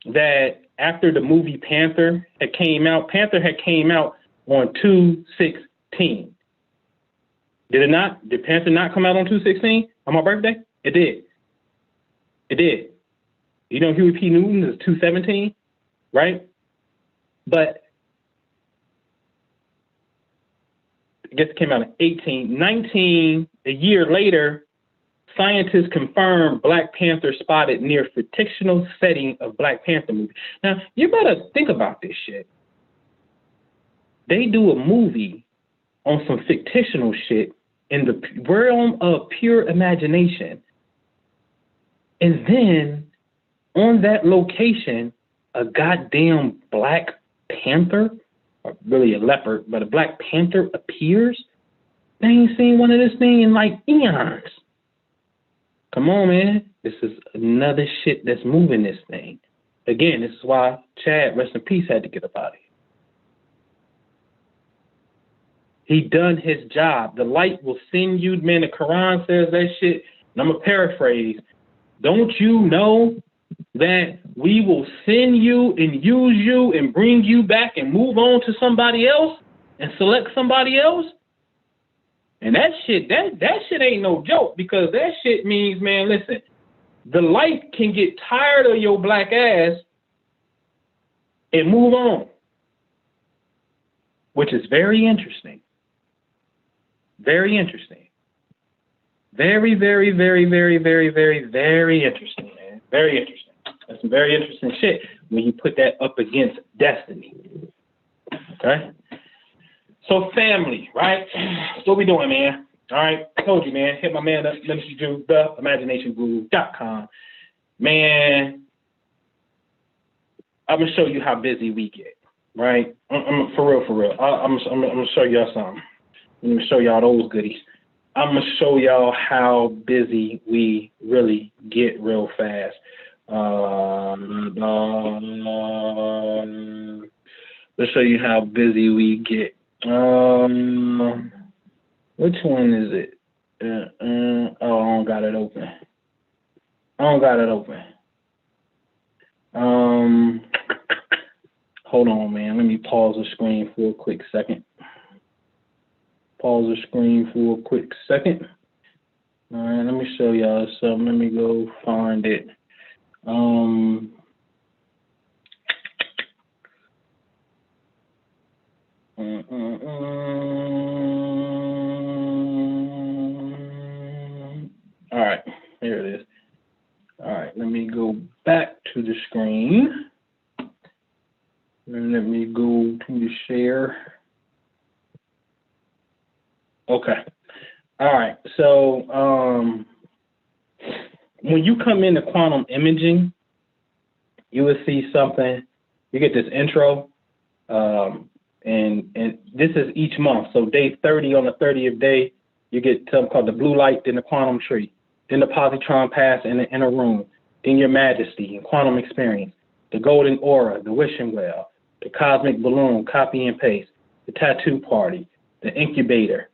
that after the movie Panther had came out on 2/16. Did it not? Did Panther not come out on 2/16 on my birthday? It did. It did. You know, Huey P. Newton is 2/17, right? But I guess it came out in 1819. A year later, scientists confirmed Black Panther spotted near fictional setting of Black Panther movie. Now, you better think about this shit. They do a movie on some fictional shit in the realm of pure imagination. And then on that location, a goddamn Black Panther, or really a leopard, but a Black Panther appears. They ain't seen one of this thing in like eons. Come on, man. This is another shit that's moving this thing. Again, this is why Chad, rest in peace, had to get up out of here. He done his job. The light will send you, man. The Quran says that shit. And I'm going to paraphrase. Don't you know that we will send you and use you and bring you back and move on to somebody else and select somebody else? And that shit ain't no joke, because that shit means, man, listen, the light can get tired of your black ass and move on, which is very interesting. Very interesting. Very, very, very, very, very, very, very interesting, man. Very interesting. That's some very interesting shit when you put that up against destiny. Okay? So family, right? That's what we doing, man. All right? I told you, man. Hit my man up. Let me do theimaginationguru.com. Man, I'm going to show you how busy we get, right? For real. I'm going to show y'all something. I'm going to show y'all those goodies. I'm going to show y'all how busy we really get real fast. Let's show you how busy we get. Which one is it? I don't got it open. Hold on, man. Let me pause the screen for a quick second. All right, let me show y'all something. Let me go find it. All right, here it is. All right, let me go back to the screen. Okay. All right. So when you come into quantum imaging, you will see something. You get this intro, and this is each month. So day 30, on the 30th day, you get something called the blue light, then the quantum tree, then the positron pass in the inner room, then your majesty and quantum experience, the golden aura, the wishing well, the cosmic balloon, copy and paste, the tattoo party, the incubator,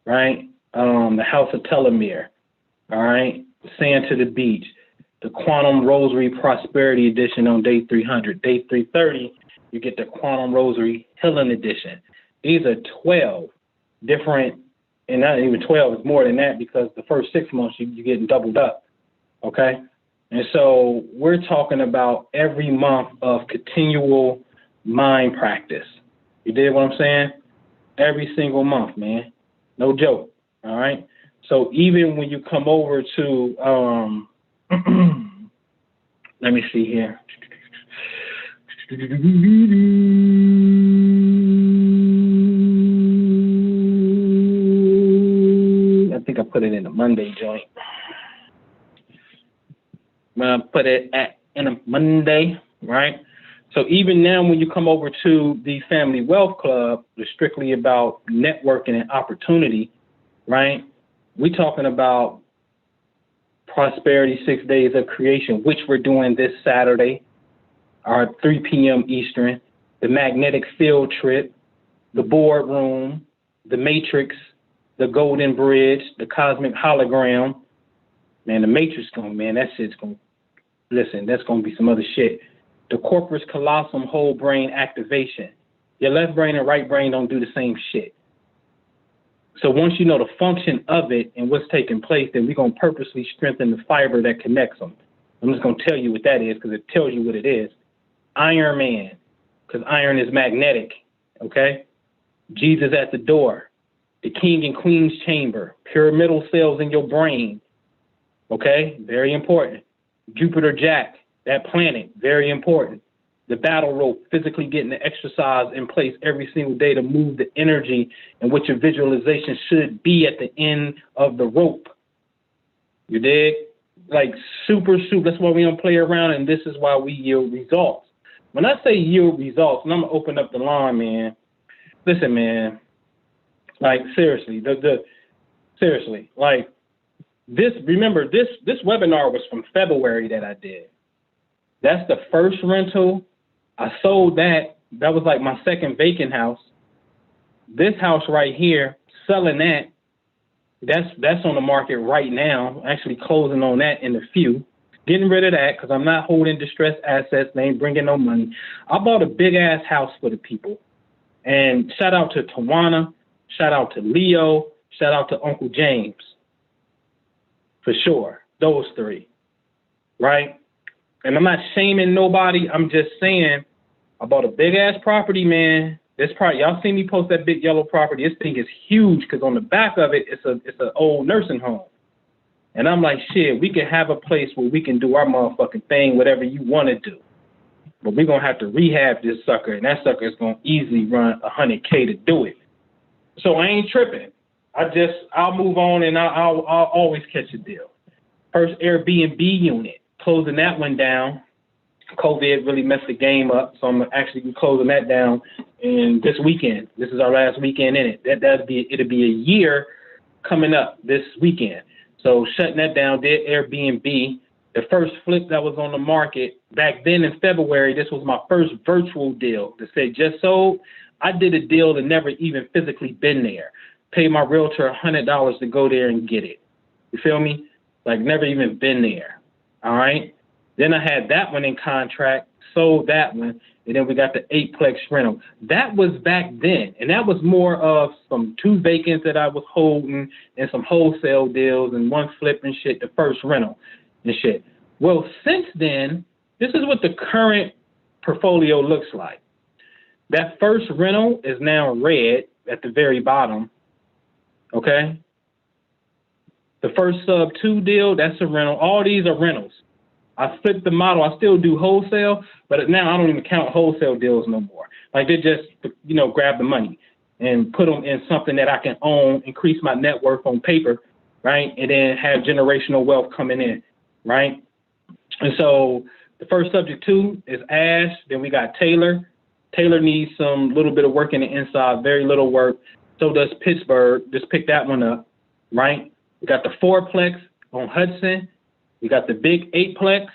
right? The house of telomere, all right? Sand to the beach, the quantum rosary prosperity edition on day 300. Day 330, you get the quantum rosary healing edition. These are 12 different, and not even 12, it's more than that, because the first 6 months you're getting doubled up, okay? And so we're talking about every month of continual mind practice. You dig what I'm saying? Every single month, man. No joke, all right? So even when you come over to, let me see here. I think I put it in the Monday joint. Put it in a Monday, right? So even now when you come over to the Family Wealth Club, it's strictly about networking and opportunity, right? We're talking about Prosperity 6 Days of Creation, which we're doing this Saturday, our 3 p.m. Eastern, the magnetic field trip, the boardroom, the matrix, the golden bridge, the cosmic hologram. Man, the matrix that shit's listen, that's going to be some other shit. The corpus callosum whole brain activation. Your left brain and right brain don't do the same shit. So once you know the function of it and what's taking place, then we're going to purposely strengthen the fiber that connects them. I'm just going to tell you what that is because it tells you what it is. Iron Man, because iron is magnetic, okay? Jesus at the door, the king and queen's chamber, pyramidal cells in your brain, okay? Very important. Jupiter Jack, that planet, very important. The battle rope, physically getting the exercise in place every single day to move the energy and what your visualization should be at the end of the rope. You dig? Like super. That's why we don't play around, and this is why we yield results. When I say yield results, and I'm gonna open up the line, man. Listen, man. Like seriously, seriously, like this. Remember, this webinar was from February that I did. That's the first rental. I sold that. That was like my second vacant house. This house right here, selling that. That's on the market right now. Actually closing on that in a few. Getting rid of that because I'm not holding distressed assets. They ain't bringing no money. I bought a big ass house for the people. And shout out to Tawana. Shout out to Leo. Shout out to Uncle James. For sure. Those three. Right? And I'm not shaming nobody. I'm just saying I bought a big ass property, man. This part, y'all see me post that big yellow property. This thing is huge because on the back of it, it's an old nursing home. And I'm like, shit, we can have a place where we can do our motherfucking thing, whatever you want to do. But we're going to have to rehab this sucker, and that sucker is going to easily run $100K to do it. So I ain't tripping. I'll move on, and I'll always catch a deal. First Airbnb unit, closing that one down. COVID really messed the game up, so I'm actually closing that down. And this weekend, this is our last weekend in it. It'll be a year coming up this weekend. So shutting that down, did Airbnb. The first flip that was on the market back then in February, this was my first virtual deal that said just sold. I did a deal and never even physically been there. Paid my realtor $100 to go there and get it. You feel me? Like never even been there. All right. Then I had that one in contract, sold that one, and then we got the 8-plex rental. That was back then, and that was more of some 2 vacants that I was holding and some wholesale deals and 1 flip and shit, the first rental and shit. Well, since then, this is what the current portfolio looks like. That first rental is now red at the very bottom, okay? The first sub 2 deal, that's a rental. All these are rentals. I flipped the model. I still do wholesale, but now I don't even count wholesale deals no more. Like they just, grab the money. and put them in something that I can own, increase my net worth on paper, right? And then have generational wealth coming in, right? And so the first subject too is Ash. Then we got Taylor. Taylor needs some little bit of work in the inside, very little work. So does Pittsburgh. Just pick that one up, right? We got the fourplex on Hudson. We got the big eightplex.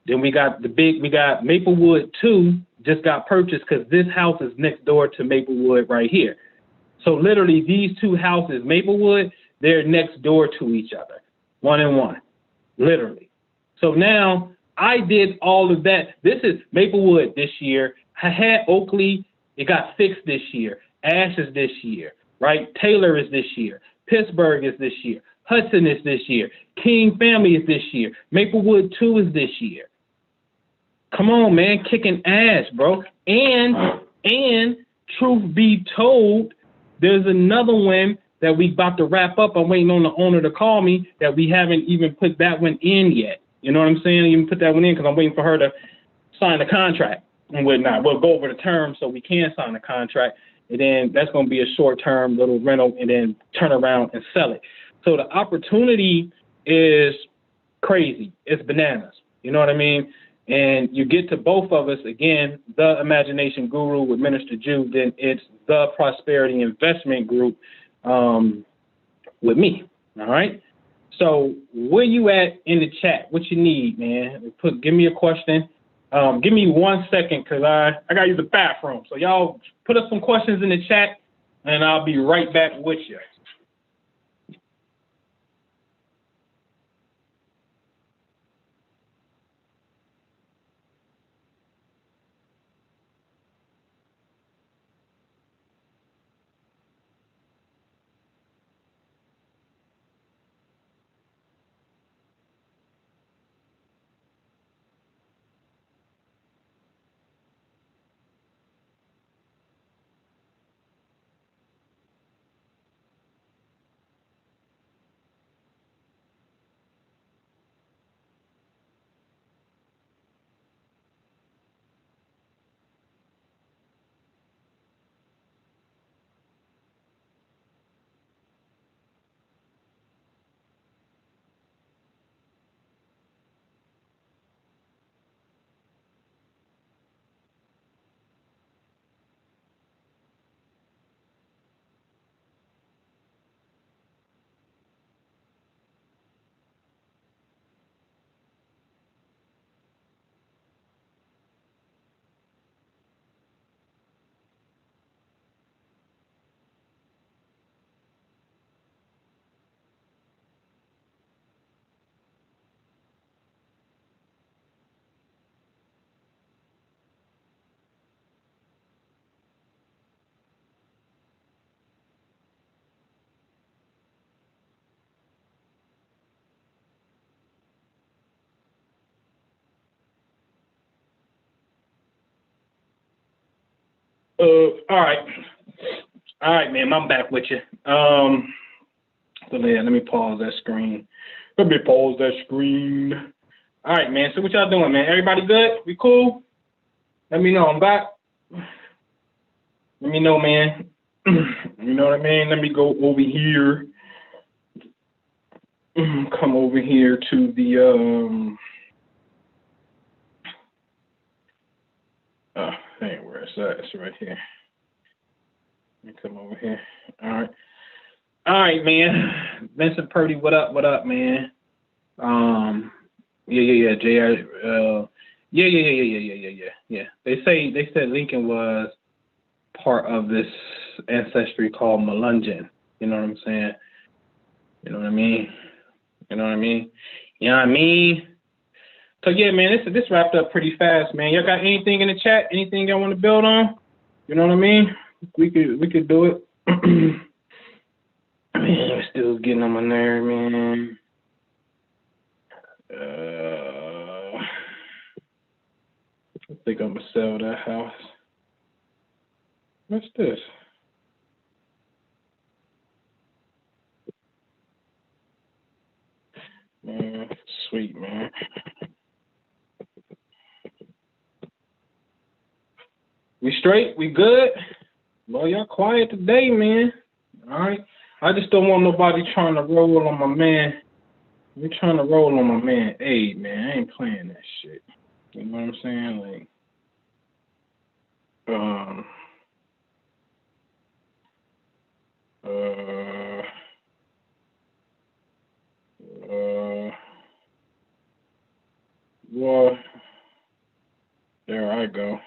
Then we got Maplewood 2 just got purchased because this house is next door to Maplewood right here. So literally these two houses, Maplewood, they're next door to each other, one and one, literally. So now I did all of that. This is Maplewood this year. I had Oakley. It got fixed this year. Ash is this year, right? Taylor is this year. Pittsburgh is this year. Hudson is this year. King Family is this year. Maplewood 2 is this year. Come on, man, kicking ass, bro. And truth be told, there's another one that we about to wrap up. I'm waiting on the owner to call me that we haven't even put that one in yet. You know what I'm saying? Even put that one in because I'm waiting for her to sign the contract and whatnot. We'll go over the terms so we can sign the contract. And then that's going to be a short-term little rental and then turn around and sell it. So the opportunity is crazy. It's bananas. You know what I mean? And you get to both of us, again, the Imagination Guru with Minister Jew, then it's the Prosperity Investment Group with me, all right? So where you at in the chat? What you need, man? Give me a question. Give me 1 second because I got to use the bathroom. So y'all put up some questions in the chat, and I'll be right back with you. All right, man, I'm back with you. So yeah, let me pause that screen. All right, man, so what y'all doing, man? Everybody good? We cool? Let me know, I'm back. Let me know, man. You know what I mean? Let me go over here. Come over here to the, hey, where is that? It's right here. Let me come over here. All right, man. Vincent Purdy, what up, man? Yeah, JR. Yeah. They said Lincoln was part of this ancestry called Melungeon. You know what I'm saying? You know what I mean? So yeah, man, this wrapped up pretty fast, man. Y'all got anything in the chat? Anything y'all want to build on? You know what I mean? We could do it. Man, it's still getting on my nerve, man. I think I'm gonna sell that house. What's this? Man, sweet, man. We straight? We good? Well, y'all quiet today, man. All right. I just don't want nobody trying to roll on my man. You're trying to roll on my man. Hey, man, I ain't playing that shit. You know what I'm saying? Like, well, there I go.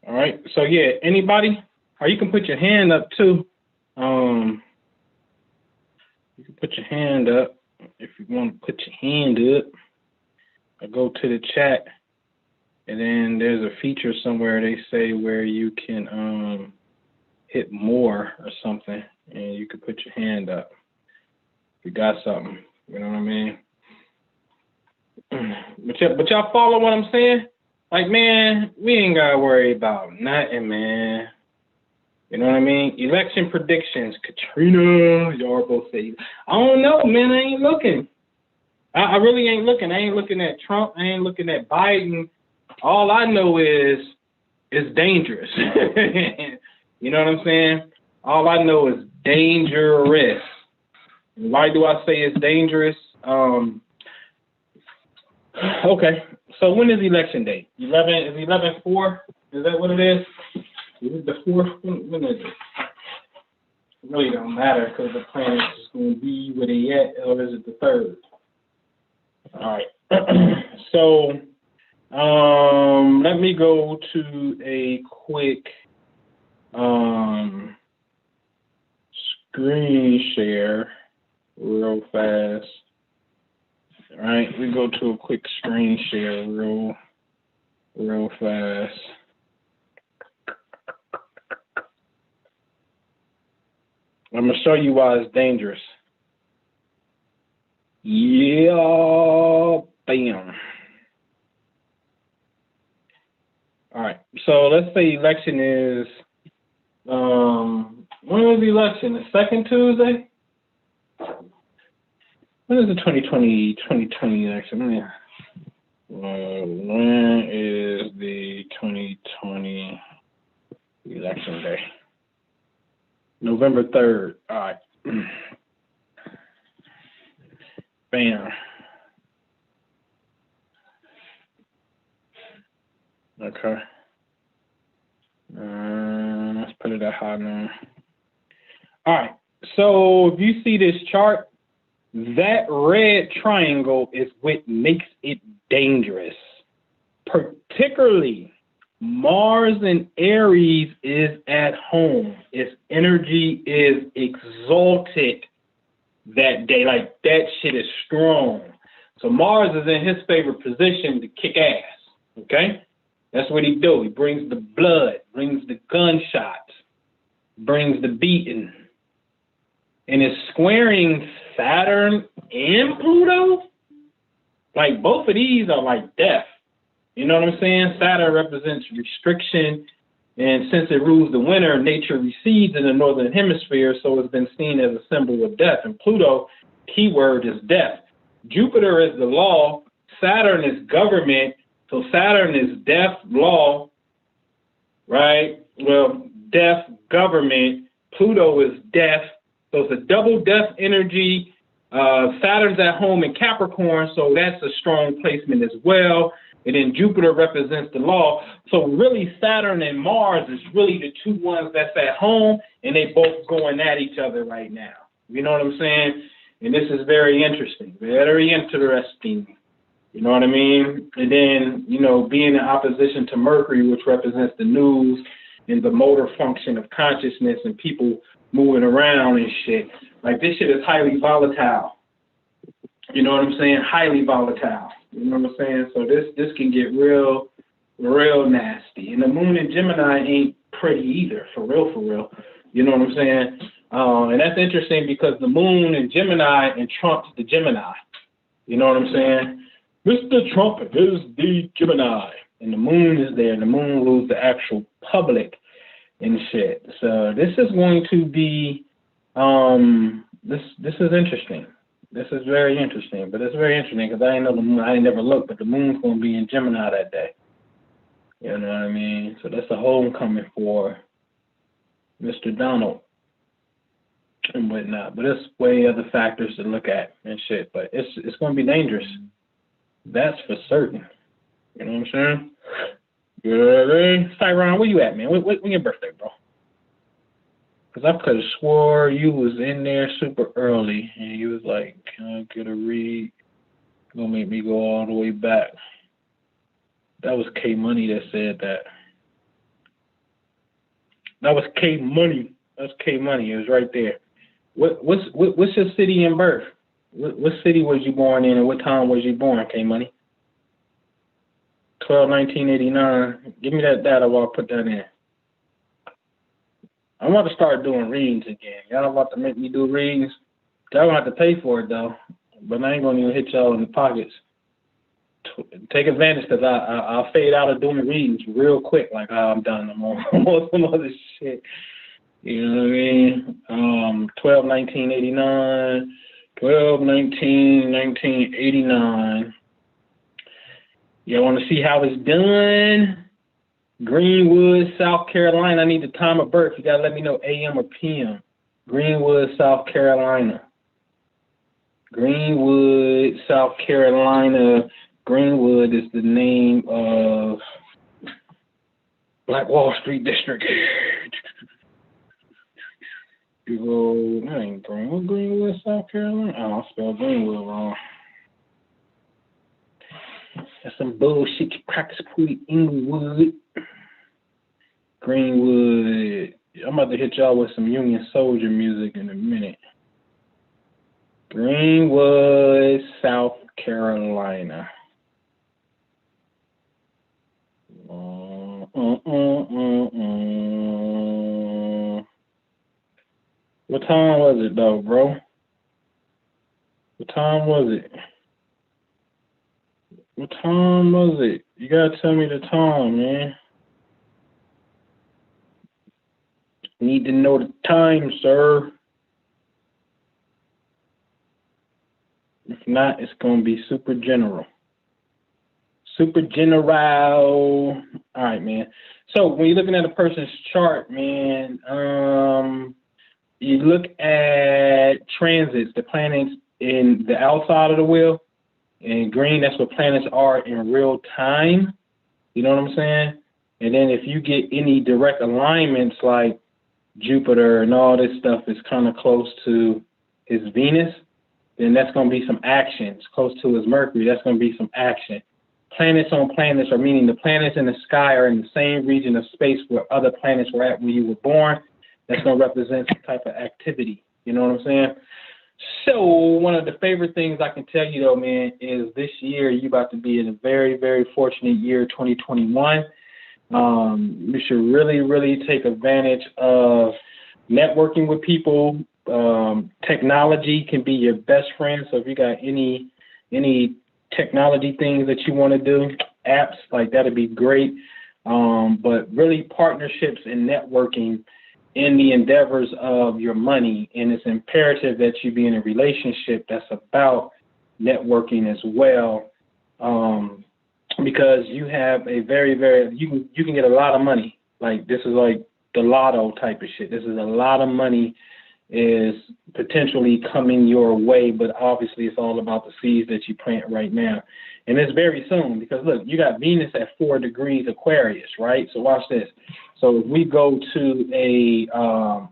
All right. So yeah, anybody? Or you can put your hand up too. You can put your hand up if you want to put your hand up. I go to the chat, and then there's a feature somewhere they say where you can hit more or something, and you can put your hand up. If you got something, you know what I mean? But y'all follow what I'm saying? Like, man, we ain't got to worry about nothing, man. You know what I mean? Election predictions. Katrina, y'all both say, I don't know, man. I ain't looking. I really ain't looking. I ain't looking at Trump. I ain't looking at Biden. All I know is it's dangerous. You know what I'm saying? All I know is dangerous. Why do I say it's dangerous? Okay. So when is election day? 11/4? Is that what it is? Is it the 4th? When is it? It really don't matter because the planet is going to be where they at, or is it the 3rd? All right. So let me go to a quick screen share real fast. All right, we go to a quick screen share real fast. I'm going to show you why it's dangerous. Yeah, bam. All right, so let's say election is, when is the election? The 2nd Tuesday? When is the 2020 election? When is the 2020 election day? November 3rd. All right. Bam. Okay. Let's put it at high noon. All right. So if you see this chart, that red triangle is what makes it dangerous. Particularly, Mars in Aries is at home. Its energy is exalted that day. Like, that shit is strong. So Mars is in his favorite position to kick ass. Okay? That's what he do. He brings the blood, brings the gunshots, brings the beating. And it's squaring Saturn and Pluto. Like, both of these are like death. You know what I'm saying? Saturn represents restriction, and since it rules the winter, nature recedes in the northern hemisphere, so it's been seen as a symbol of death. And Pluto, keyword is death. Jupiter is the law. Saturn is government. So Saturn is death, law, right? Well, death, government. Pluto is death. So it's a double death energy. Saturn's at home in Capricorn, so that's a strong placement as well. And then Jupiter represents the law. So really Saturn and Mars is really the two ones that's at home, and they both going at each other right now. You know what I'm saying? And this is very interesting, very interesting. You know what I mean? And then, you know, being in opposition to Mercury, which represents the news and the motor function of consciousness and people moving around and shit. Like, this shit is highly volatile. You know what I'm saying? Highly volatile. You know what I'm saying? So this can get real nasty. And the moon in Gemini ain't pretty either, for real. You know what I'm saying? And that's interesting because the moon in Gemini and Trump's the Gemini. You know what I'm saying? Mr. Trump is the Gemini. And the moon is there. And the moon rules the actual public and shit. So this is going to be, this is interesting. This is very interesting, but it's very interesting because I ain't know the moon. I ain't never looked, but the moon's going to be in Gemini that day. You know what I mean? So that's a homecoming for Mr. Donald and whatnot. But there's way other factors to look at and shit. But it's going to be dangerous. That's for certain. You know what I'm saying? Good. Tyron, where you at, man? When your birthday, bro? Because I could have swore you was in there super early, and you was like, can I get a read? Gonna make me go all the way back. That was K Money that said that. That was K Money. That's K Money. It was right there. What's your city and birth? What city was you born in, and what time was you born, K Money? 12/1989. Give me that data while I put that in. I'm about to start doing readings again. Y'all about to make me do readings? Y'all gonna have to pay for it though. But I ain't gonna even hit y'all in the pockets. Take advantage, because I'll fade out of doing readings real quick, like how I'm done. I'm on some other shit. You know what I mean? 12/1989, 12/19/1989. Y'all want to see how it's done? Greenwood, South Carolina. I need the time of birth. You got to let me know AM or PM. Greenwood, South Carolina. Greenwood, South Carolina. Greenwood is the name of Black Wall Street District. That ain't Greenwood. Greenwood, South Carolina. Oh, I spelled Greenwood wrong. That's some bullshit. Practice Pooty Inglewood. Greenwood. I'm about to hit y'all with some Union Soldier music in a minute. Greenwood, South Carolina. What time was it though, bro? What time was it? What time was it? You gotta tell me the time, man. Need to know the time, sir. If not, it's gonna be super general. Super general. All right, man. So when you're looking at a person's chart, man, you look at transits, the planets in the outside of the wheel. In green, that's what planets are in real time. You know what I'm saying? And then if you get any direct alignments like Jupiter and all this stuff is kind of close to his Venus, then that's going to be some action. It's close to his Mercury, that's going to be some action. Planets on planets are meaning the planets in the sky are in the same region of space where other planets were at when you were born. That's going to represent some type of activity. You know what I'm saying? So one of the favorite things I can tell you, though, man, is this year you're about to be in a very, very fortunate year, 2021. You should really, really take advantage of networking with people. Technology can be your best friend. So if you got any technology things that you want to do, apps, like that'd be great. But really partnerships and networking in the endeavors of your money. And it's imperative that you be in a relationship that's about networking as well. Because you have a very, very, you can get a lot of money. Like this is like the lotto type of shit. This is a lot of money is potentially coming your way, but obviously it's all about the seeds that you plant right now. And it's very soon because look, you got Venus at 4 degrees Aquarius, right? So watch this. So if we go to a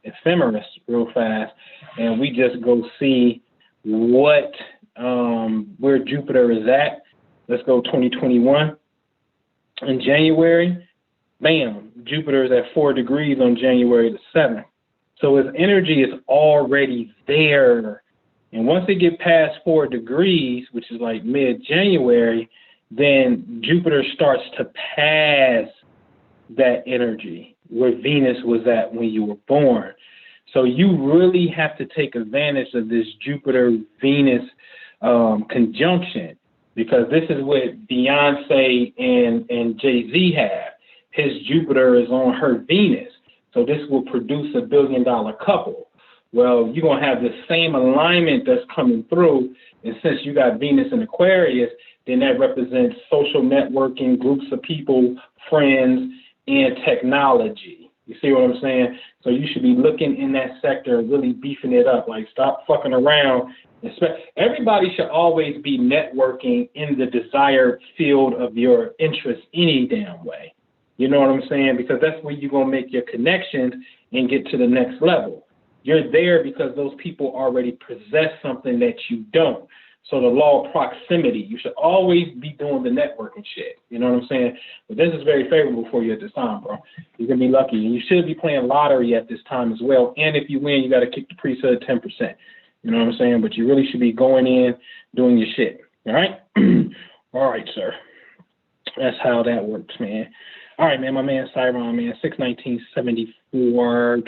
ephemeris real fast and we just go see what where Jupiter is at. Let's go 2021. In January, bam, Jupiter is at 4 degrees on January the 7th. So his energy is already there. And once they get past 4 degrees, which is like mid-January, then Jupiter starts to pass that energy where Venus was at when you were born. So you really have to take advantage of this Jupiter-Venus conjunction, because this is what Beyonce and Jay-Z have. His Jupiter is on her Venus. So this will produce $1 billion couple. Well, you're going to have the same alignment that's coming through. And since you got Venus in Aquarius, then that represents social networking, groups of people, friends, and technology. You see what I'm saying? So you should be looking in that sector, really beefing it up. Like, stop fucking around. Everybody should always be networking in the desired field of your interest any damn way. You know what I'm saying? Because that's where you're going to make your connections and get to the next level. You're there because those people already possess something that you don't. So the law of proximity, you should always be doing the networking shit. You know what I'm saying? But this is very favorable for you at this time, bro. You're going to be lucky. And you should be playing lottery at this time as well. And if you win, you got to kick the priesthood 10%. You know what I'm saying? But you really should be going in, doing your shit. All right? All right, sir. That's how that works, man. All right, man. My man, Cyron, man. 6/19/74.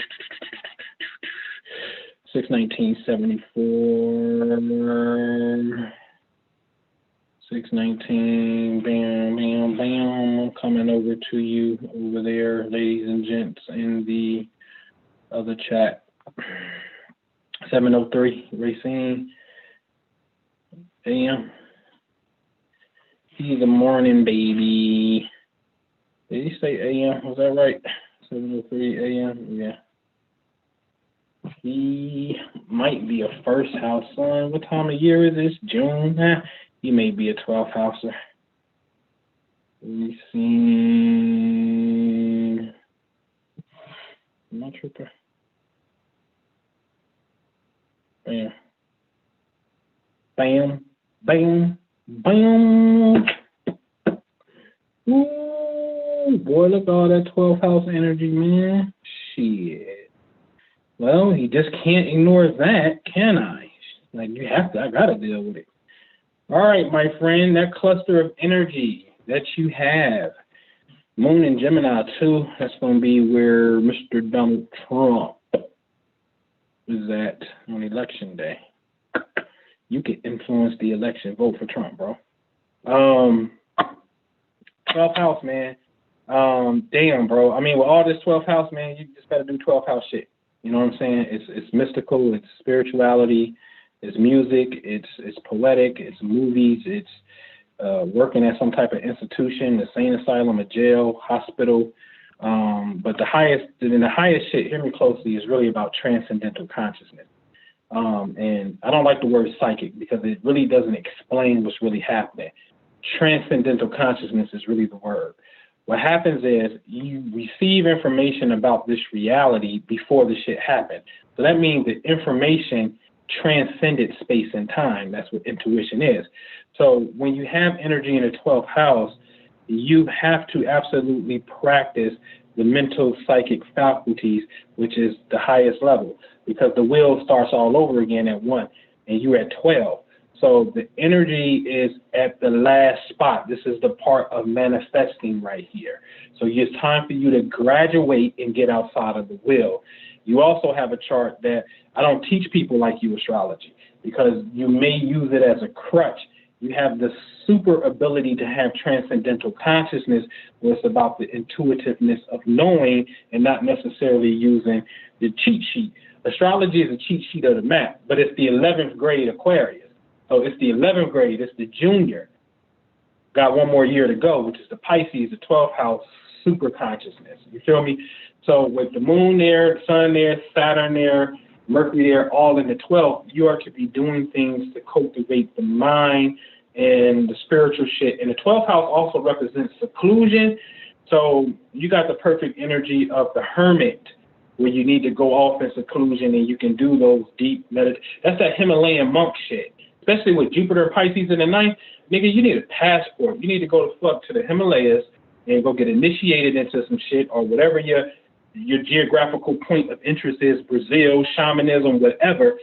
6/19/74. 6/19. Bam, bam, bam. I'm coming over to you over there, ladies and gents, in the other chat. 7:03. Racine. AM. Good morning, baby. Did he say AM? Was that right? 7:03 AM. Yeah. He might be a first house son. What time of year is this? June? He may be a 12th houser. We see. I'm not tripping. Bam. Bam. Bam. Bam. Ooh, boy, look at all that 12th house energy, man. Shit. Well, you just can't ignore that, can I? Like, you have to, I gotta deal with it. All right, my friend, that cluster of energy that you have, Moon in Gemini too, that's gonna be where Mr. Donald Trump is at on election day. You can influence the election, vote for Trump, bro. 12th house, man. Damn, bro. I mean, with all this 12th house, man, you just gotta do 12th house shit. You know what I'm saying? It's mystical, it's spirituality, it's music, it's poetic, it's movies, it's working at some type of institution, a sane asylum, a jail, hospital. But the highest shit, hear me closely, is really about transcendental consciousness. And I don't like the word psychic because it really doesn't explain what's really happening. Transcendental consciousness is really the word. What happens is you receive information about this reality before the shit happened. So that means that information transcended space and time. That's what intuition is. So when you have energy in the 12th house, you have to absolutely practice the mental psychic faculties, which is the highest level, because the wheel starts all over again at 1 and you're at 12. So the energy is at the last spot. This is the part of manifesting right here. So it's time for you to graduate and get outside of the wheel. You also have a chart that I don't teach people like you astrology because you may use it as a crutch. You have the super ability to have transcendental consciousness where it's about the intuitiveness of knowing and not necessarily using the cheat sheet. Astrology is a cheat sheet of the map, but it's the 11th grade Aquarius. So it's the 11th grade, it's the junior. Got one more year to go, which is the Pisces, the 12th house, super consciousness. You feel me? So with the moon there, the sun there, Saturn there, Mercury there, all in the 12th, you are to be doing things to cultivate the mind and the spiritual shit. And the 12th house also represents seclusion. So you got the perfect energy of the hermit, where you need to go off in seclusion and you can do those deep meditations. That's that Himalayan monk shit. Especially with Jupiter Pisces in the 9th, nigga, you need a passport. You need to go to the Himalayas and go get initiated into some shit or whatever your geographical point of interest is, Brazil, shamanism, whatever.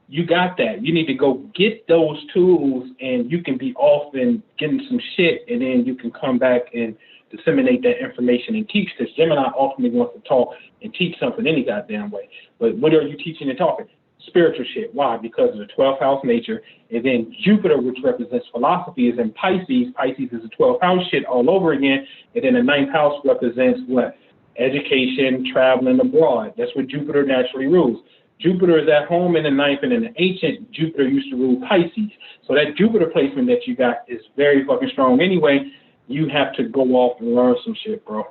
You got that. You need to go get those tools and you can be off and getting some shit and then you can come back and disseminate that information and teach, because Gemini ultimately wants to talk and teach something any goddamn way. But what are you teaching and talking? Spiritual shit. Why? Because of the 12th house nature. And then Jupiter, which represents philosophy, is in Pisces. Pisces is a 12th house shit all over again. And then the 9th house represents what? Education, traveling abroad. That's what Jupiter naturally rules. Jupiter is at home in the 9th, and in the ancient, Jupiter used to rule Pisces. So that Jupiter placement that you got is very fucking strong anyway. You have to go off and learn some shit, bro.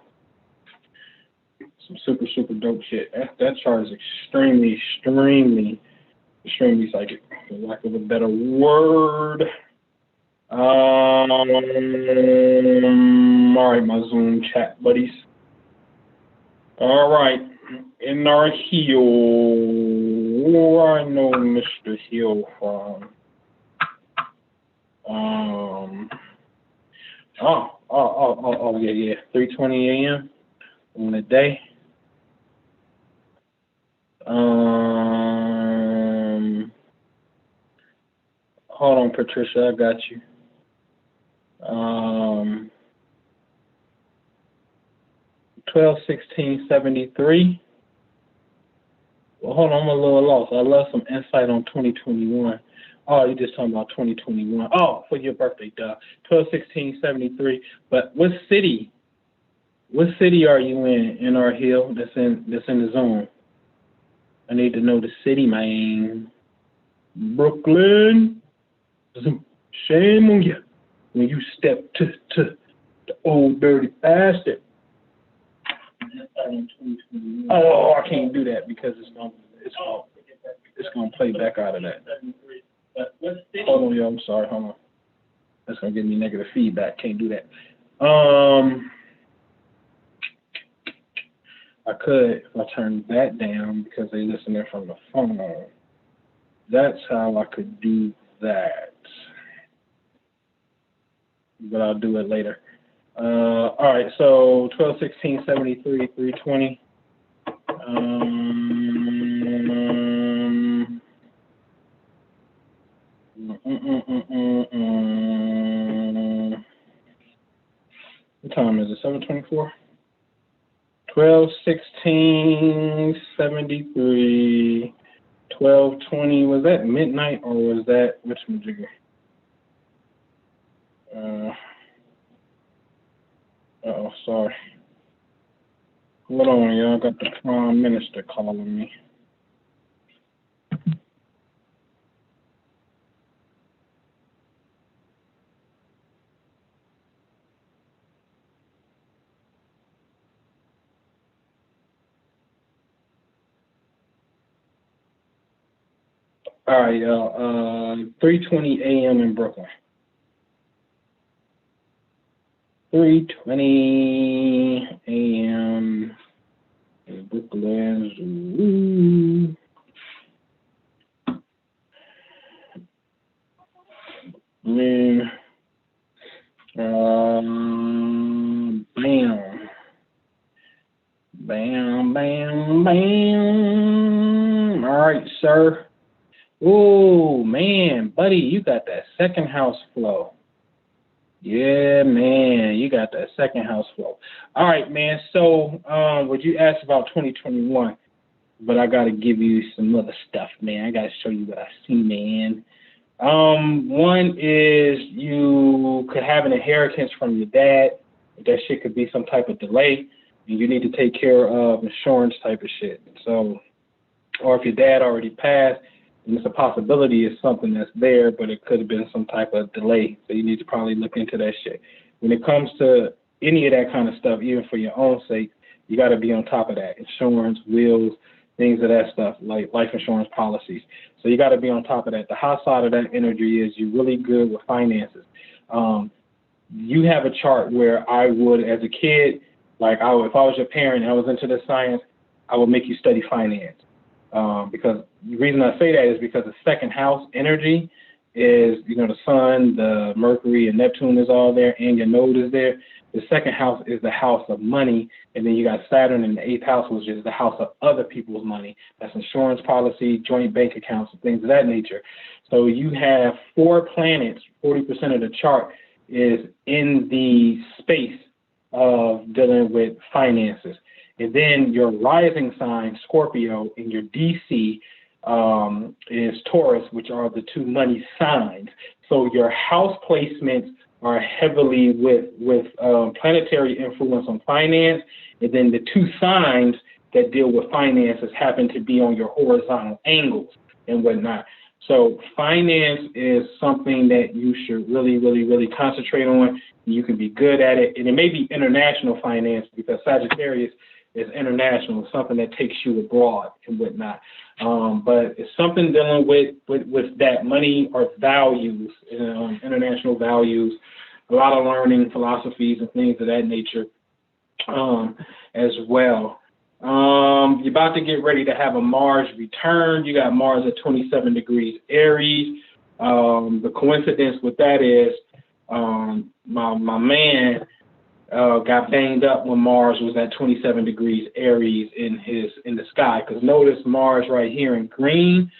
Some super dope shit. That chart is extremely psychic, for lack of a better word. All right, my Zoom chat buddies. All right, in our Hill, where I know Mr. Hill from. Yeah, 3:20 a.m. on the day. Hold on, Patricia, I got you. 12/16/73. Well, hold on, I'm a little lost. I love some insight on 2021. Oh, you're just talking about 2021. Oh, for your birthday, duh. 12/16/73. But what city are you in our Hill that's in the zone? I need to know the city, man. Brooklyn. Shame on you when you step to the old dirty bastard. Oh, I can't do that because it's gonna play back out of that. Hold on, yo, I'm sorry, hold on. That's gonna give me negative feedback. Can't do that. I could if I turn that down because they listening from the phone. That's how I could do that. But I'll do it later. All right, so 12/16/73, 3:20. What time is it? 7:24. 12/16/73. 12:20. Was that midnight or was that which jigger? Oh, sorry. Hold on, y'all. Got the Prime Minister calling me. All right, y'all. 3:20 a.m. in Brooklyn. 3:20 a.m. in Brooklyn. Ooh. Bam. All right, sir. Oh, man, buddy, you got that second house flow. Yeah, man, you got that second house flow. All right, man, so would you ask about 2021? But I got to give you some other stuff, man. I got to show you what I see, man. One is you could have an inheritance from your dad. That shit could be some type of delay, and you need to take care of insurance type of shit. So, or if your dad already passed, and it's a possibility it's something that's there, but it could have been some type of delay. So you need to probably look into that shit. When it comes to any of that kind of stuff, even for your own sake, you got to be on top of that. Insurance, wills, things of that stuff, like life insurance policies. So you got to be on top of that. The high side of that energy is you're really good with finances. You have a chart where I would, as a kid, like if I was your parent and I was into the science, I would make you study finance. Because the reason I say that is because the second house energy is, the sun, the Mercury and Neptune is all there, and your node is there. The second house is the house of money, and then you got Saturn in the 8th house, which is the house of other people's money. That's insurance policy, joint bank accounts, and things of that nature. So you have 4 planets, 40% of the chart is in the space of dealing with finances. And then your rising sign, Scorpio, and your DC is Taurus, which are the 2 money signs. So your house placements are heavily with planetary influence on finance, and then the 2 signs that deal with finances happen to be on your horizontal angles and whatnot. So finance is something that you should really, really, really concentrate on. You can be good at it, and it may be international finance because Sagittarius is international. It's something that takes you abroad and whatnot. But it's something dealing with that money or values, international values, a lot of learning, philosophies, and things of that nature as well. You're about to get ready to have a Mars return. You got Mars at 27 degrees Aries. The coincidence with that is my man got banged up when Mars was at 27 degrees Aries in the sky. Because notice Mars right here in green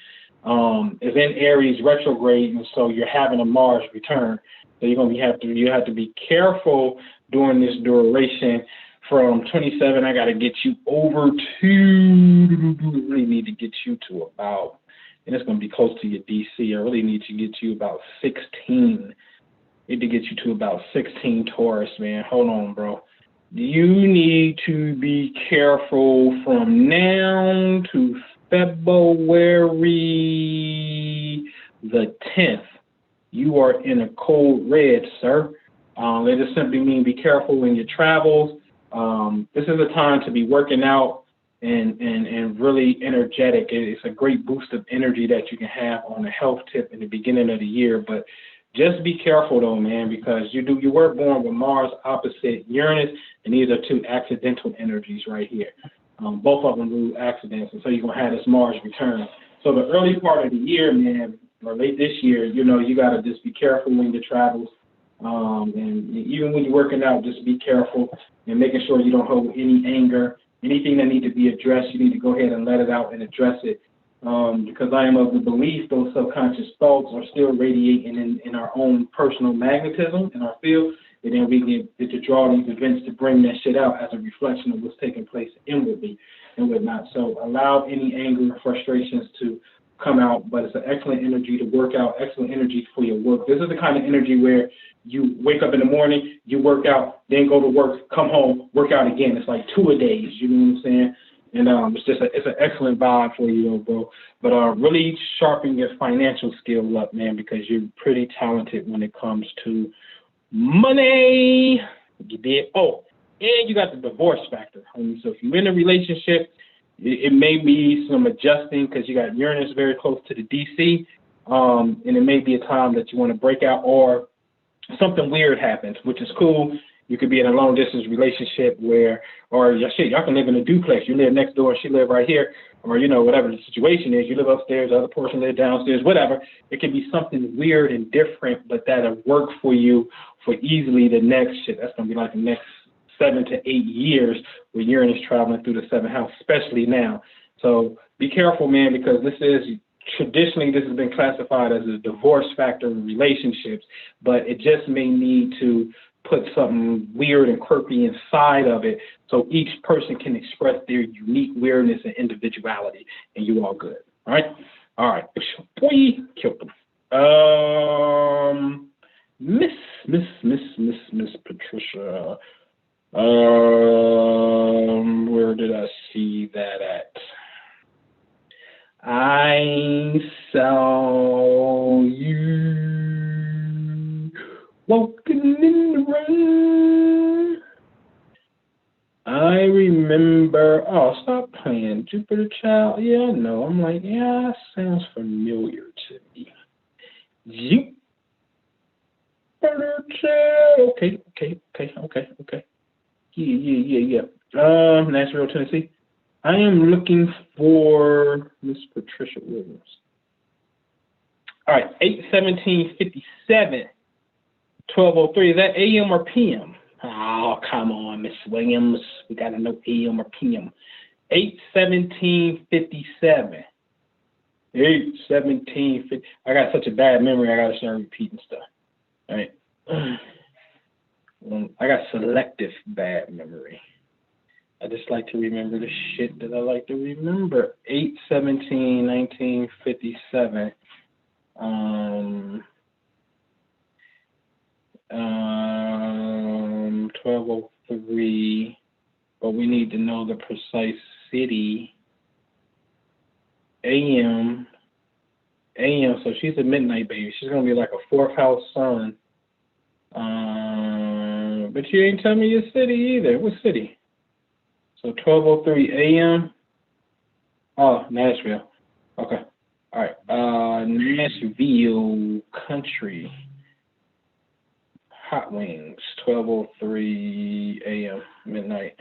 is in Aries retrograde, and so you're having a Mars return. So you have to be careful during this duration. From 27, I got to get you over to, really need to get you to about, and it's going to be close to your DC. I really need to get you about 16. Need to get you to about 16 Taurus, man. Hold on, bro. You need to be careful from now to February the 10th. You are in a cold red, sir. That just simply mean be careful in your travels. This is a time to be working out and really energetic. It's a great boost of energy that you can have on the health tip in the beginning of the year. But just be careful though, man, because you were born with Mars opposite Uranus, and these are two accidental energies right here. Both of them rule accidents, and so you're gonna have this Mars return. So the early part of the year, man, or late this year, you gotta just be careful in your travels. And even when you're working out, just be careful and making sure you don't hold any anger. Anything that needs to be addressed, you need to go ahead and let it out and address it. Because I am of the belief those subconscious thoughts are still radiating in our own personal magnetism in our field, and then we get to draw these events to bring that shit out as a reflection of what's taking place inwardly and whatnot. So allow any anger or frustrations to come out, but it's an excellent energy to work out, excellent energy for your work. This is the kind of energy where you wake up in the morning, you work out, then go to work, come home, work out again. It's like 2 a days, you know what I'm saying? And it's an excellent vibe for you, though, bro. But really sharpen your financial skill up, man, because you're pretty talented when it comes to money. You did. Oh, and you got the divorce factor, homie. So if you're in a relationship, it may be some adjusting because you got Uranus very close to the DC, and it may be a time that you want to break out or something weird happens, which is cool. You could be in a long distance relationship where, or y'all can live in a duplex. You live next door and she live right here, or whatever the situation is. You live upstairs, the other person live downstairs, whatever. It can be something weird and different, but that'll work for you for easily the next shit. That's gonna be like the next 7 to 8 years where Uranus traveling through the 7th house, especially now. So be careful, man, because traditionally this has been classified as a divorce factor in relationships, but it just may need to put something weird and quirky inside of it so each person can express their unique weirdness and individuality, and you all good. All right. Boy, killed them. Miss Patricia. Where did I see that at? I saw you walking in the rain. I remember. Oh, stop playing, Jupiter Child. Yeah, I know. I'm like, yeah, that sounds familiar to me. Jupiter Child. Okay. Yeah. Nashville, Tennessee. I am looking for Miss Patricia Williams. All right, 8/17/57, 12:03. Is that AM or PM? Oh, come on, Miss Williams. We got to know AM or PM. 8/17/57. 8/17/50. I got such a bad memory, I got to start repeating stuff. All right. I got selective bad memory. I just like to remember the shit that I like to remember. 8/17/1957. 12:03. But we need to know the precise city. AM. So she's a midnight baby. She's gonna be like a 4th house sun. But you ain't tell me your city either. What city? So 12:03 a.m. Oh, Nashville. Okay. All right. Nashville country. Hot wings. 12:03 a.m. midnight.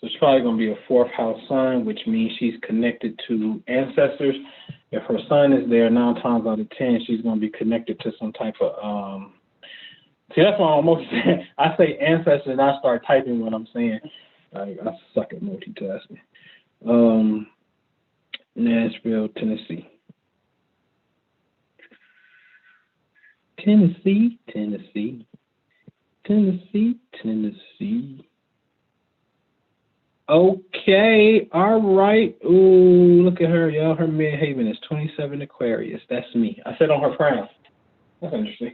So it's probably going to be a fourth house sun, which means she's connected to ancestors. If her sun is there, 9 times out of 10, she's going to be connected to some type of see, that's why I almost I say ancestors and I start typing what I'm saying. I suck at multitasking. Nashville, Tennessee. Tennessee. Okay, all right. Ooh, look at her, y'all. Her midhaven is 27 Aquarius. That's me. I said on her crown. That's interesting.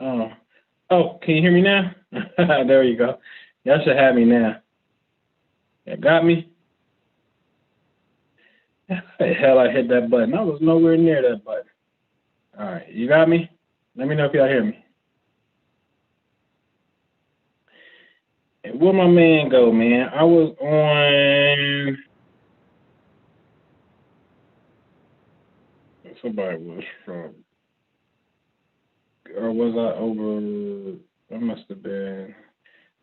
Oh, can you hear me now? There you go. Y'all should have me now. Yeah, got me? How the hell I hit that button? I was nowhere near that button. All right, you got me? Let me know if y'all hear me. And where my man go, man? I was on... Somebody was from... Or was I over... That must have been...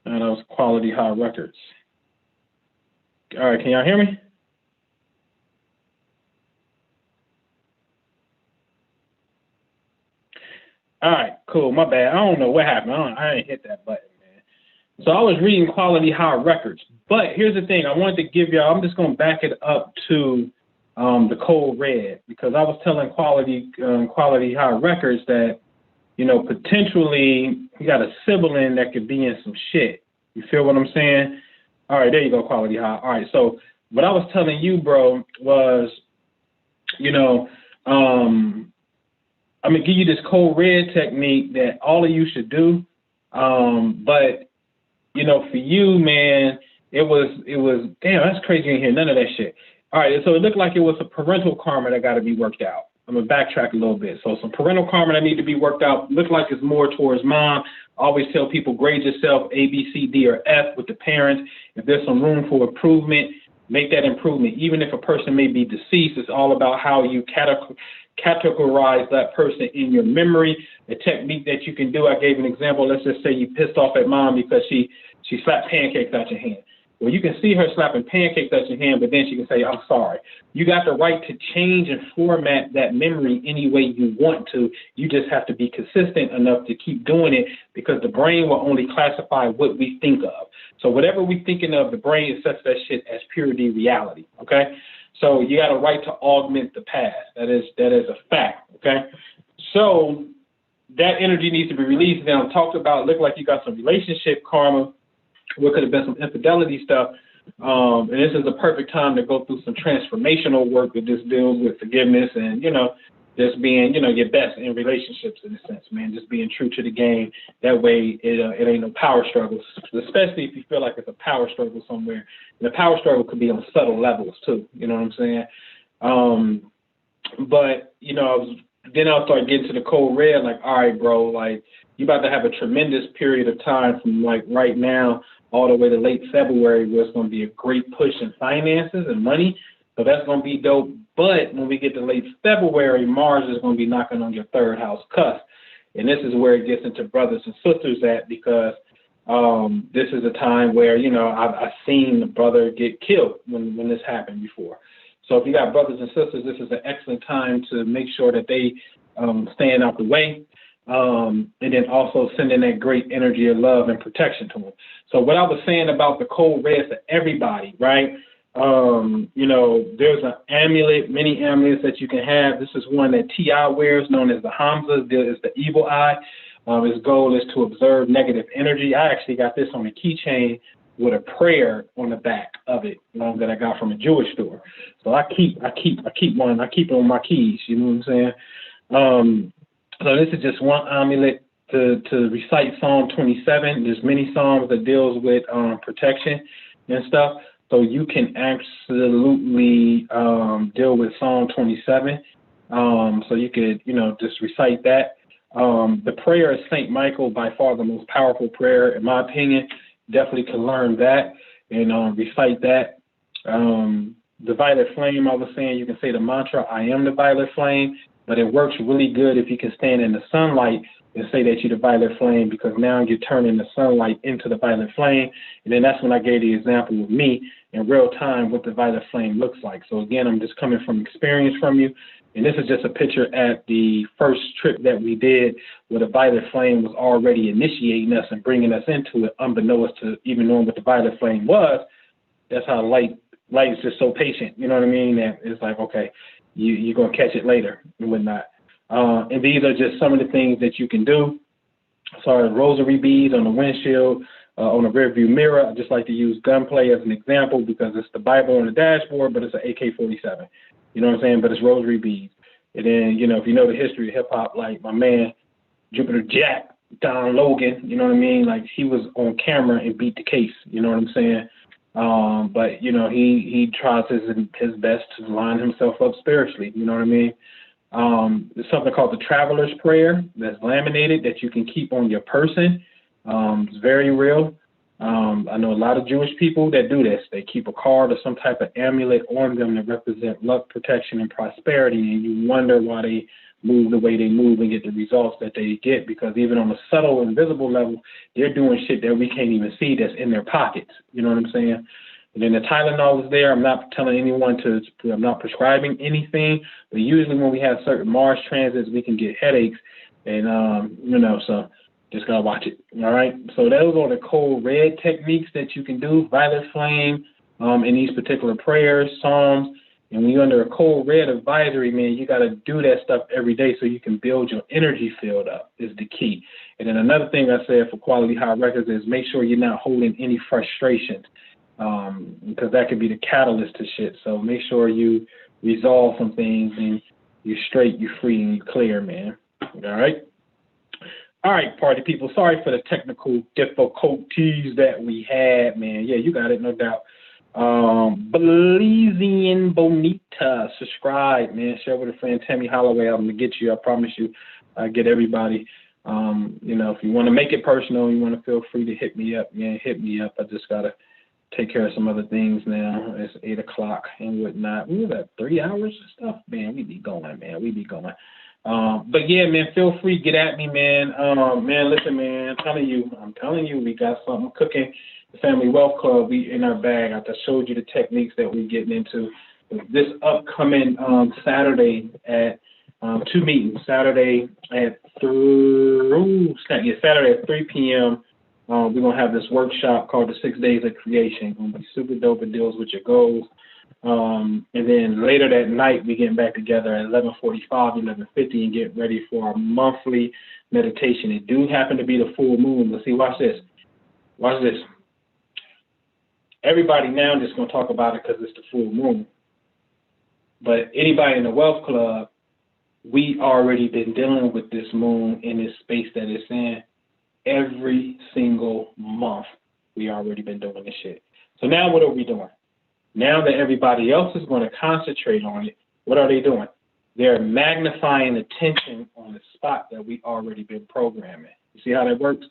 No, that was Quality High Records. All right, can y'all hear me? All right, cool. My bad. I don't know what happened. I ain't hit that button, man. So I was reading Quality High Records. But here's the thing. I wanted to give y'all, I'm just going to back it up to the Code Red, because I was telling Quality High Records that, you know, potentially you got a sibling that could be in some shit. You feel what I'm saying? All right, there you go, Quality High. All right, so what I was telling you, bro, was, you know, I'm going to give you this Code Red technique that all of you should do. But, you know, for you, man, it was, damn, that's crazy in here. None of that shit. All right, so it looked like it was a parental karma that got to be worked out. I'm going to backtrack a little bit. So some parental karma that need to be worked out. Look like it's more towards mom. I always tell people, grade yourself A, B, C, D, or F with the parents. If there's some room for improvement, make that improvement. Even if a person may be deceased, it's all about how you categorize that person in your memory. A technique that you can do, I gave an example. Let's just say you pissed off at mom because she slapped pancakes out your hand. Well, you can see her slapping pancakes at your hand, but then she can say, I'm sorry. You got the right to change and format that memory any way you want to. You just have to be consistent enough to keep doing it, because the brain will only classify what we think of. So whatever we're thinking of, the brain sets that shit as purity reality, okay? So you got a right to augment the past. That is a fact, okay? So that energy needs to be released. Then I'm talked about, look like you got some relationship karma. What could have been some infidelity stuff. And this is a perfect time to go through some transformational work that just deals with forgiveness and, you know, just being, you know, your best in relationships in a sense, man. Just being true to the game. That way it ain't no power struggles, especially if you feel like it's a power struggle somewhere. And the power struggle could be on subtle levels too. You know what I'm saying? But, you know, then I'll start getting to the Code Red, like, all right, bro, like, you about to have a tremendous period of time from, like, right now all the way to late February, where it's going to be a great push in finances and money. So that's going to be dope. But when we get to late February, Mars is going to be knocking on your third house cusp. And this is where it gets into brothers and sisters at, because this is a time where, you know, I've seen the brother get killed when this happened before. So if you got brothers and sisters, this is an excellent time to make sure that they stand out the way. And then also sending that great energy of love and protection to them. So what I was saying about the Code Reds to everybody, right? You know, there's an amulet, many amulets that you can have. This is one that T.I. wears, known as the Hamza. It's the evil eye. His goal is to observe negative energy. I actually got this on a keychain with a prayer on the back of it, that I got from a Jewish store. So I keep one. I keep it on my keys. You know what I'm saying? So this is just one amulet to recite Psalm 27. There's many psalms that deals with protection and stuff. So you can absolutely deal with Psalm 27. So you could, you know, just recite that. The prayer of St. Michael, by far the most powerful prayer, in my opinion. Definitely can learn that and recite that. The violet flame, I was saying, you can say the mantra, I am the violet flame. But it works really good if you can stand in the sunlight and say that you're the violet flame, because now you're turning the sunlight into the violet flame. And then that's when I gave the example of me in real time what the violet flame looks like. So again, I'm just coming from experience from you. And this is just a picture at the first trip that we did, where the violet flame was already initiating us and bringing us into it, unbeknownst to even knowing what the violet flame was. That's how light is just so patient. You know what I mean? That it's like, okay, you're going to catch it later and whatnot. And these are just some of the things that you can do. So rosary beads on the windshield, on the rear view mirror. I just like to use gunplay as an example, because it's the Bible on the dashboard, but it's an AK-47. You know what I'm saying? But it's rosary beads. And then, you know, if you know the history of hip hop, like my man Jupiter Jack, Don Logan, you know what I mean? Like, he was on camera and beat the case, you know what I'm saying? But, you know, he tries his best to line himself up spiritually, you know what I mean? There's something called the Traveler's Prayer that's laminated that you can keep on your person. It's very real. I know a lot of Jewish people that do this. They keep a card or some type of amulet on them to represent luck, protection, and prosperity, and you wonder why they move the way they move and get the results that they get, because even on a subtle, invisible level, they're doing shit that we can't even see that's in their pockets. You know what I'm saying? And then the Tylenol is there. I'm not telling anyone I'm not prescribing anything, but usually when we have certain Mars transits, we can get headaches, and, you know, so just gotta watch it. All right. So those are the cold red techniques that you can do, violet flame, in these particular prayers, psalms. And when you're under a cold red advisory, man, you got to do that stuff every day so you can build your energy field up is the key. And then another thing I said for Quality High Records is make sure you're not holding any frustrations, because that could be the catalyst to shit. So make sure you resolve some things and you're straight, you're free, and you're clear, man. All right? All right, party people. Sorry for the technical difficulties that we had, man. Yeah, you got it, no doubt. Belizean Bonita, subscribe, man. Share with a friend. Tammy Holloway, I'm gonna get you. I promise you, I get everybody. You know, if you want to make it personal, you want to feel free to hit me up, man. Hit me up. I just gotta take care of some other things now. It's 8 o'clock and whatnot. We was at 3 hours and stuff, man. We be going, man. We be going. But yeah, man, feel free, get at me, man. Man, listen, man. I'm telling you, we got something cooking. The Family Wealth Club, we in our bag. I just showed you the techniques that we're getting into. This upcoming Saturday at 2 meetings. Saturday at 3 p.m. We're going to have this workshop called the 6 Days of Creation. It's going to be super dope. It deals with your goals. And then later that night, we getting back together at 11:45, 11:50, and get ready for our monthly meditation. It do happen to be the full moon. Let's see, watch this. Watch this. Everybody now just going to talk about it because it's the full moon. But anybody in the Wealth Club, we already been dealing with this moon in this space that it's in every single month. We already been doing this shit. So now what are we doing? Now that everybody else is going to concentrate on it, what are they doing? They're magnifying attention on the spot that we already been programming. You see how that works?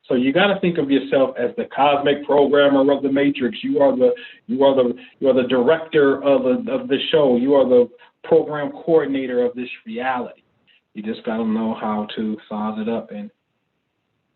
So you got to think of yourself as the cosmic programmer of the matrix. You are the director of the show. You are the program coordinator of this reality. You just got to know how to size it up and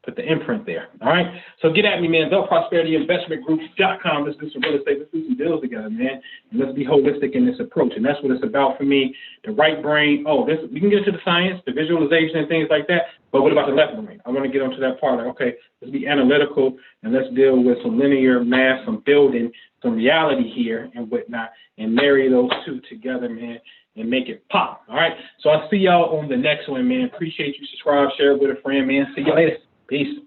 put the imprint there. All right. So get at me, man. TheProsperityInvestmentGroup.com. Let's do some real estate. Let's do some deals together, man. And let's be holistic in this approach. And that's what it's about for me. The right brain. We can get into the science, the visualization and things like that. But what about the left brain? I want to get onto that part. Like, okay, let's be analytical and let's deal with some linear math, some building, some reality here and whatnot, and marry those two together, man, and make it pop. All right. So I'll see y'all on the next one, man. Appreciate you. Subscribe, share it with a friend, man. See you later. Peace.